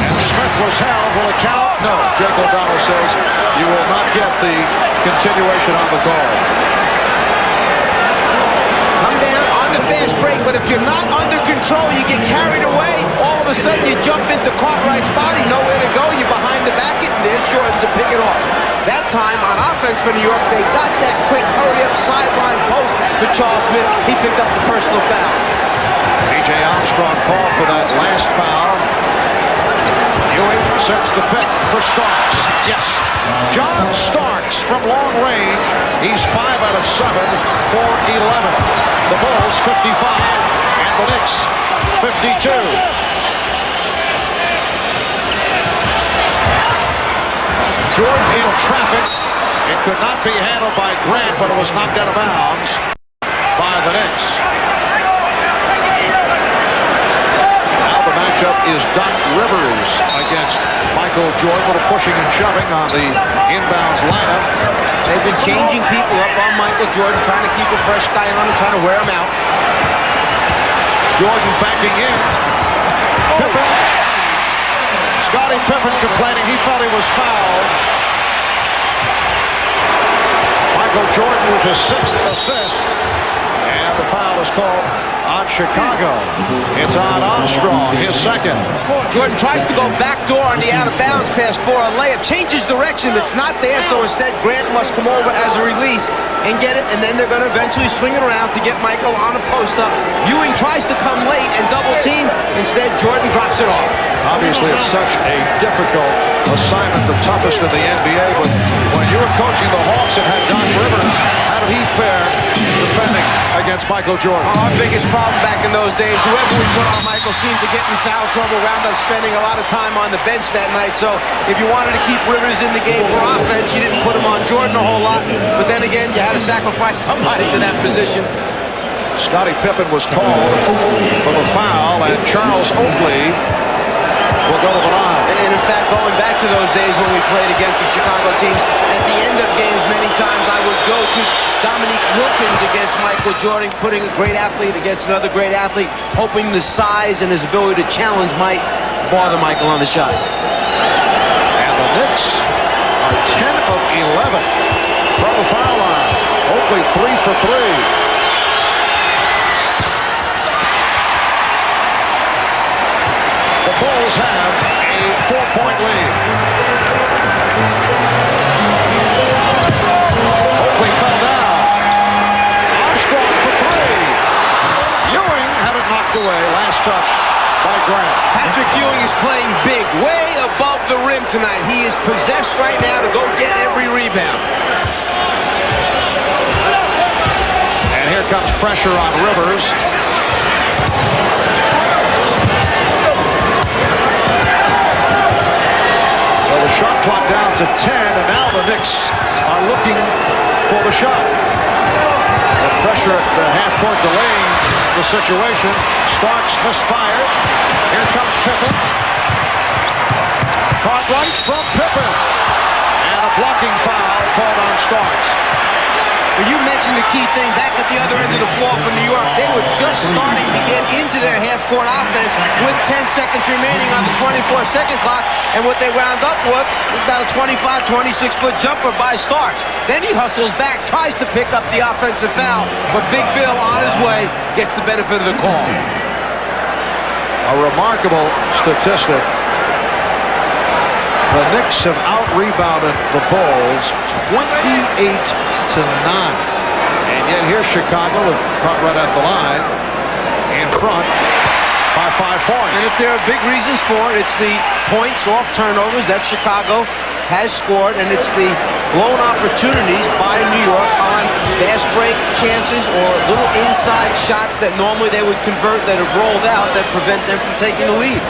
And Smith was held. Will it count? No. Jake O'Donnell says you will not get the continuation on the call. Fast break, but if you're not under control, you get carried away. All of a sudden, you jump into Cartwright's body, nowhere to go. You're behind the basket, and there's Jordan to pick it off. That time, on offense for New York, they got that quick hurry-up sideline post to Charles Smith. He picked up the personal foul. A.J. Armstrong called for that last foul. Ewing sets the pick for Starks. Yes. John Starks from long range. He's 5 out of 7 for 11. The Bulls 55 and the Knicks 52. Jordan in traffic. It could not be handled by Grant, but it was knocked out of bounds by the Knicks. Now the matchup is Doc Rivers against Michael Jordan. A little pushing and shoving on the inbounds lineup. They've been changing people up on Michael Jordan, trying to keep a fresh guy on him, trying to wear him out. Jordan backing in. Pippen. Scottie Pippen complaining he felt he was fouled. Michael Jordan with his 6th assist. the foul is called on Chicago. It's on Armstrong, his second. Jordan tries to go backdoor on the out-of-bounds pass for a layup. Changes direction, but it's not there, so instead Grant must come over as a release and get it, and then they're going to eventually swing it around to get Michael on a post-up. Ewing tries to come late and double-team. Instead, Jordan drops it off. Obviously, it's such a difficult assignment, the toughest in the NBA, but when you were coaching the Hawks and had Doc Rivers, how did he fare defending against Michael Jordan? Our biggest problem back in those days, whoever we put on Michael seemed to get in foul trouble, wound up spending a lot of time on the bench that night. So if you wanted to keep Rivers in the game for offense, you didn't put him on Jordan a whole lot. But then again, you had to sacrifice somebody to that position. Scottie Pippen was called for the foul, and Charles Oakley will go to the line. And in fact, going back to those days when we played against the Chicago teams, at the end of games, many times I would go to Dominique Wilkins against Michael Jordan, putting a great athlete against another great athlete, hoping the size and his ability to challenge might bother Michael on the shot. And the Knicks are 10 of 11 from the foul line. Oakley 3 for 3. The Bulls have a 4-point lead. Oakley fell down. Armstrong for 3. Ewing had it knocked away. Last touch by Grant. Patrick Ewing is playing big, way above the rim tonight. He is possessed right now to go get every rebound. And here comes pressure on Rivers. Shot clock down to 10, and now the Knicks are looking for the shot. The pressure at the half-court delaying the situation. Starks misfired. Here comes Pippen. Caught right from Pippen. And a blocking foul called on Starks. Well, you mentioned the key thing back at the other end of the floor for New York. They were just starting to get into their half-court offense with 10 seconds remaining on the 24-second clock. And what they wound up with was about a 25, 26-foot jumper by Starks. Then he hustles back, tries to pick up the offensive foul, but Big Bill on his way gets the benefit of the call. A remarkable statistic. The Knicks have out-rebounded the Bulls 28-9. And yet here's Chicago with caught right at the line in front by 5 points. And if there are big reasons for it, it's the points off turnovers that Chicago has scored, and it's the blown opportunities by New York on fast break chances or little inside shots that normally they would convert that have rolled out that prevent them from taking the lead.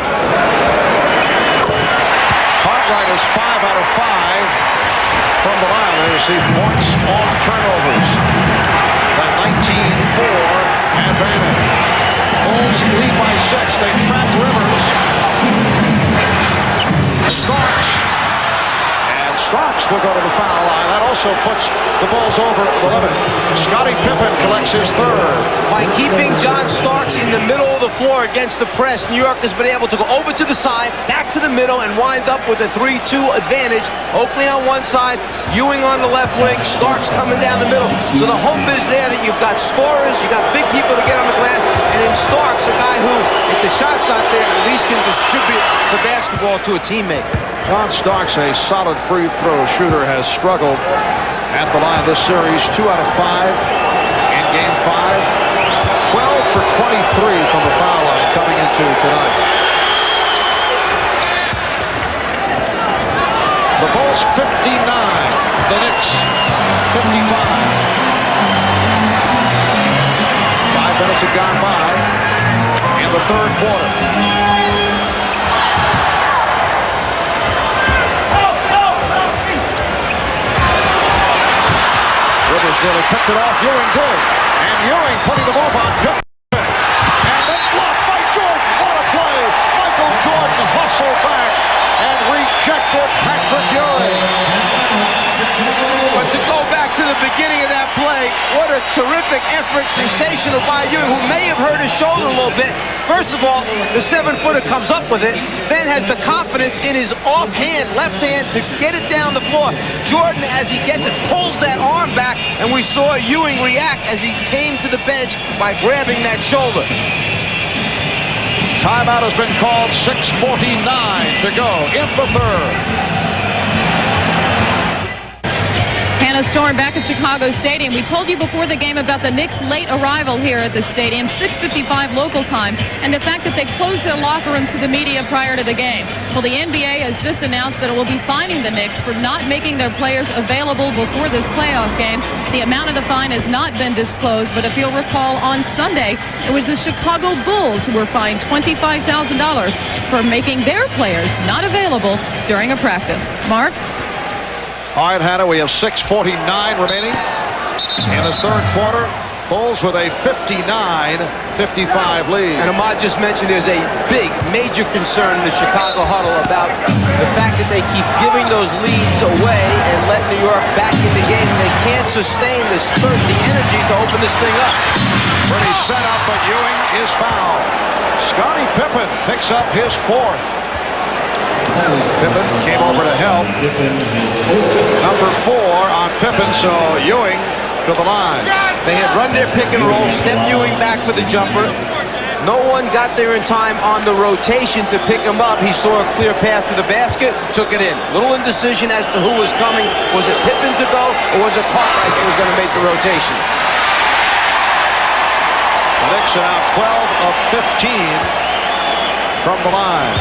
Cartwright is 5 out of 5 from the line. They receive points off turnovers. The 19-4 advantage. Bulls lead by 6. They trap Rivers. Starks. And Starks will go to the foul line. That also puts the Bulls over the limit. Scottie Pippen collects his third. By keeping John Starks in the middle of the floor against the press, New York has been able to go over to the side, back to the middle, and wind up with a 3-2 advantage. Oakley on one side, Ewing on the left wing, Starks coming down the middle. So the hope is there that you've got scorers, you've got big people to get on the glass, and in Starks, a guy who, if the shot's not there, at least can distribute the basketball to a teammate. John Starks, a solid free throw shooter, has struggled at the line this series. 2 out of 5 in Game 5. 12 for 23 from the foul line coming into tonight. The Bulls 59, the Knicks 55. 5 minutes have gone by in the third quarter. Rivers nearly picked it off. Ewing did. And Ewing putting the move on Pippen. And then blocked by Jordan. What a play. Michael Jordan hustled back and rejected Patrick Ewing. But to go back to the beginning of that play, what a terrific effort, sensational. violation of Ewing, who may have hurt his shoulder a little bit. First of all, the 7-footer comes up with it, then has the confidence in his offhand, left hand, to get it down the floor. Jordan, as he gets it, pulls that arm back, and we saw Ewing react as he came to the bench by grabbing that shoulder. Timeout has been called, 6:49 to go in the third. Hannah Storm back at Chicago Stadium. We told you before the game about the Knicks' late arrival here at the stadium, 6:55 local time, and the fact that they closed their locker room to the media prior to the game. Well, the NBA has just announced that it will be fining the Knicks for not making their players available before this playoff game. The amount of the fine has not been disclosed, but if you'll recall, on Sunday, it was the Chicago Bulls who were fined $25,000 for making their players not available during a practice. Marv? All right, Hannah, we have 6:49 remaining in this third quarter. Bulls with a 59-55 lead. And Ahmad just mentioned there's a big, major concern in the Chicago huddle about the fact that they keep giving those leads away and let New York back in the game. They can't sustain the spurt, the energy to open this thing up. Pretty set up, but Ewing is fouled. Scottie Pippen picks up his fourth. Pippen came over to help. Number 4 on Pippen, so Ewing to the line. They had run their pick and roll, stepped Ewing back for the jumper. No one got there in time on the rotation to pick him up. He saw a clear path to the basket, took it in. Little indecision as to who was coming. Was it Pippen to go, or was it Cartwright that was going to make the rotation? The Knicks are now 12 of 15 from the line.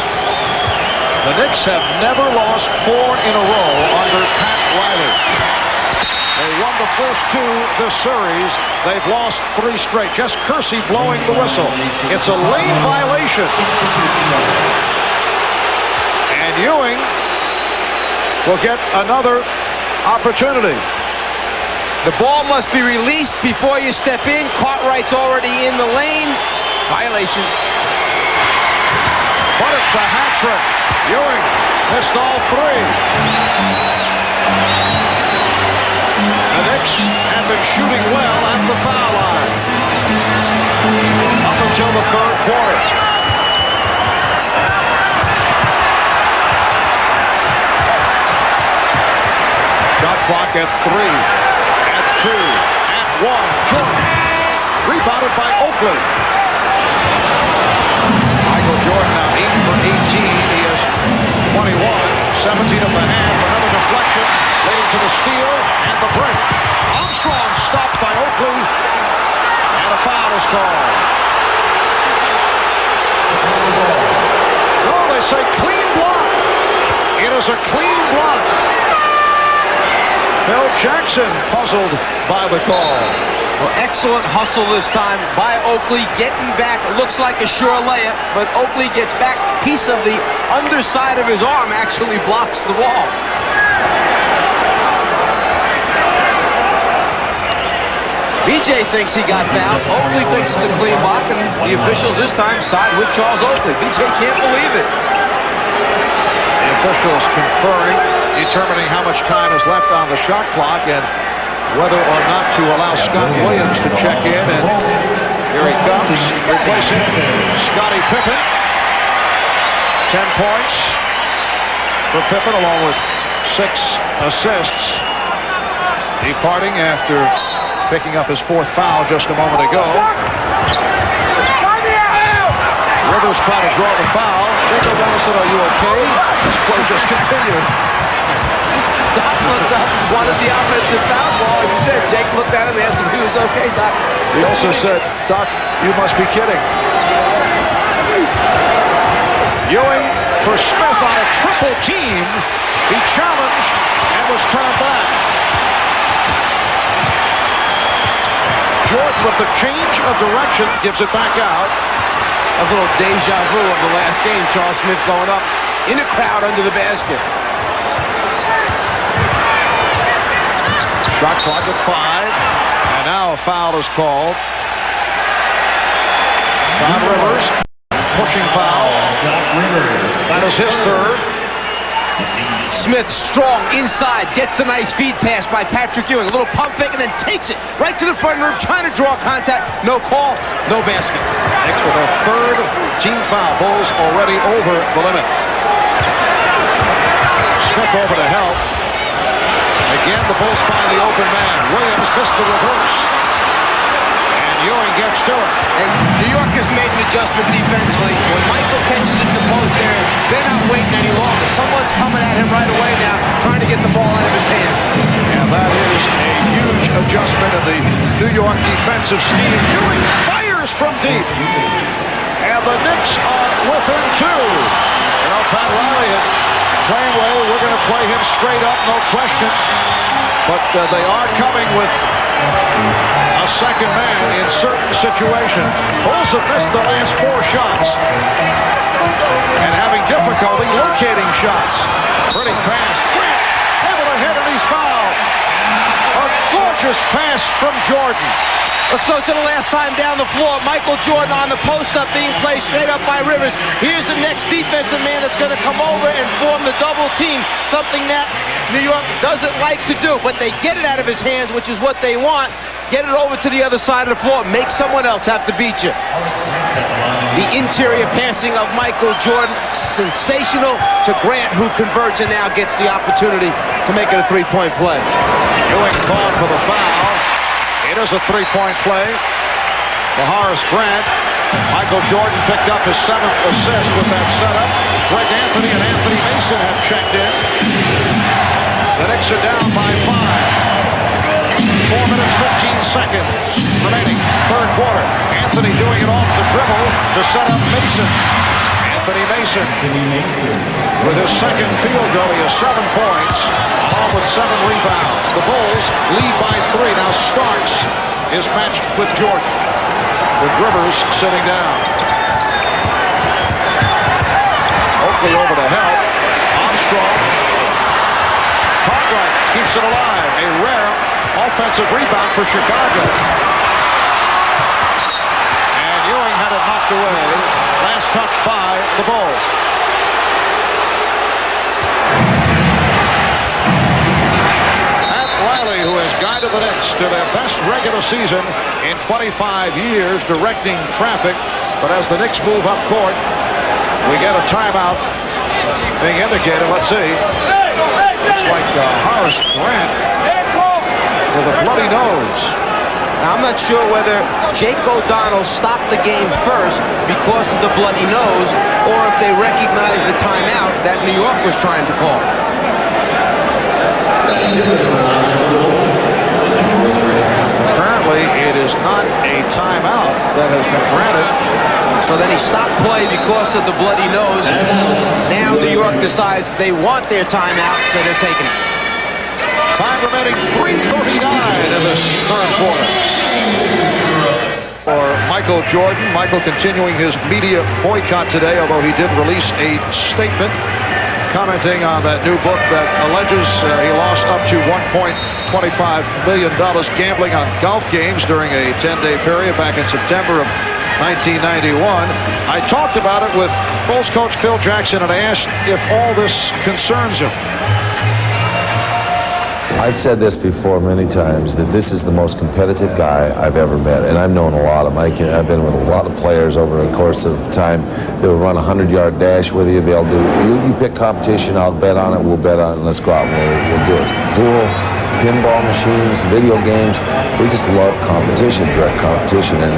The Knicks have never lost 4 in a row under Pat Riley. They won the first 2 this series. They've lost 3 straight. Just Kersey blowing the whistle. It's a lane violation. And Ewing will get another opportunity. The ball must be released before you step in. Cartwright's already in the lane. Violation. But it's the hat trick. Ewing missed all 3. The Knicks have been shooting well at the foul line up until the third quarter. Shot clock at 3, at 2, at 1. Jordan rebounded by Oakley. Michael Jordan now 8 for 18. He is 21, 17 of the half. Another deflection leading to the steal and the break. Armstrong stopped by Oakley, and a foul is called. Oh, they say clean block. It is a clean block. Phil Jackson puzzled by the call. Well, excellent hustle this time by Oakley, getting back. It looks like a sure layup, but Oakley gets back. Piece of the underside of his arm actually blocks the wall. BJ thinks he got fouled. Oakley thinks it's a clean block, and the officials this time side with Charles Oakley. BJ can't believe it. The officials conferring, determining how much time is left on the shot clock and whether or not to allow Scott Williams to check in. And here he comes, replacing Scottie Pippen. 10 points for Pippen, along with 6 assists. Departing after picking up his 4th foul just a moment ago. Rivers trying to draw the foul. Jacob Wallace said, "Are you okay?" This play just continued. Doc looked up, wanted the offensive foul ball. Like you said, Jake looked at him and asked if he was okay, Doc. He also said, "Doc, you must be kidding." Ewing for Smith on a triple team. He challenged and was turned back. Jordan with the change of direction gives it back out. That's a little deja vu of the last game. Charles Smith going up in a crowd under the basket. Shot clock at 5, and now a foul is called. Todd Rivers, pushing foul. That is his 3rd. Smith strong inside, gets the nice feed pass by Patrick Ewing. A little pump fake and then takes it right to the front room, trying to draw contact. No call, no basket. Knicks with their third team foul. Bulls already over the limit. Smith over to help. Again, the Bulls find the open man. Williams missed the reverse. And Ewing gets to it. And New York has made an adjustment defensively. When Michael catches it in the post there, they're not waiting any longer. Someone's coming at him right away now, trying to get the ball out of his hands. And that is a huge adjustment in the New York defensive scheme. Ewing fires from deep. And the Knicks are within two. You know, Pat Riley had claimed, well, we're going to play him straight up, no question. But they are coming with a second man in certain situations. Bulls have missed the last 4 shots and having difficulty locating shots. Pretty pass. Grant able to hit and he's fouled. A gorgeous pass from Jordan. Let's go to the last time down the floor. Michael Jordan on the post-up being played straight up by Rivers. Here's the next defensive man that's going to come over and form the double team, something that New York doesn't like to do, but they get it out of his hands, which is what they want. Get it over to the other side of the floor. Make someone else have to beat you. The interior passing of Michael Jordan, sensational to Grant, who converts and now gets the opportunity to make it a 3-point play. Ewing called for the foul. It is a 3-point play for Horace Grant. Michael Jordan picked up his 7th assist with that setup. Greg Anthony and Anthony Mason have checked in. The Knicks are down by 5. 4 minutes, 15 seconds remaining. Third quarter. Anthony doing it off the dribble to set up Mason. Anthony Mason with his second field goal. He has 7 points along with 7 rebounds. The Bulls lead by 3. Now Starks is matched with Jordan, with Rivers sitting down. Oakley over to help. Armstrong. Cartwright keeps it alive. A rare offensive rebound for Chicago. And Ewing had it knocked away. Last touch by the Bulls. Pat Riley, who has guided the Knicks to their best regular season in 25 years directing traffic. But as the Knicks move up court, we get a timeout being indicated. Let's see. Looks like Horace Grant with a bloody nose. Now, I'm not sure whether Jake O'Donnell stopped the game first because of the bloody nose, or if they recognized the timeout that New York was trying to call. Apparently, it is not a timeout that has been granted. So then he stopped play because of the bloody nose. Now New York decides they want their timeout, so they're taking it. Time remaining 3:39 in this third quarter. For Michael Jordan, Michael continuing his media boycott today, although he did release a statement commenting on that new book that alleges he lost up to $1.25 million gambling on golf games during a 10-day period back in September of 1991. I talked about it with Bulls coach Phil Jackson, and I asked if all this concerns him. I've said this before many times, that this is the most competitive guy I've ever met, and I've known a lot of them. I've been with a lot of players over the course of time. They'll run a 100-yard dash with you. They'll do, you pick competition, I'll bet on it, we'll bet on it, let's go out and we'll do it. Pool, pinball machines, video games, they just love competition, direct competition. And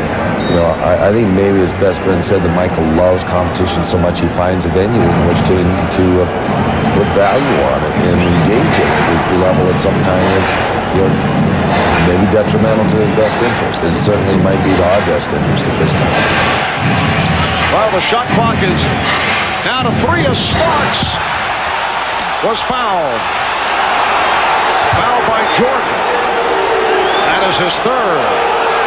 you know, I think maybe as best friend said that Michael loves competition so much he finds a venue in which to put value on it and engage in it. It's a level that sometimes is, you know, maybe detrimental to his best interest. It certainly might be to our best interest at this time. Well, the shot clock is down to 3 as Starks was fouled. Fouled by Jordan. That is his third.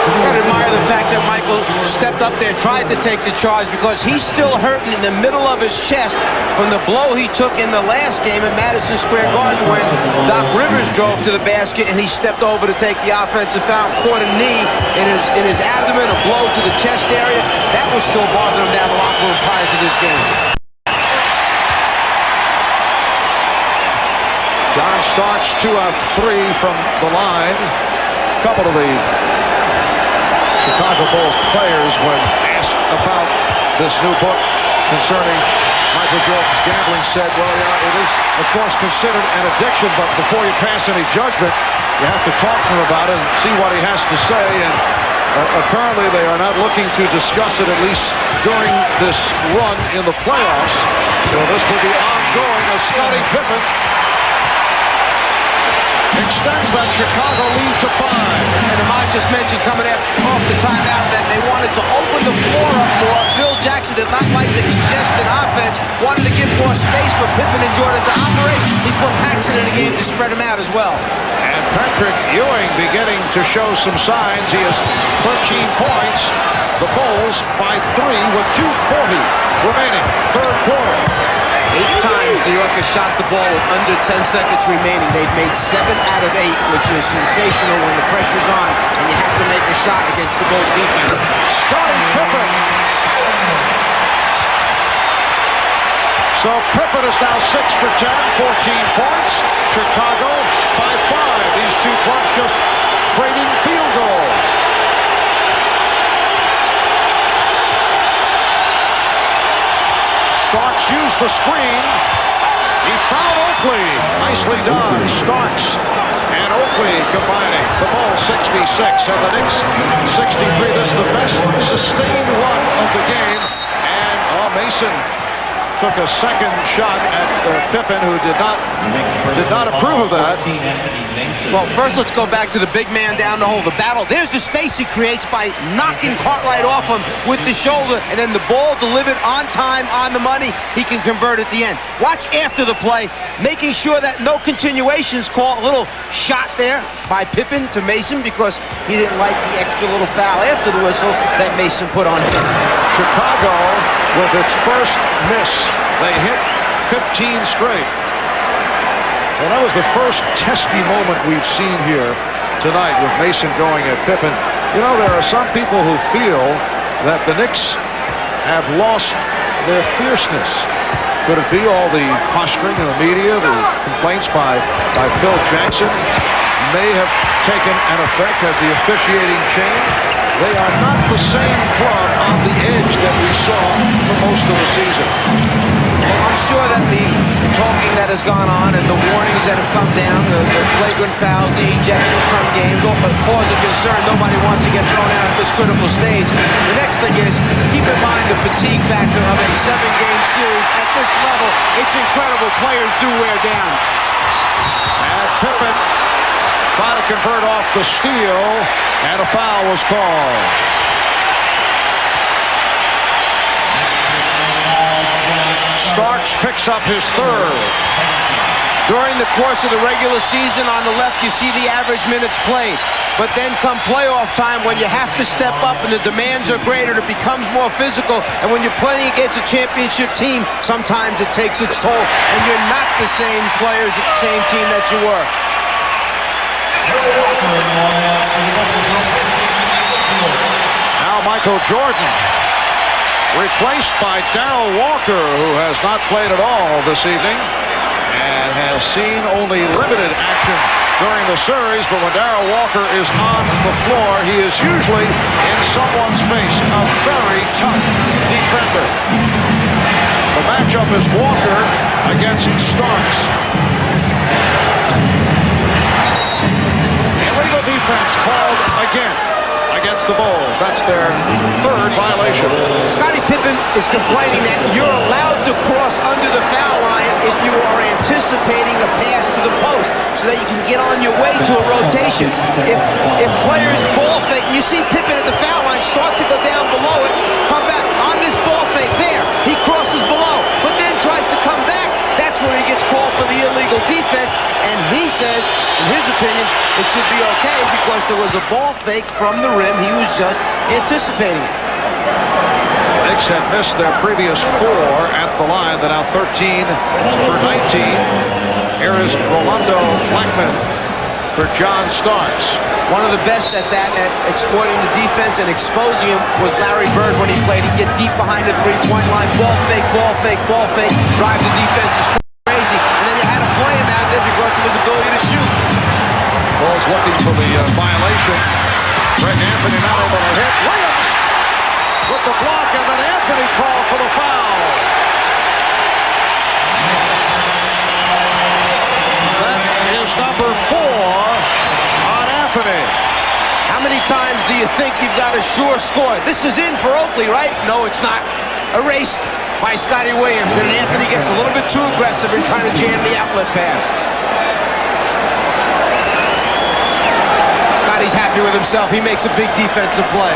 You gotta admire the fact that Michael stepped up there, tried to take the charge, because he's still hurting in the middle of his chest from the blow he took in the last game at Madison Square Garden when Doc Rivers drove to the basket and he stepped over to take the offensive foul, caught a knee in his abdomen, a blow to the chest area. That was still bothering him down the locker room prior to this game. John Starks 2 of 3 from the line. A couple of the Chicago Bulls players, when asked about this new book concerning Michael Jordan's gambling, said, well, yeah, it is, of course, considered an addiction, but before you pass any judgment, you have to talk to him about it and see what he has to say. And apparently they are not looking to discuss it, at least during this run in the playoffs. So this will be ongoing as Scottie Pippen extends that Chicago lead to 5. And Ahmad just mentioned coming off the timeout that they wanted to open the floor up more. Phil Jackson did not like the congested offense, wanted to give more space for Pippen and Jordan to operate. He put Paxson in the game to spread them out as well. And Patrick Ewing beginning to show some signs. He has 13 points. The Bulls by 3 with 2:40 remaining. Third quarter. 8 times New York has shot the ball with under 10 seconds remaining. They've made 7 out of 8, which is sensational when the pressure's on and you have to make a shot against the Bulls defense. Scottie Pippen. So Pippen is now 6 for 10, 14 points. Chicago by 5. These two clubs just trading field goals. Starks used the screen. He found Oakley. Nicely done. Starks and Oakley combining. The Bulls 66 and the Knicks 63. This is the best sustained run of the game. And Mason took a second shot at Pippen, who did not approve of that. Well, first let's go back to the big man down the hole. The battle. There's the space he creates by knocking Cartwright off him with the shoulder, and then the ball delivered on time, on the money. He can convert at the end. Watch after the play, making sure that no continuations call. A little shot there by Pippen to Mason because he didn't like the extra little foul after the whistle that Mason put on him. Chicago with its first miss. They hit 15 straight. Well, that was the first testy moment we've seen here tonight with Mason going at Pippen. You know, there are some people who feel that the Knicks have lost their fierceness. Could it be all the posturing in the media, the complaints by Phil Jackson may have taken an effect? Has the officiating changed? They are not the same club on the edge that we saw for most of the season. Well, I'm sure that the talking that has gone on and the warnings that have come down, the flagrant fouls, the ejections from games, all but cause of concern. Nobody wants to get thrown out at this critical stage. The next thing is, keep in mind the fatigue factor of a 7-game series. At this level, it's incredible. Players do wear down. And Pippen trying to convert off the steal, and a foul was called. Starks picks up his third. During the course of the regular season, on the left, you see the average minutes played. But then come playoff time, when you have to step up and the demands are greater, it becomes more physical. And when you're playing against a championship team, sometimes it takes its toll. And you're not the same players at the same team that you were. Now Michael Jordan, replaced by Darrell Walker, who has not played at all this evening and has seen only limited action during the series. But when Darrell Walker is on the floor, he is usually in someone's face. A very tough defender. The matchup is Walker against Starks. Illegal defense called again against the Bulls. That's their third violation. Scottie Pippen is complaining that you're allowed to cross under the foul line if you are anticipating a pass to the post so that you can get on your way to a rotation. If players ball fake, and you see Pippen at the foul line start to go down below it, come back on this ball fake there, he crosses below, but then tries to come back. That's where he gets called for the illegal defense, and he says, in his opinion, it should be okay because there was a ball fake from the rim. He was just anticipating it. The Knicks had missed their previous 4 at the line. They're now 13 for 19. Here is Rolando Blackman for John Starks. One of the best at that, at exploiting the defense and exposing him, was Larry Bird when he played. He'd get deep behind the three-point line, ball fake, ball fake, ball fake, drive the defense is crazy. And then you had to play him out there because of his looking for the violation. Greg Anthony not able to hit. Williams with the block, and then Anthony called for the foul. That is number 4 on Anthony. How many times do you think you've got a sure score? This is in for Oakley, right? No, it's not. Erased by Scottie Williams, and Anthony gets a little bit too aggressive in trying to jam the outlet pass. Scottie's happy with himself. He makes a big defensive play.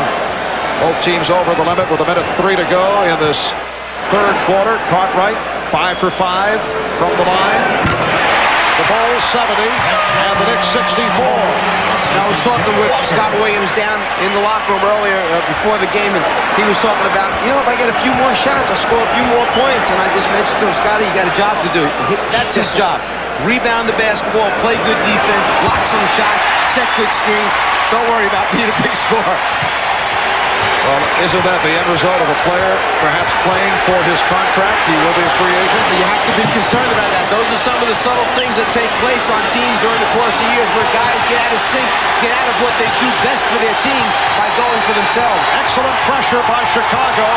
Both teams over the limit with 1:03 to go in this third quarter. Cartwright 5 for 5 from the line. The Bulls 70 and the Knicks 64. Now, I was talking with Scott Williams down in the locker room earlier before the game, and he was talking about, you know, if I get a few more shots, I'll score a few more points. And I just mentioned to him, Scottie, you got a job to do. That's his job. Rebound the basketball, play good defense, block some shots, set good screens. Don't worry about being a big scorer. Well, isn't that the end result of a player perhaps playing for his contract? He will be a free agent. You have to be concerned about that. Those are some of the subtle things that take place on teams during the course of years where guys get out of sync, get out of what they do best for their team by going for themselves. Excellent pressure by Chicago.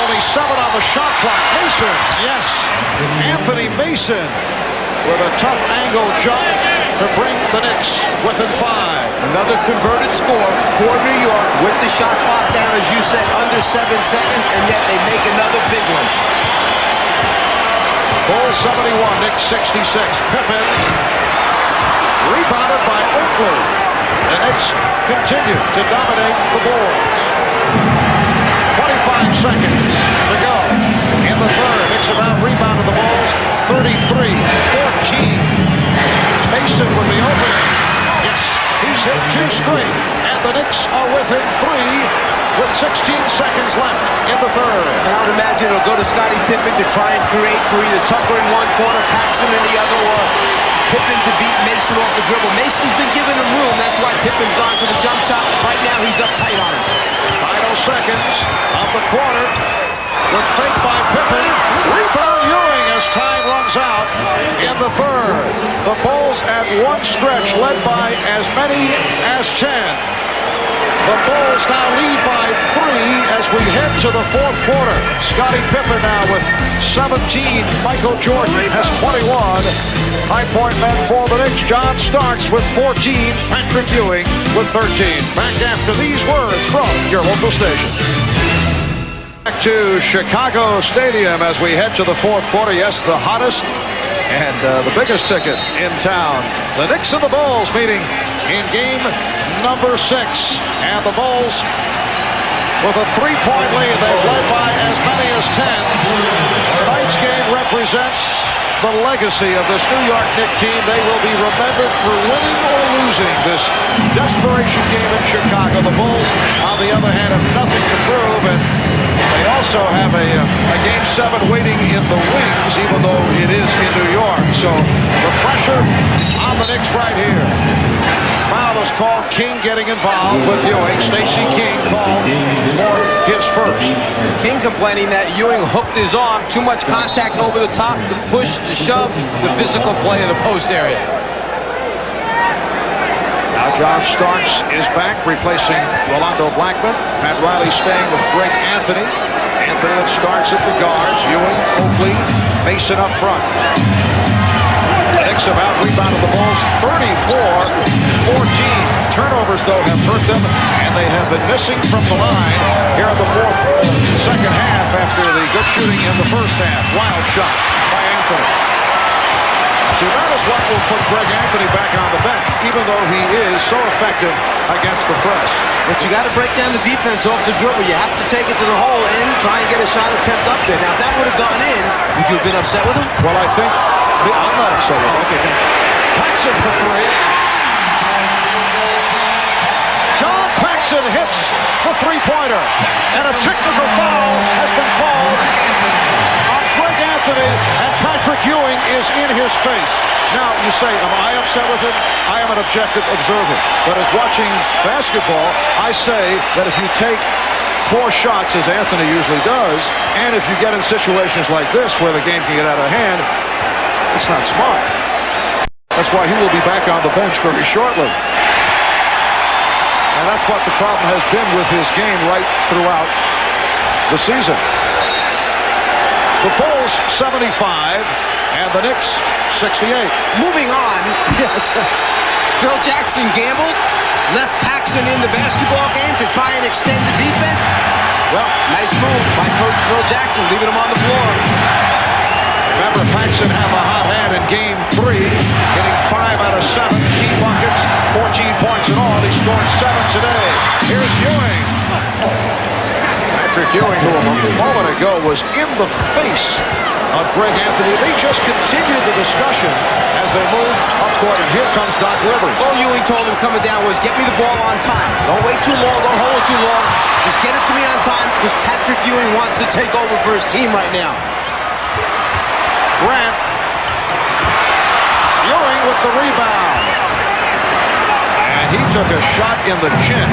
Only 7 on the shot clock. Mason, yes. Anthony Mason with a tough angle jump to bring the Knicks within 5. Another converted score for New York with the shot clock down, as you said, under 7 seconds, and yet they make another big one. Bulls 71, Knicks 66. Pippen rebounded by Oakley. The Knicks continue to dominate the Bulls. 25 seconds to go in the third. Knicks have out-rebounded the Bulls 33-14. Mason with the opening. Yes, he's hit 2 straight, and the Knicks are within 3 with 16 seconds left in the third. And I would imagine it'll go to Scottie Pippen to try and create for either Tucker in one corner, Paxson in the other, or Pippen to beat Mason off the dribble. Mason's been giving him room. That's why Pippen's gone for the jump shot. Right now, he's up tight on him. Final seconds of the quarter. The fake by Pippen. Rebound Ewing as time runs out in the third. The Bulls at one stretch led by as many as 10. The Bulls now lead by 3 as we head to the fourth quarter. Scottie Pippen now with 17. Michael Jordan has 21. High point men for the Knicks. John Starks with 14. Patrick Ewing with 13. Back after these words from your local station. Back to Chicago Stadium as we head to the fourth quarter. Yes, the hottest and the biggest ticket in town. The Knicks and the Bulls meeting in game number 6. And the Bulls with a 3-point lead. They've led by as many as 10. Tonight's game represents the legacy of this New York Knicks team. They will be remembered for winning or losing this desperation game in Chicago. The Bulls, on the other hand, have nothing to prove, and they also have a Game 7 waiting in the wings, even though it is in New York. So the pressure on the Knicks right here. Foul is called. King getting involved with Ewing. Stacey King called for his first. King complaining that Ewing hooked his arm. Too much contact over the top, the push, the shove, the physical play in the post area. Now John Starks is back, replacing Rolando Blackman. Pat Riley staying with Greg Anthony. Anthony and Starks at the guards. Ewing, Oakley, Mason up front. The Knicks have out-rebounded the Bulls 34-14. Turnovers, though, have hurt them, and they have been missing from the line here in the second half after the good shooting in the first half. Wild shot by Anthony. So that is what will put Greg Anthony back on the bench, even though he is so effective against the press. But you got to break down the defense off the dribble. You have to take it to the hole and try and get a shot attempt up there. Now, if that would have gone in, would you have been upset with him? Well, I think I'm not upset with him. Okay, thank you. Paxson for 3. John Paxson hits the three-pointer, and a technical foul has been called on Greg Anthony, and Patrick Ewing is in his face. Now, you say, am I upset with him? I am an objective observer. But as watching basketball, I say that if you take poor shots, as Anthony usually does, and if you get in situations like this where the game can get out of hand, it's not smart. That's why he will be back on the bench very shortly. And that's what the problem has been with his game right throughout the season. The Bulls 75 and the Knicks 68. Moving on, yes. Phil Jackson gambled, left Paxson in the basketball game to try and extend the defense. Well, nice move by Coach Phil Jackson, leaving him on the floor. Remember, Paxson had a hot hand in Game 3, getting 5 out of 7 key buckets, 14 points in all. He scored 7 today. Here's Ewing. Patrick Ewing, who a moment ago was in the face of Greg Anthony. They just continued the discussion as they moved up court, and here comes Doc Rivers. All Ewing told him coming down was, get me the ball on time. Don't wait too long, don't hold it too long. Just get it to me on time, because Patrick Ewing wants to take over for his team right now. Grant. Ewing with the rebound. And he took a shot in the chin.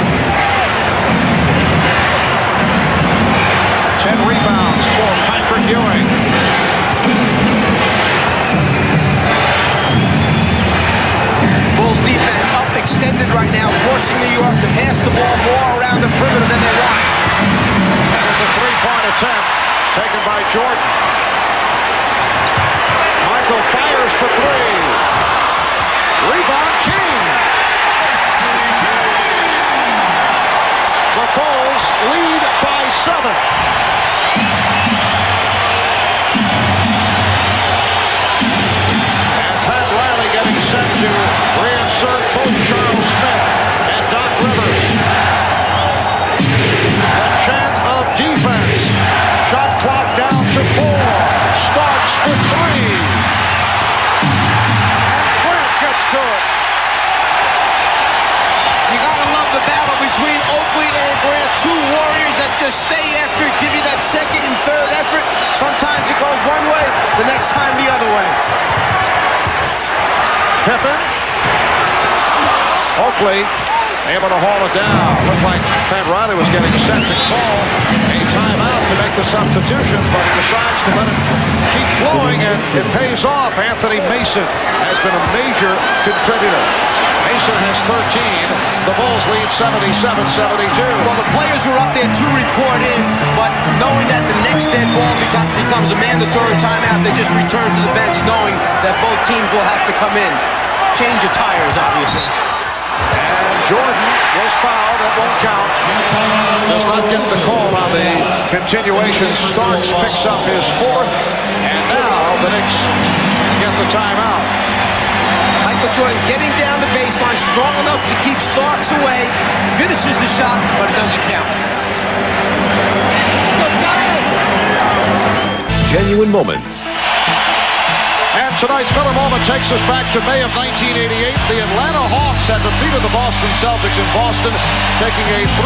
10 rebounds for Patrick Ewing. Bulls defense up extended right now, forcing New York to pass the ball more around the perimeter than they want. That was a three-point attempt taken by Jordan. Michael fires for three. Rebound King. The Bulls lead by 7. And Pat Riley getting set to reinsert both Charles Smith and Doc Rivers. The chant of defense. Shot clock down to 4. Starks for 3. To it. You gotta love the battle between Oakley and Grant, two warriors that just stay after, give you that second and third effort. Sometimes it goes one way, the next time the other way. Pippen. Oakley able to haul it down. Looked like Pat Riley was getting set to call a timeout to make the substitutions, but he decides to let it keep flowing, and it pays off. Anthony Mason has been a major contributor. Mason has 13. The Bulls lead 77-72. Well, the players were up there to report in, but knowing that the next dead ball becomes a mandatory timeout, they just return to the bench knowing that both teams will have to come in. Change of tires, obviously. And Jordan was fouled. That won't count. Does not get the call on the continuation. Starks picks up his 4th. And now the Knicks get the timeout. Michael Jordan getting down the baseline, strong enough to keep Starks away. Finishes the shot, but it doesn't count. Genuine moments. And tonight's Miller moment takes us back to May of 1988. The Atlanta Hawks had defeated the Boston Celtics in Boston, taking a 3-2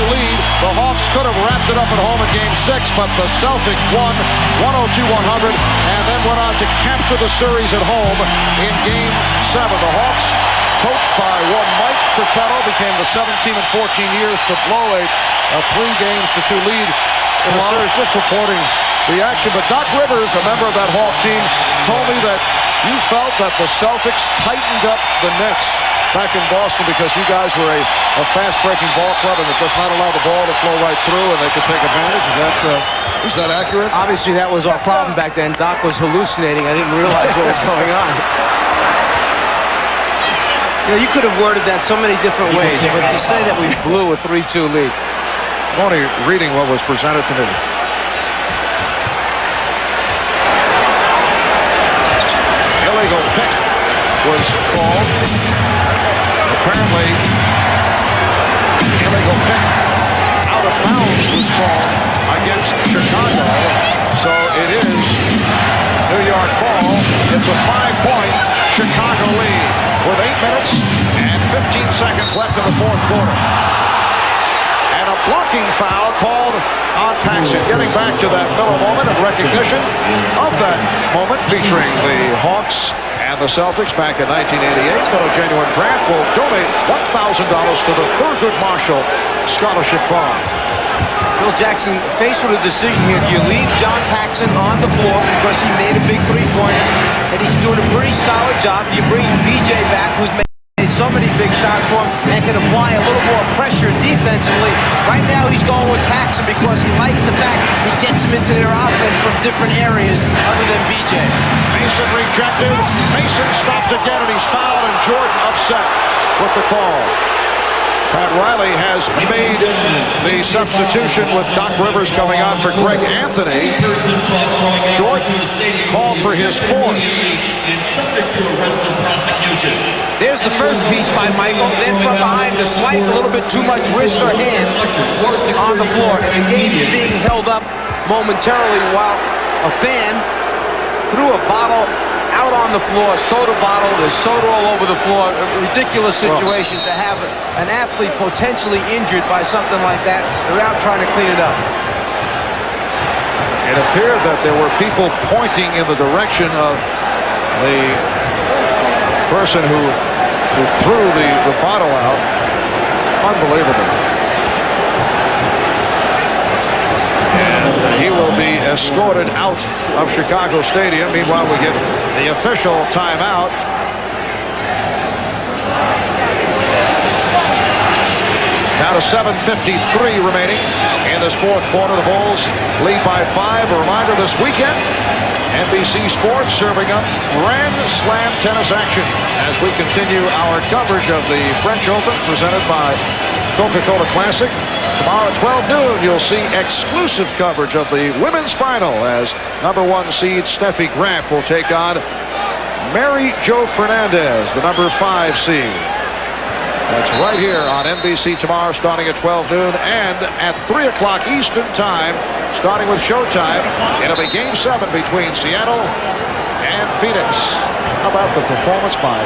lead. The Hawks could have wrapped it up at home in Game 6, but the Celtics won 102-100 and then went on to capture the series at home in Game 7. The Hawks, coached by one Mike Fratello, became the 7th team in 14 years to blow a 3-2 lead in the series. Just reporting the action, but Doc Rivers, a member of that Hawk team, told me that you felt that the Celtics tightened up the Knicks back in Boston because you guys were a fast-breaking ball club and it does not allow the ball to flow right through and they could take advantage. Is that accurate? Obviously, that was our problem back then. Doc was hallucinating. I didn't realize what was going on. You know, you could have worded that so many different ways, but to say that we blew a 3-2 lead. I'm only reading what was presented to me. Illegal pick was called. Apparently, illegal pick out of bounds was called against Chicago. So it is New York ball. It's a 5-point Chicago lead with 8 minutes and 15 seconds left in the 4th quarter. And a blocking foul called on Paxson. Getting back to that Miller moment of recognition of that moment featuring the Hawks and the Celtics back in 1988. Miller Genuine Grant will donate $1,000 to the Thurgood Marshall Scholarship Fund. Phil Jackson faced with a decision here. Do you leave John Paxson on the floor because he made a big 3-pointer and he's doing a pretty solid job? Do you bring BJ back, who's made so many big shots for him and can apply a little more pressure defensively. Right now he's going with Paxson because he likes the fact he gets them into their offense from different areas other than BJ. Mason rejected. Mason stopped again, and he's fouled, and Jordan upset with the call. Pat Riley has made the substitution with Doc Rivers coming on for Greg Anthony. Jordan called for his fourth. There's the first piece by Michael. Then from behind, the swipe, a little bit too much wrist or hand on the floor. And the game being held up momentarily while a fan threw a bottle out on the floor, soda bottle. There's soda all over the floor. A ridiculous situation to have an athlete potentially injured by something like that. They're out trying to clean it up. It appeared that there were people pointing in the direction of the person who threw the bottle out. Unbelievable. And he will be escorted out of Chicago Stadium. Meanwhile, we get the official timeout. Now to 7:53 remaining in this fourth quarter. The Bulls lead by 5. A reminder this weekend, NBC Sports serving up Grand Slam tennis action as we continue our coverage of the French Open presented by Coca-Cola Classic. Tomorrow at 12 noon, you'll see exclusive coverage of the women's final as #1 seed Steffi Graf will take on Mary Jo Fernandez, the #5 seed. That's right here on NBC tomorrow, starting at 12 noon, and at 3 o'clock Eastern time, starting with Showtime. It'll be Game 7 between Seattle and Phoenix. How about the performance by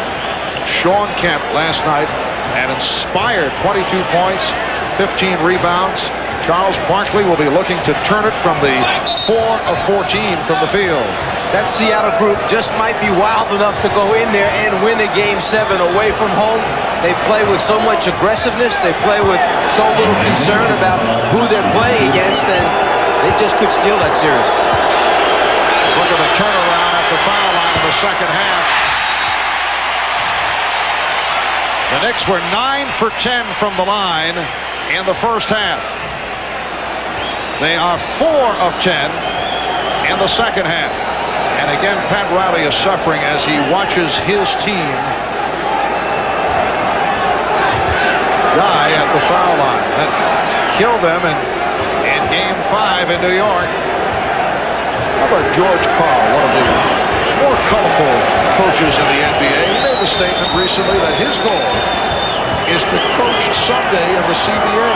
Sean Kemp last night? An inspired 22 points, 15 rebounds. Charles Barkley will be looking to turn it from the 4 of 14 from the field. That Seattle group just might be wild enough to go in there and win a Game 7 away from home. They play with so much aggressiveness. They play with so little concern about who they're playing against, and they just could steal that series. Look at the turnaround at the foul line in the second half. The Knicks were 9 for 10 from the line in the first half. They are 4 of 10 in the second half. And again, Pat Riley is suffering as he watches his team die at the foul line. That killed them in Game 5 in New York. How about George Karl, one of the more colorful coaches in the NBA? He made the statement recently that his goal is to coach someday in the CBA.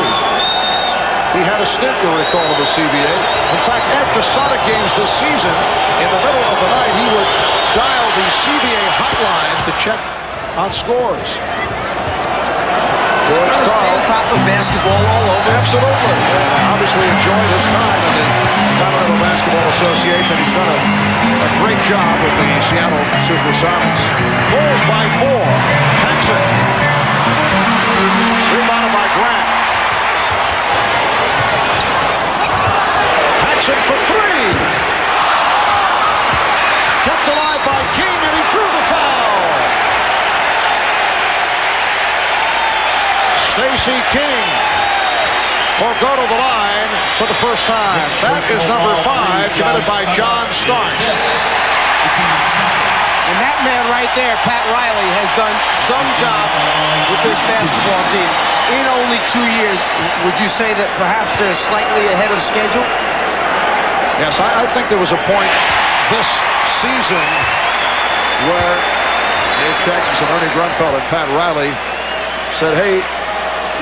He had a stint, you'll recall, in the CBA. In fact, after Sonic games this season, in the middle of the night, he would dial the CBA hotline to check on scores. George Karl, on top of basketball all over. Absolutely. And obviously enjoyed his time in the Continental Basketball Association. He's done a great job with the Seattle Supersonics. Bulls by 4. Paxson. Rebounded by Grant. Paxson for 3. Kept alive by King, and he drew the foul. Stacey King will go to the line for the first time. That is #5, committed by John Starks. And that man right there, Pat Riley, has done some job with this basketball team. In only 2 years, would you say that perhaps they're slightly ahead of schedule? Yes, I think there was a point this season where Dave Jackson, Ernie Grunfeld, and Pat Riley said, hey,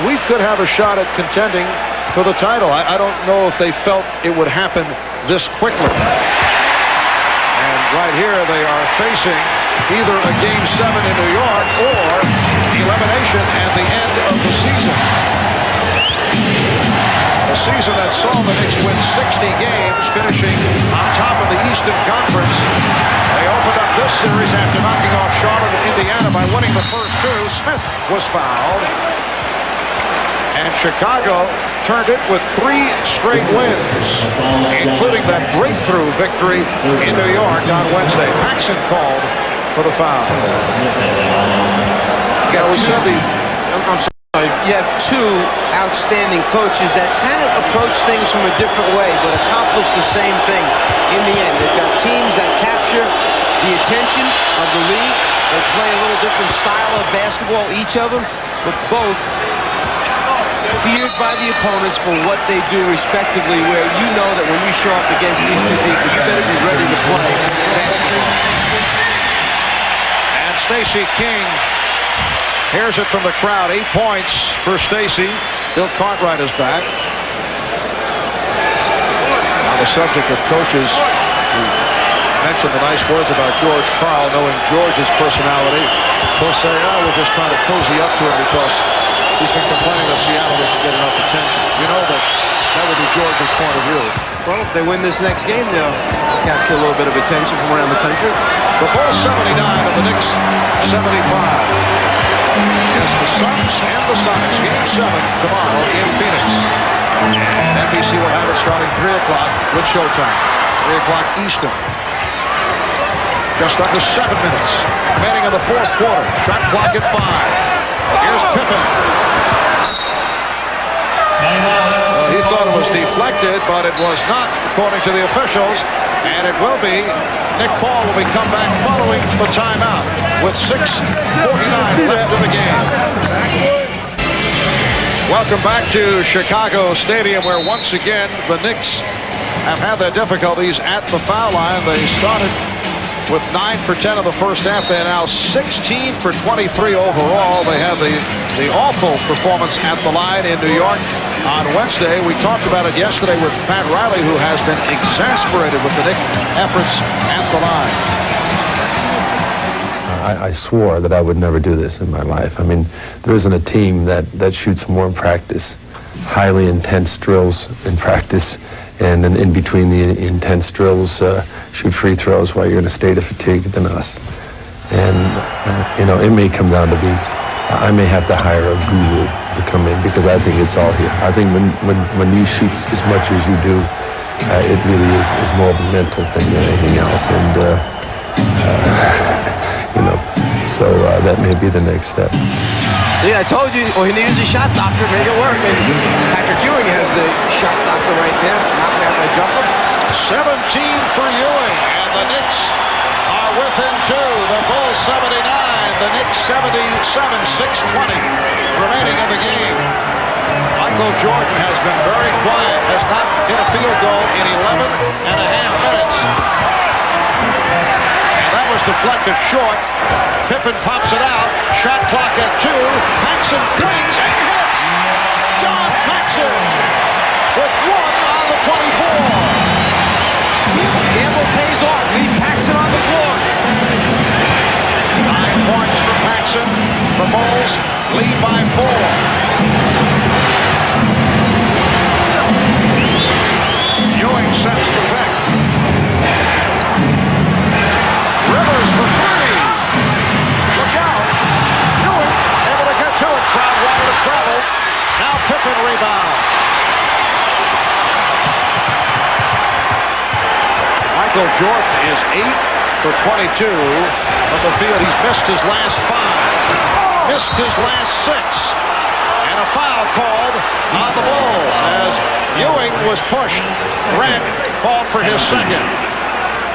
we could have a shot at contending for the title. I don't know if they felt it would happen this quickly. And right here they are facing either a Game 7 in New York or elimination and the end of the season. A season that saw the Knicks win 60 games, finishing on top of the Eastern Conference. They opened up this series after knocking off Charlotte and Indiana by winning the first 2. Smith was fouled. And Chicago turned it with 3 straight wins, including that breakthrough victory in New York on Wednesday. Paxson called for the foul. I'm sorry. You have two outstanding coaches that kind of approach things from a different way, but accomplish the same thing in the end. They've got teams that capture the attention of the league. They play a little different style of basketball, each of them, but both feared by the opponents for what they do respectively, where you know that when you show up against these two people, you better be ready to play basketball. And Stacey King hears it from the crowd. 8 points for Stacey. Bill Cartwright is back. On the subject of coaches who mentioned the nice words about George Karl, knowing George's personality, he'll say, oh, we're just trying to cozy up to him because he's been complaining that Seattle doesn't get enough attention. You know that would be George's point of view. Well, if they win this next game, they'll capture a little bit of attention from around the country. The Bulls 79 and the Knicks 75. Against the Suns and the Sonics. Game 7 tomorrow in Phoenix. NBC will have it starting 3 o'clock with Showtime. 3 o'clock Eastern. Just under 7 minutes remaining in the fourth quarter. Shot clock at 5. Here's Pippen. Well, he thought it was deflected, but it was not, according to the officials. And it will be. Nick Paul will be come back following the timeout with 6:49 left in the game. Welcome back to Chicago Stadium, where once again the Knicks have had their difficulties at the foul line. They started with 9 for 10 in the first half. They're now 16 for 23 overall. They have the awful performance at the line in New York on Wednesday. We talked about it yesterday with Pat Riley, who has been exasperated with the Knicks' efforts at the line. I swore that I would never do this in my life. I mean, there isn't a team that shoots more in practice, highly intense drills in practice, and in between the intense drills, shoot free throws while you're in a state of fatigue than us. And, you know, it may come down to I may have to hire a guru to come in because I think it's all here. I think when you shoot as much as you do, it really is more of a mental thing than anything else. And, you know, so that may be the next step. See, I told you, well, he needs a shot doctor, make it work. And Patrick Ewing has the shot doctor right there, knocking out that jumper. 17 for Ewing, and the Knicks are within 2. The Bulls 79, the Knicks 77, 6:20 remaining in the game. Michael Jordan has been very quiet, has not hit a field goal in 11.5 minutes. And that was deflected short. Pippen pops it out. Shot clock at 2. Paxson flings and hits. John Paxson with 1 on the 24. Gamble pays off. Leave Paxson on the floor. 9 points for Paxson. The Bulls lead by 4. Ewing sets the pick. Rivers for 3. Look out. Ewing able to get to it. Crowd wanted to travel. Now Pippen rebound. Michael Jordan is 8 for 22 from the field. He's missed his last 5. Missed his last 6. And a foul called on the Bulls as Ewing was pushed. Grant called for his second.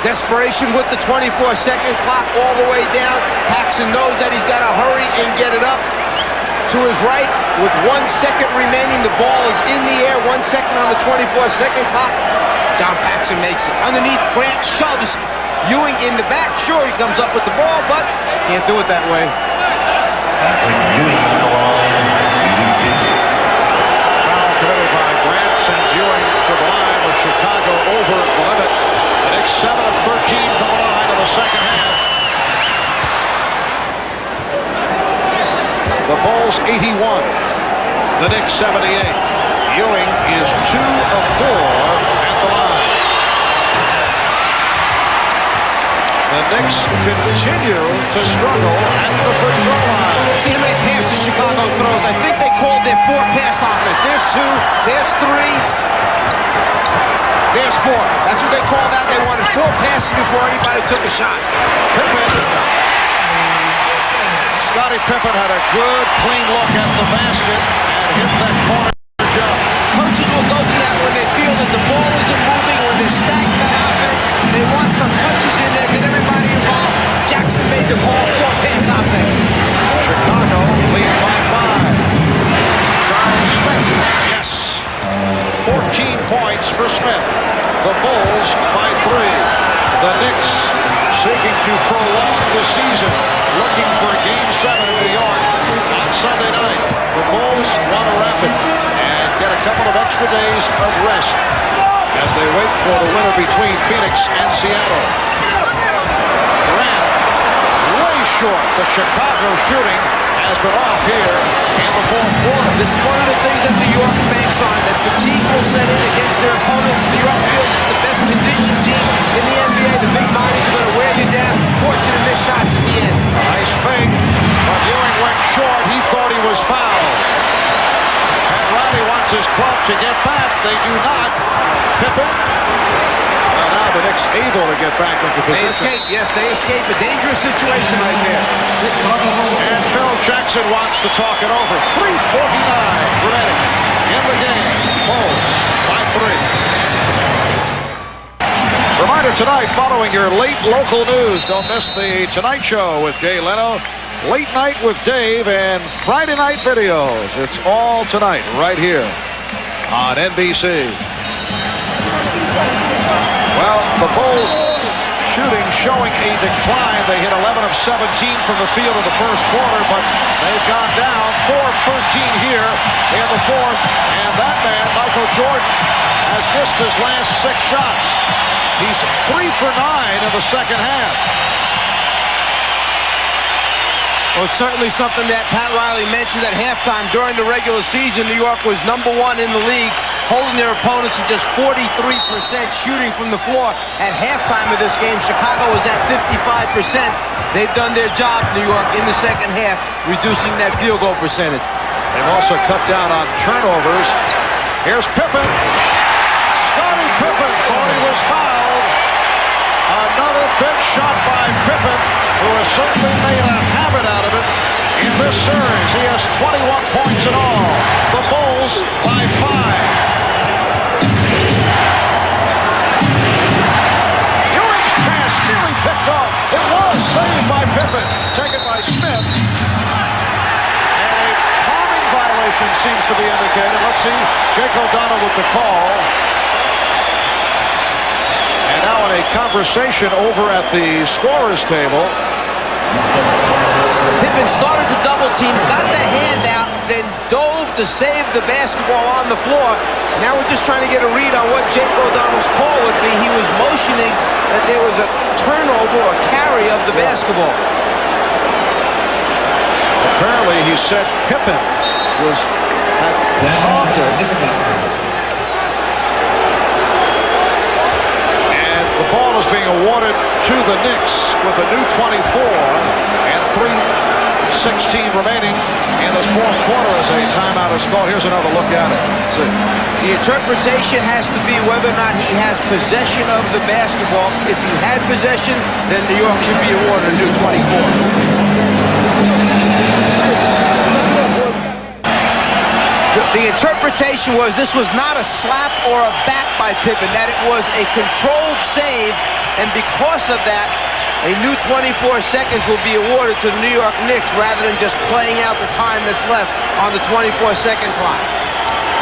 Desperation with the 24-second clock all the way down. Paxson knows that he's got to hurry and get it up to his right. With 1 second remaining, the ball is in the air. 1 second on the 24-second clock. John Paxson makes it. Underneath, Grant shoves Ewing in the back. Sure, he comes up with the ball, but can't do it that way. Foul committed by Grant sends Ewing to the line with Chicago over the limit. The Knicks 7 of 13 from the line in the second half. The Bulls 81. The Knicks 78. Ewing is 2 of 4 at the line. The Knicks continue to struggle at the free throw line. See how many passes Chicago throws. I think they called their 4-pass offense. There's 2, there's 3, there's 4. That's what they called out. They wanted 4 passes before anybody took a shot. Pippen Scottie Pippen had a good, clean look at the basket and hit that corner jump. Coaches will go to that when they feel that the ball isn't moving, when they're stagnant on offense. They want some touches in there, get everybody involved. Jackson made the call for pass offense. Chicago leads by 5. Charles Smith, yes. 14 points for Smith. The Bulls by 3. The Knicks seeking to prolong the season, looking for Game 7 in New York on Sunday night. The Bulls want to wrap it and get a couple of extra days of rest as they wait for the winner between Phoenix and Seattle. Grant, way short. The Chicago shooting has been off here in the fourth quarter. This is one of the things that New York banks on, that fatigue will set in against their opponent. New York feels it's the best conditioned team in the NBA. The big bodies are going to wear you down, force you to miss shots at the end. Nice fake, but Ewing went short. He thought he was fouled. And Riley wants his club to get back. They do not. Pippen. Well, now the Knicks able to get back into position. They escape, yes, they escape. A dangerous situation right there. And Phil Jackson wants to talk it over. 3:49 remaining in the game. Bulls by 3. Reminder tonight, following your late local news, don't miss the Tonight Show with Jay Leno, Late Night with Dave, and Friday Night Videos. It's all tonight right here on NBC. Well, the Bulls shooting showing a decline. They hit 11 of 17 from the field in the first quarter, but they've gone down 4 of 13 here in the fourth. And that man, Michael Jordan, has missed his last 6 shots. He's 3 for 9 in the second half. Well, it's certainly something that Pat Riley mentioned at halftime. During the regular season, New York was #1 in the league, holding their opponents to just 43% shooting from the floor. At halftime of this game, Chicago was at 55%. They've done their job, New York, in the second half, reducing that field goal percentage. They've also cut down on turnovers. Here's Pippen. Scottie Pippen thought he was fouled. Another big shot by Pippen, who has certainly made a habit out of it in this series. He has 21 points in all. The Bulls by 5. Ewing's pass nearly picked off. It was saved by Pippen, taken by Smith. And a palming violation seems to be indicated. Let's see, Jake O'Donnell with the call. And now in a conversation over at the scorer's table. Pippen started to double team, got the hand out, then dove to save the basketball on the floor. Now we're just trying to get a read on what Jake O'Donnell's call would be. He was motioning that there was a turnover or carry of the basketball. Apparently he said Pippen had taunted. The ball is being awarded to the Knicks with a new 24 and 3:16 remaining in this fourth quarter as a timeout is called. Here's another look at it. The interpretation has to be whether or not he has possession of the basketball. If he had possession, then New York should be awarded a new 24. The interpretation was this was not a slap or a bat by Pippen, that it was a controlled save, and because of that, a new 24 seconds will be awarded to the New York Knicks rather than just playing out the time that's left on the 24-second clock.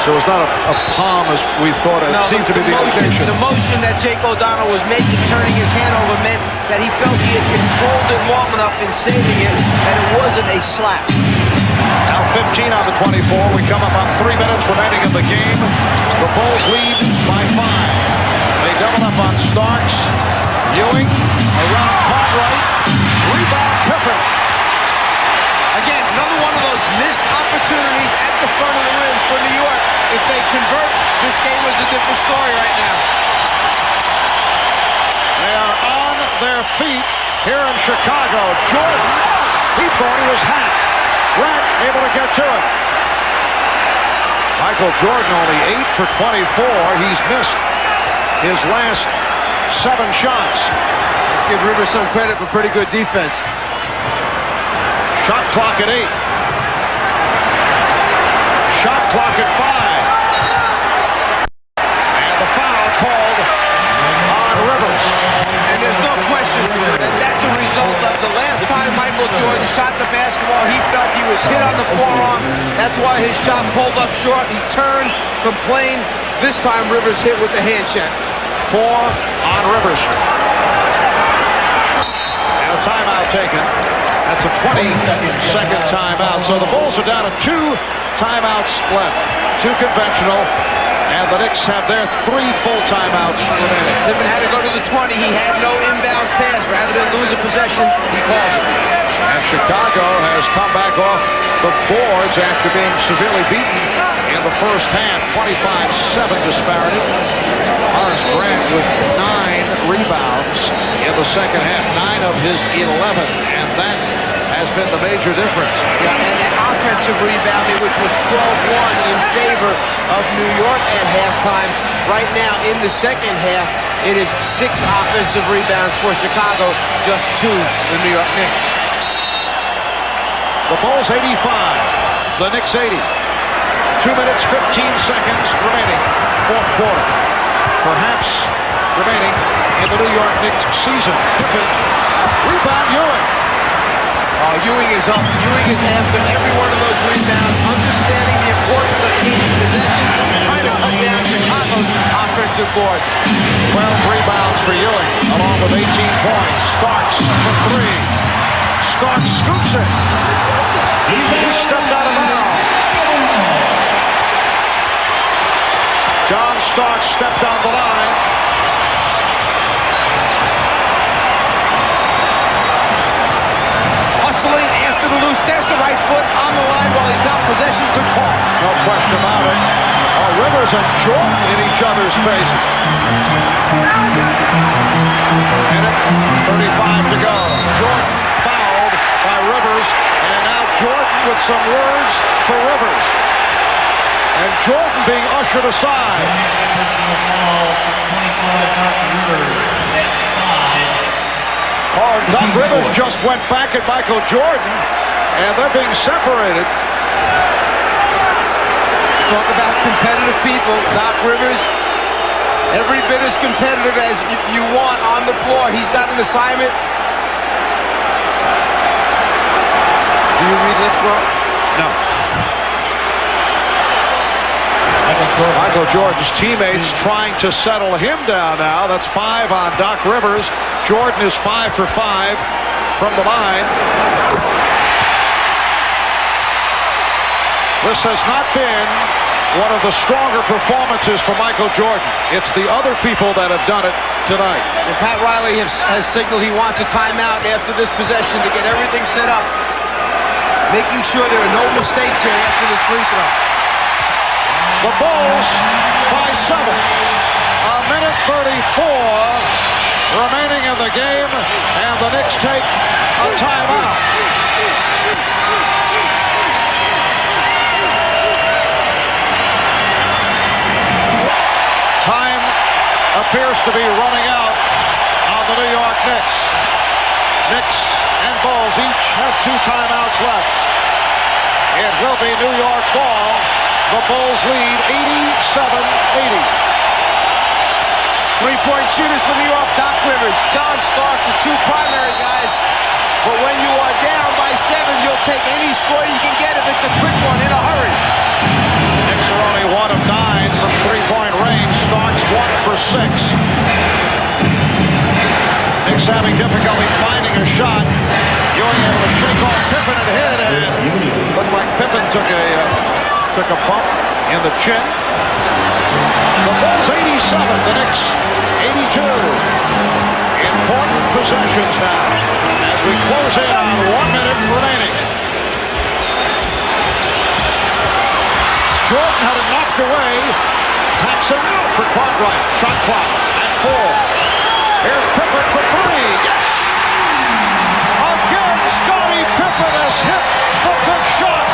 So it's not a palm as we thought. It seemed to be the indication. The motion that Jake O'Donnell was making, turning his hand over, meant that he felt he had controlled it long enough in saving it, and it wasn't a slap. Now 15 on the 24. We come up on 3 minutes remaining in the game. The Bulls lead by 5. They double up on Starks. Ewing around Cartwright. Rebound Pippen. Again, another one of those missed opportunities at the front of the rim for New York. If they convert, this game is a different story right now. They are on their feet here in Chicago. Jordan, he thought he was hacked. Grant able to get to it. Michael Jordan only 8 for 24. He's missed his last 7 shots. Let's give Rivers some credit for pretty good defense. Shot clock at 8. Shot clock at 5. And the foul called on Rivers. And there's no question that that's a result of the last time Michael Jordan shot the basketball, he felt he was hit on the forearm. That's why his shot pulled up short. He turned, complained. This time Rivers hit with the hand check. 4 on Rivers. And a timeout taken. That's a 20-second timeout. So the Bulls are down to 2 timeouts left. 2 conventional. And the Knicks have their 3 full timeouts remaining. Pippen had to go to the 20. He had no inbounds pass. Rather than lose a possession, he calls it. And Chicago has come back off the boards after being severely beaten in the first half. 25-7 disparity. Horace Grant with 9 rebounds in the second half. 9 of his 11. And that has been the major difference. Yeah, and that offensive rebounding, which was 12-1 in favor of New York at halftime. Right now, in the second half, it is 6 offensive rebounds for Chicago, just 2 the New York Knicks. The Bulls 85, the Knicks 80. 2 minutes, 15 seconds remaining, fourth quarter. Perhaps remaining in the New York Knicks season. Pippen, rebound Ewing. Ewing is up. Ewing is after every one of those rebounds, understanding the importance of gaining possessions, trying to cut down Chicago's offensive boards. 12 rebounds for Ewing, along with 18 points. Starks for 3. Starks scoops it. He stepped out of bounds. John Starks stepped on the line. Hustling after the loose. There's the right foot on the line while he's got possession. Good call. No question about it. Rivers and Jordan in each other's faces. Minute 35 to go. Jordan fouled by Rivers. And now Jordan with some words for Rivers. And Jordan being ushered aside. Oh, Doc Rivers just went back at Michael Jordan, and they're being separated. Talk about competitive people. Doc Rivers, every bit as competitive as you want on the floor. He's got an assignment. Do you read lips well? No. Michael Jordan's teammates trying to settle him down now. That's 5 on Doc Rivers. Jordan is 5 for 5 from the line. This has not been one of the stronger performances for Michael Jordan. It's the other people that have done it tonight. And Pat Riley has signaled he wants a timeout after this possession to get everything set up. Making sure there are no mistakes here after this free throw. The Bulls by 7. A minute 34 remaining in the game, and the Knicks take a timeout. Time appears to be running out on the New York Knicks. Knicks and Bulls each have 2 timeouts left. It will be New York ball. The Bulls lead 87-80. 3-point shooters for New York, Doc Rivers, John Starks, the 2 primary guys. But when you are down by 7, you'll take any score you can get if it's a quick one in a hurry. Knicks are only 1 of 9 from 3-point range. Starks 1 for 6. Knicks having difficulty finding a shot. Ewing able to shake off Pippen and hit, and looked like Pippen took a bump in the chin. The Bulls 87, the Knicks 82. Important possessions now as we close in on 1 minute remaining. Jordan had it knocked away. Paxson for Cartwright. Shot clock at 4. Here's Pippen for 3. Yes! Again, Scottie Pippen has hit the big shot.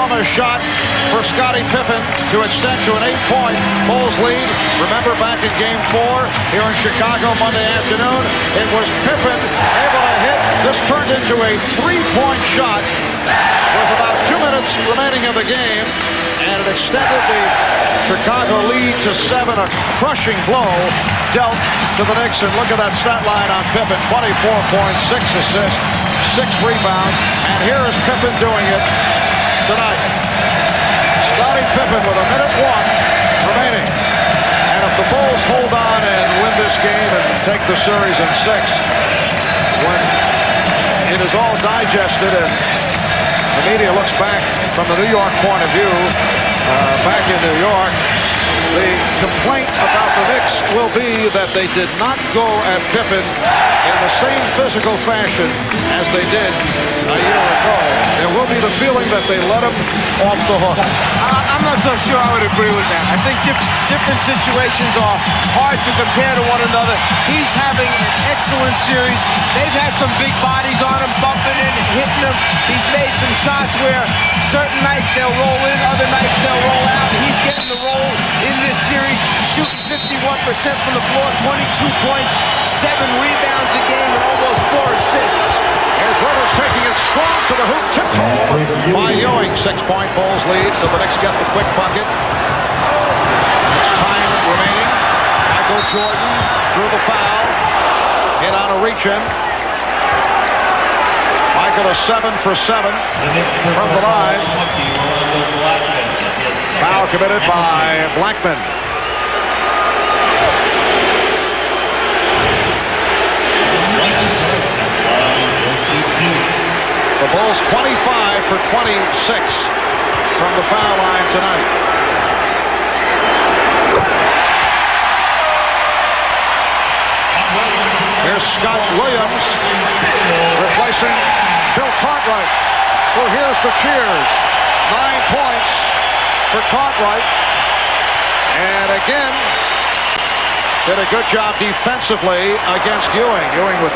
enormous shot for Scottie Pippen to extend to an 8-point Bulls lead. Remember back in Game 4 here in Chicago Monday afternoon, it was Pippen able to hit. This turned into a 3-point shot with about 2 minutes remaining of the game, and it extended the Chicago lead to 7. A crushing blow dealt to the Knicks, and look at that stat line on Pippen: 24 points, 6 assists, 6 rebounds, and here is Pippen doing it tonight. Scottie Pippen with 1:01 remaining, and if the Bulls hold on and win this game and take the series in 6, when it is all digested and the media looks back from the New York point of view, back in New York, the complaint about the Knicks will be that they did not go at Pippen in the same physical fashion as they did a year ago. There will be the feeling that they let him off the hook. I'm not so sure I would agree with that. I think different situations are hard to compare to one another. He's having an excellent series. They've had some big bodies on him, bumping in, hitting him. He's made some shots where certain nights they'll roll in, other nights they'll roll out. He's getting the roll in this series, shooting 51% from the floor, 22 points, 7 rebounds a game, and almost 4 assists. Here's Rivers taking it strong to the hoop, tipped home by Ewing. 6-point Bulls lead, so the Knicks get the quick bucket. It's time remaining. Michael Jordan drew the foul. Hit on a reach-in. Michael is 7 for 7 from the line. Foul committed by Blackman. The Bulls 25 for 26 from the foul line tonight. Here's Scott Williams replacing Bill Cartwright. So here's the cheers. 9 points for Cartwright. And again, did a good job defensively against Ewing. Ewing with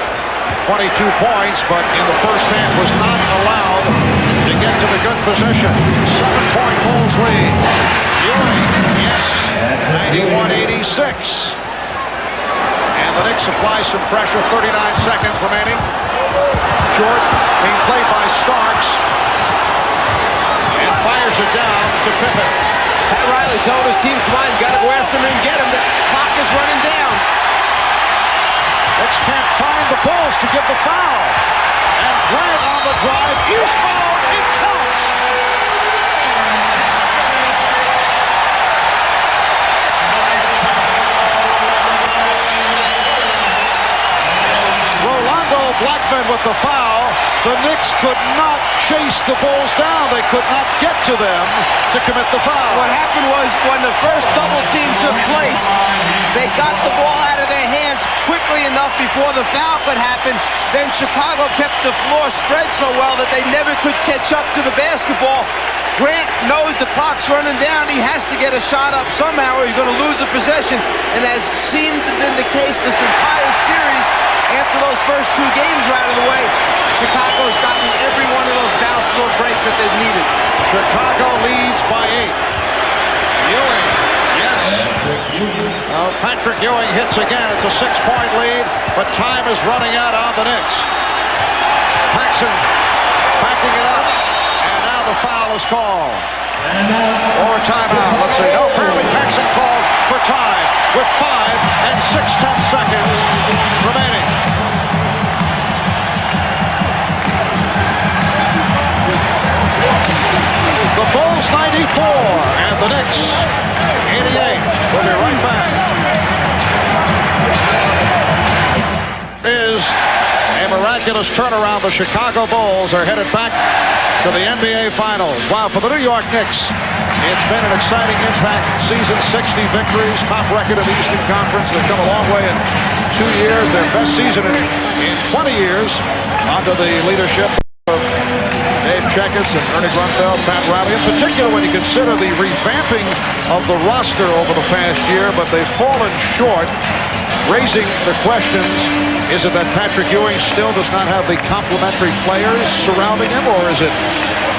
22 points, but in the first half was not allowed to get to the good position. 7-point Bulls lead. Ewing, yes, 91-86. And the Knicks apply some pressure. 39 seconds remaining. Short being played by Starks, and fires it down to Pippen. Pat Riley told his team, come on, you got to go after him and get him. The clock is running down. Knicks can't find the Bulls to give the foul. And Grant on the drive is fouled. It counts. Rolando Blackman with the foul. The Knicks could not chase the Bulls down. They could not get to them to commit the foul. What happened was when the first double team took place, they got the ball out of their hands quickly enough before the foul could happen. Then Chicago kept the floor spread so well that they never could catch up to the basketball. Grant knows the clock's running down. He has to get a shot up somehow or he's going to lose the possession. And as seemed to have been the case this entire series, after those first 2 games were out of the way, Chicago's gotten every one of those bounces or breaks that they've needed. Chicago leads by 8. Ewing, yes. Patrick Ewing hits again. It's a 6-point lead, but time is running out on the Knicks. Paxson backing it up, and now the foul is called. Or timeout. Let's see. No, apparently Paxson called for time with 5 and 6/10 seconds remaining. The Bulls 94 and the Knicks 88. We'll be right back. Is a miraculous turnaround. The Chicago Bulls are headed back to the NBA Finals. Wow, for the New York Knicks, it's been an exciting impact season. 60 victories, top record in the Eastern Conference. They've come a long way in 2 years. Their best season in 20 years under the leadership of Dave Checketts and Ernie Grunfeld, Pat Riley, in particular when you consider the revamping of the roster over the past year, but they've fallen short raising the questions. Is it that Patrick Ewing still does not have the complementary players surrounding him, or is it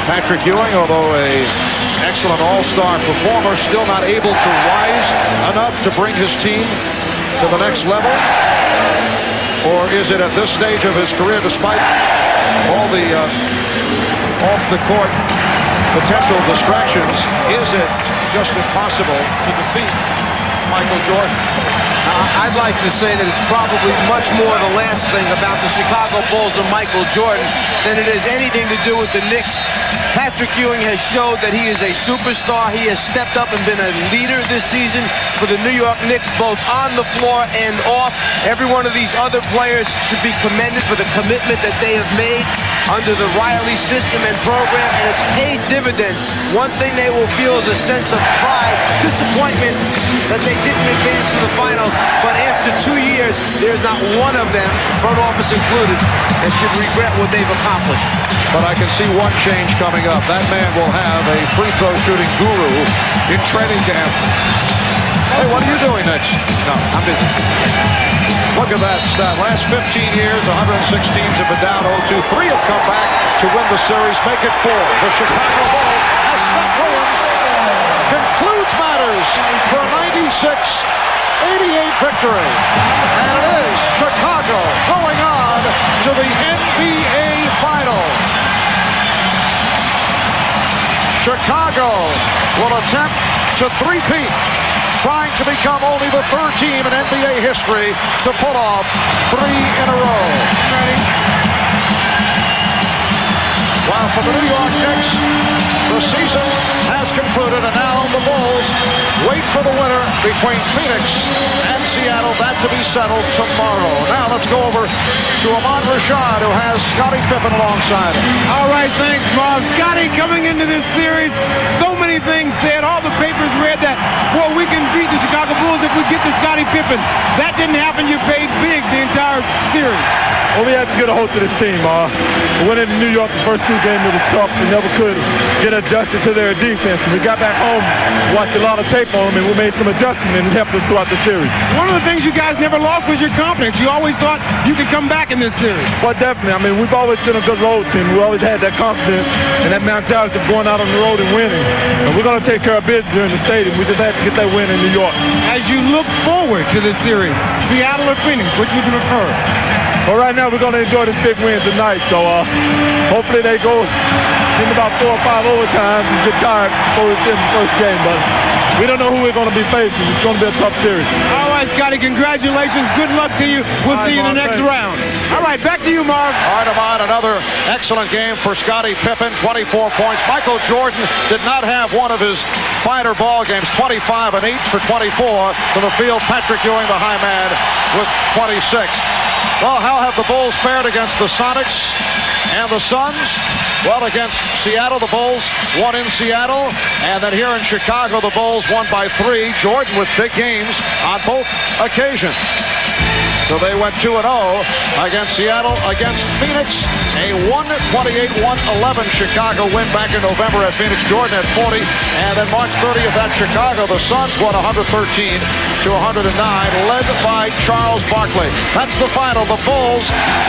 Patrick Ewing, although an excellent all-star performer, still not able to rise enough to bring his team to the next level? Or is it at this stage of his career, despite all the off-the-court potential distractions, is it just impossible to defeat Michael Jordan? I'd like to say that it's probably much more the last thing about the Chicago Bulls and Michael Jordan than it is anything to do with the Knicks. Patrick Ewing has showed that he is a superstar. He has stepped up and been a leader this season for the New York Knicks, both on the floor and off. Every one of these other players should be commended for the commitment that they have made under the Riley system and program, and it's paid dividends. One thing they will feel is a sense of pride, disappointment that they didn't advance to the finals, but after 2 years, there's not one of them, front office included, that should regret what they've accomplished. But I can see one change coming up. That man will have a free throw shooting guru in training camp. Hey, what are you doing next? No, I'm busy. Look at that stat. Last 15 years, 106 teams have been down 0-2. 3 have come back to win the series, make it 4. The Chicago Bulls, as Scott Williams concludes matters for a 96-88 victory. And it is Chicago going on to the NBA Finals. Chicago will attempt to three-peat, trying to become only the 3rd team in NBA history to pull off 3 in a row. Ready? While for the New York Knicks, the season has concluded, and now the Bulls wait for the winner between Phoenix and Seattle. That to be settled tomorrow. Now let's go over to Ahmad Rashad, who has Scottie Pippen alongside him. All right, thanks, Marv. Scottie coming into this series, so many things said. All the papers read that, well, we can beat the Chicago Bulls if we get to Scottie Pippen. That didn't happen. You paid big the entire series. Well, we had to get a hold of this team. Winning in New York the first 2 games, it was tough. We never could get adjusted to their defense. And we got back home, watched a lot of tape on them, and we made some adjustments, and it helped us throughout the series. One of the things you guys never lost was your confidence. You always thought you could come back in this series. Well, definitely. I mean, we've always been a good road team. We always had that confidence and that mentality of going out on the road and winning. And we're going to take care of business here in the stadium. We just had to get that win in New York. As you look forward to this series, Seattle or Phoenix, which would you prefer? Well, right now we're going to enjoy this big win tonight. So hopefully they go in about 4 or 5 overtimes and get tired before we finish the first game. But we don't know who we're going to be facing. It's going to be a tough series. All right, Scottie, congratulations. Good luck to you. We'll see you in the next round. All right, back to you, Marv. All right, Ahmad, another excellent game for Scottie Pippen, 24 points. Michael Jordan did not have one of his fighter ball games, 25 and 8 for 24 from the field. Patrick Ewing, the high man, with 26. Well, how have the Bulls fared against the Sonics and the Suns? Well, against Seattle, the Bulls won in Seattle. And then here in Chicago, the Bulls won by 3. Jordan with big games on both occasions. So they went 2-0 against Seattle, against Phoenix. A 128-111 Chicago win back in November at Phoenix. Jordan at 40. And then March 30th at Chicago, the Suns won 113-109, led by Charles Barkley. That's the final. The Bulls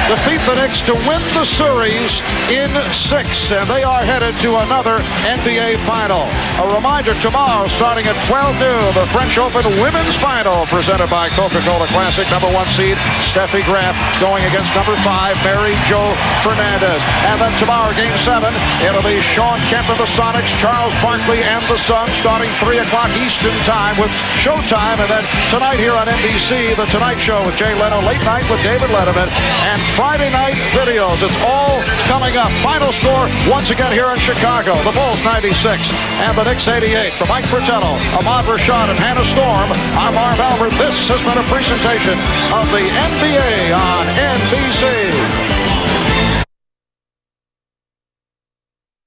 defeat the Knicks to win the series in 6. And they are headed to another NBA final. A reminder, tomorrow, starting at 12 noon, the French Open Women's Final, presented by Coca-Cola Classic. Number 1 seed, Steffi Graf, going against number 5, Mary Jo Fernandez. And then tomorrow, Game 7, it'll be Sean Kemp and the Sonics, Charles Barkley and the Suns, starting 3 o'clock Eastern Time with Showtime. And then tonight here on NBC, The Tonight Show with Jay Leno, late night with David Letterman, and Friday night videos. It's all coming up. Final score, once again here in Chicago. The Bulls 96 and the Knicks 88. For Mike Fratello, Ahmad Rashad, and Hannah Storm, I'm Marv Albert. This has been a presentation of the NBA on NBC.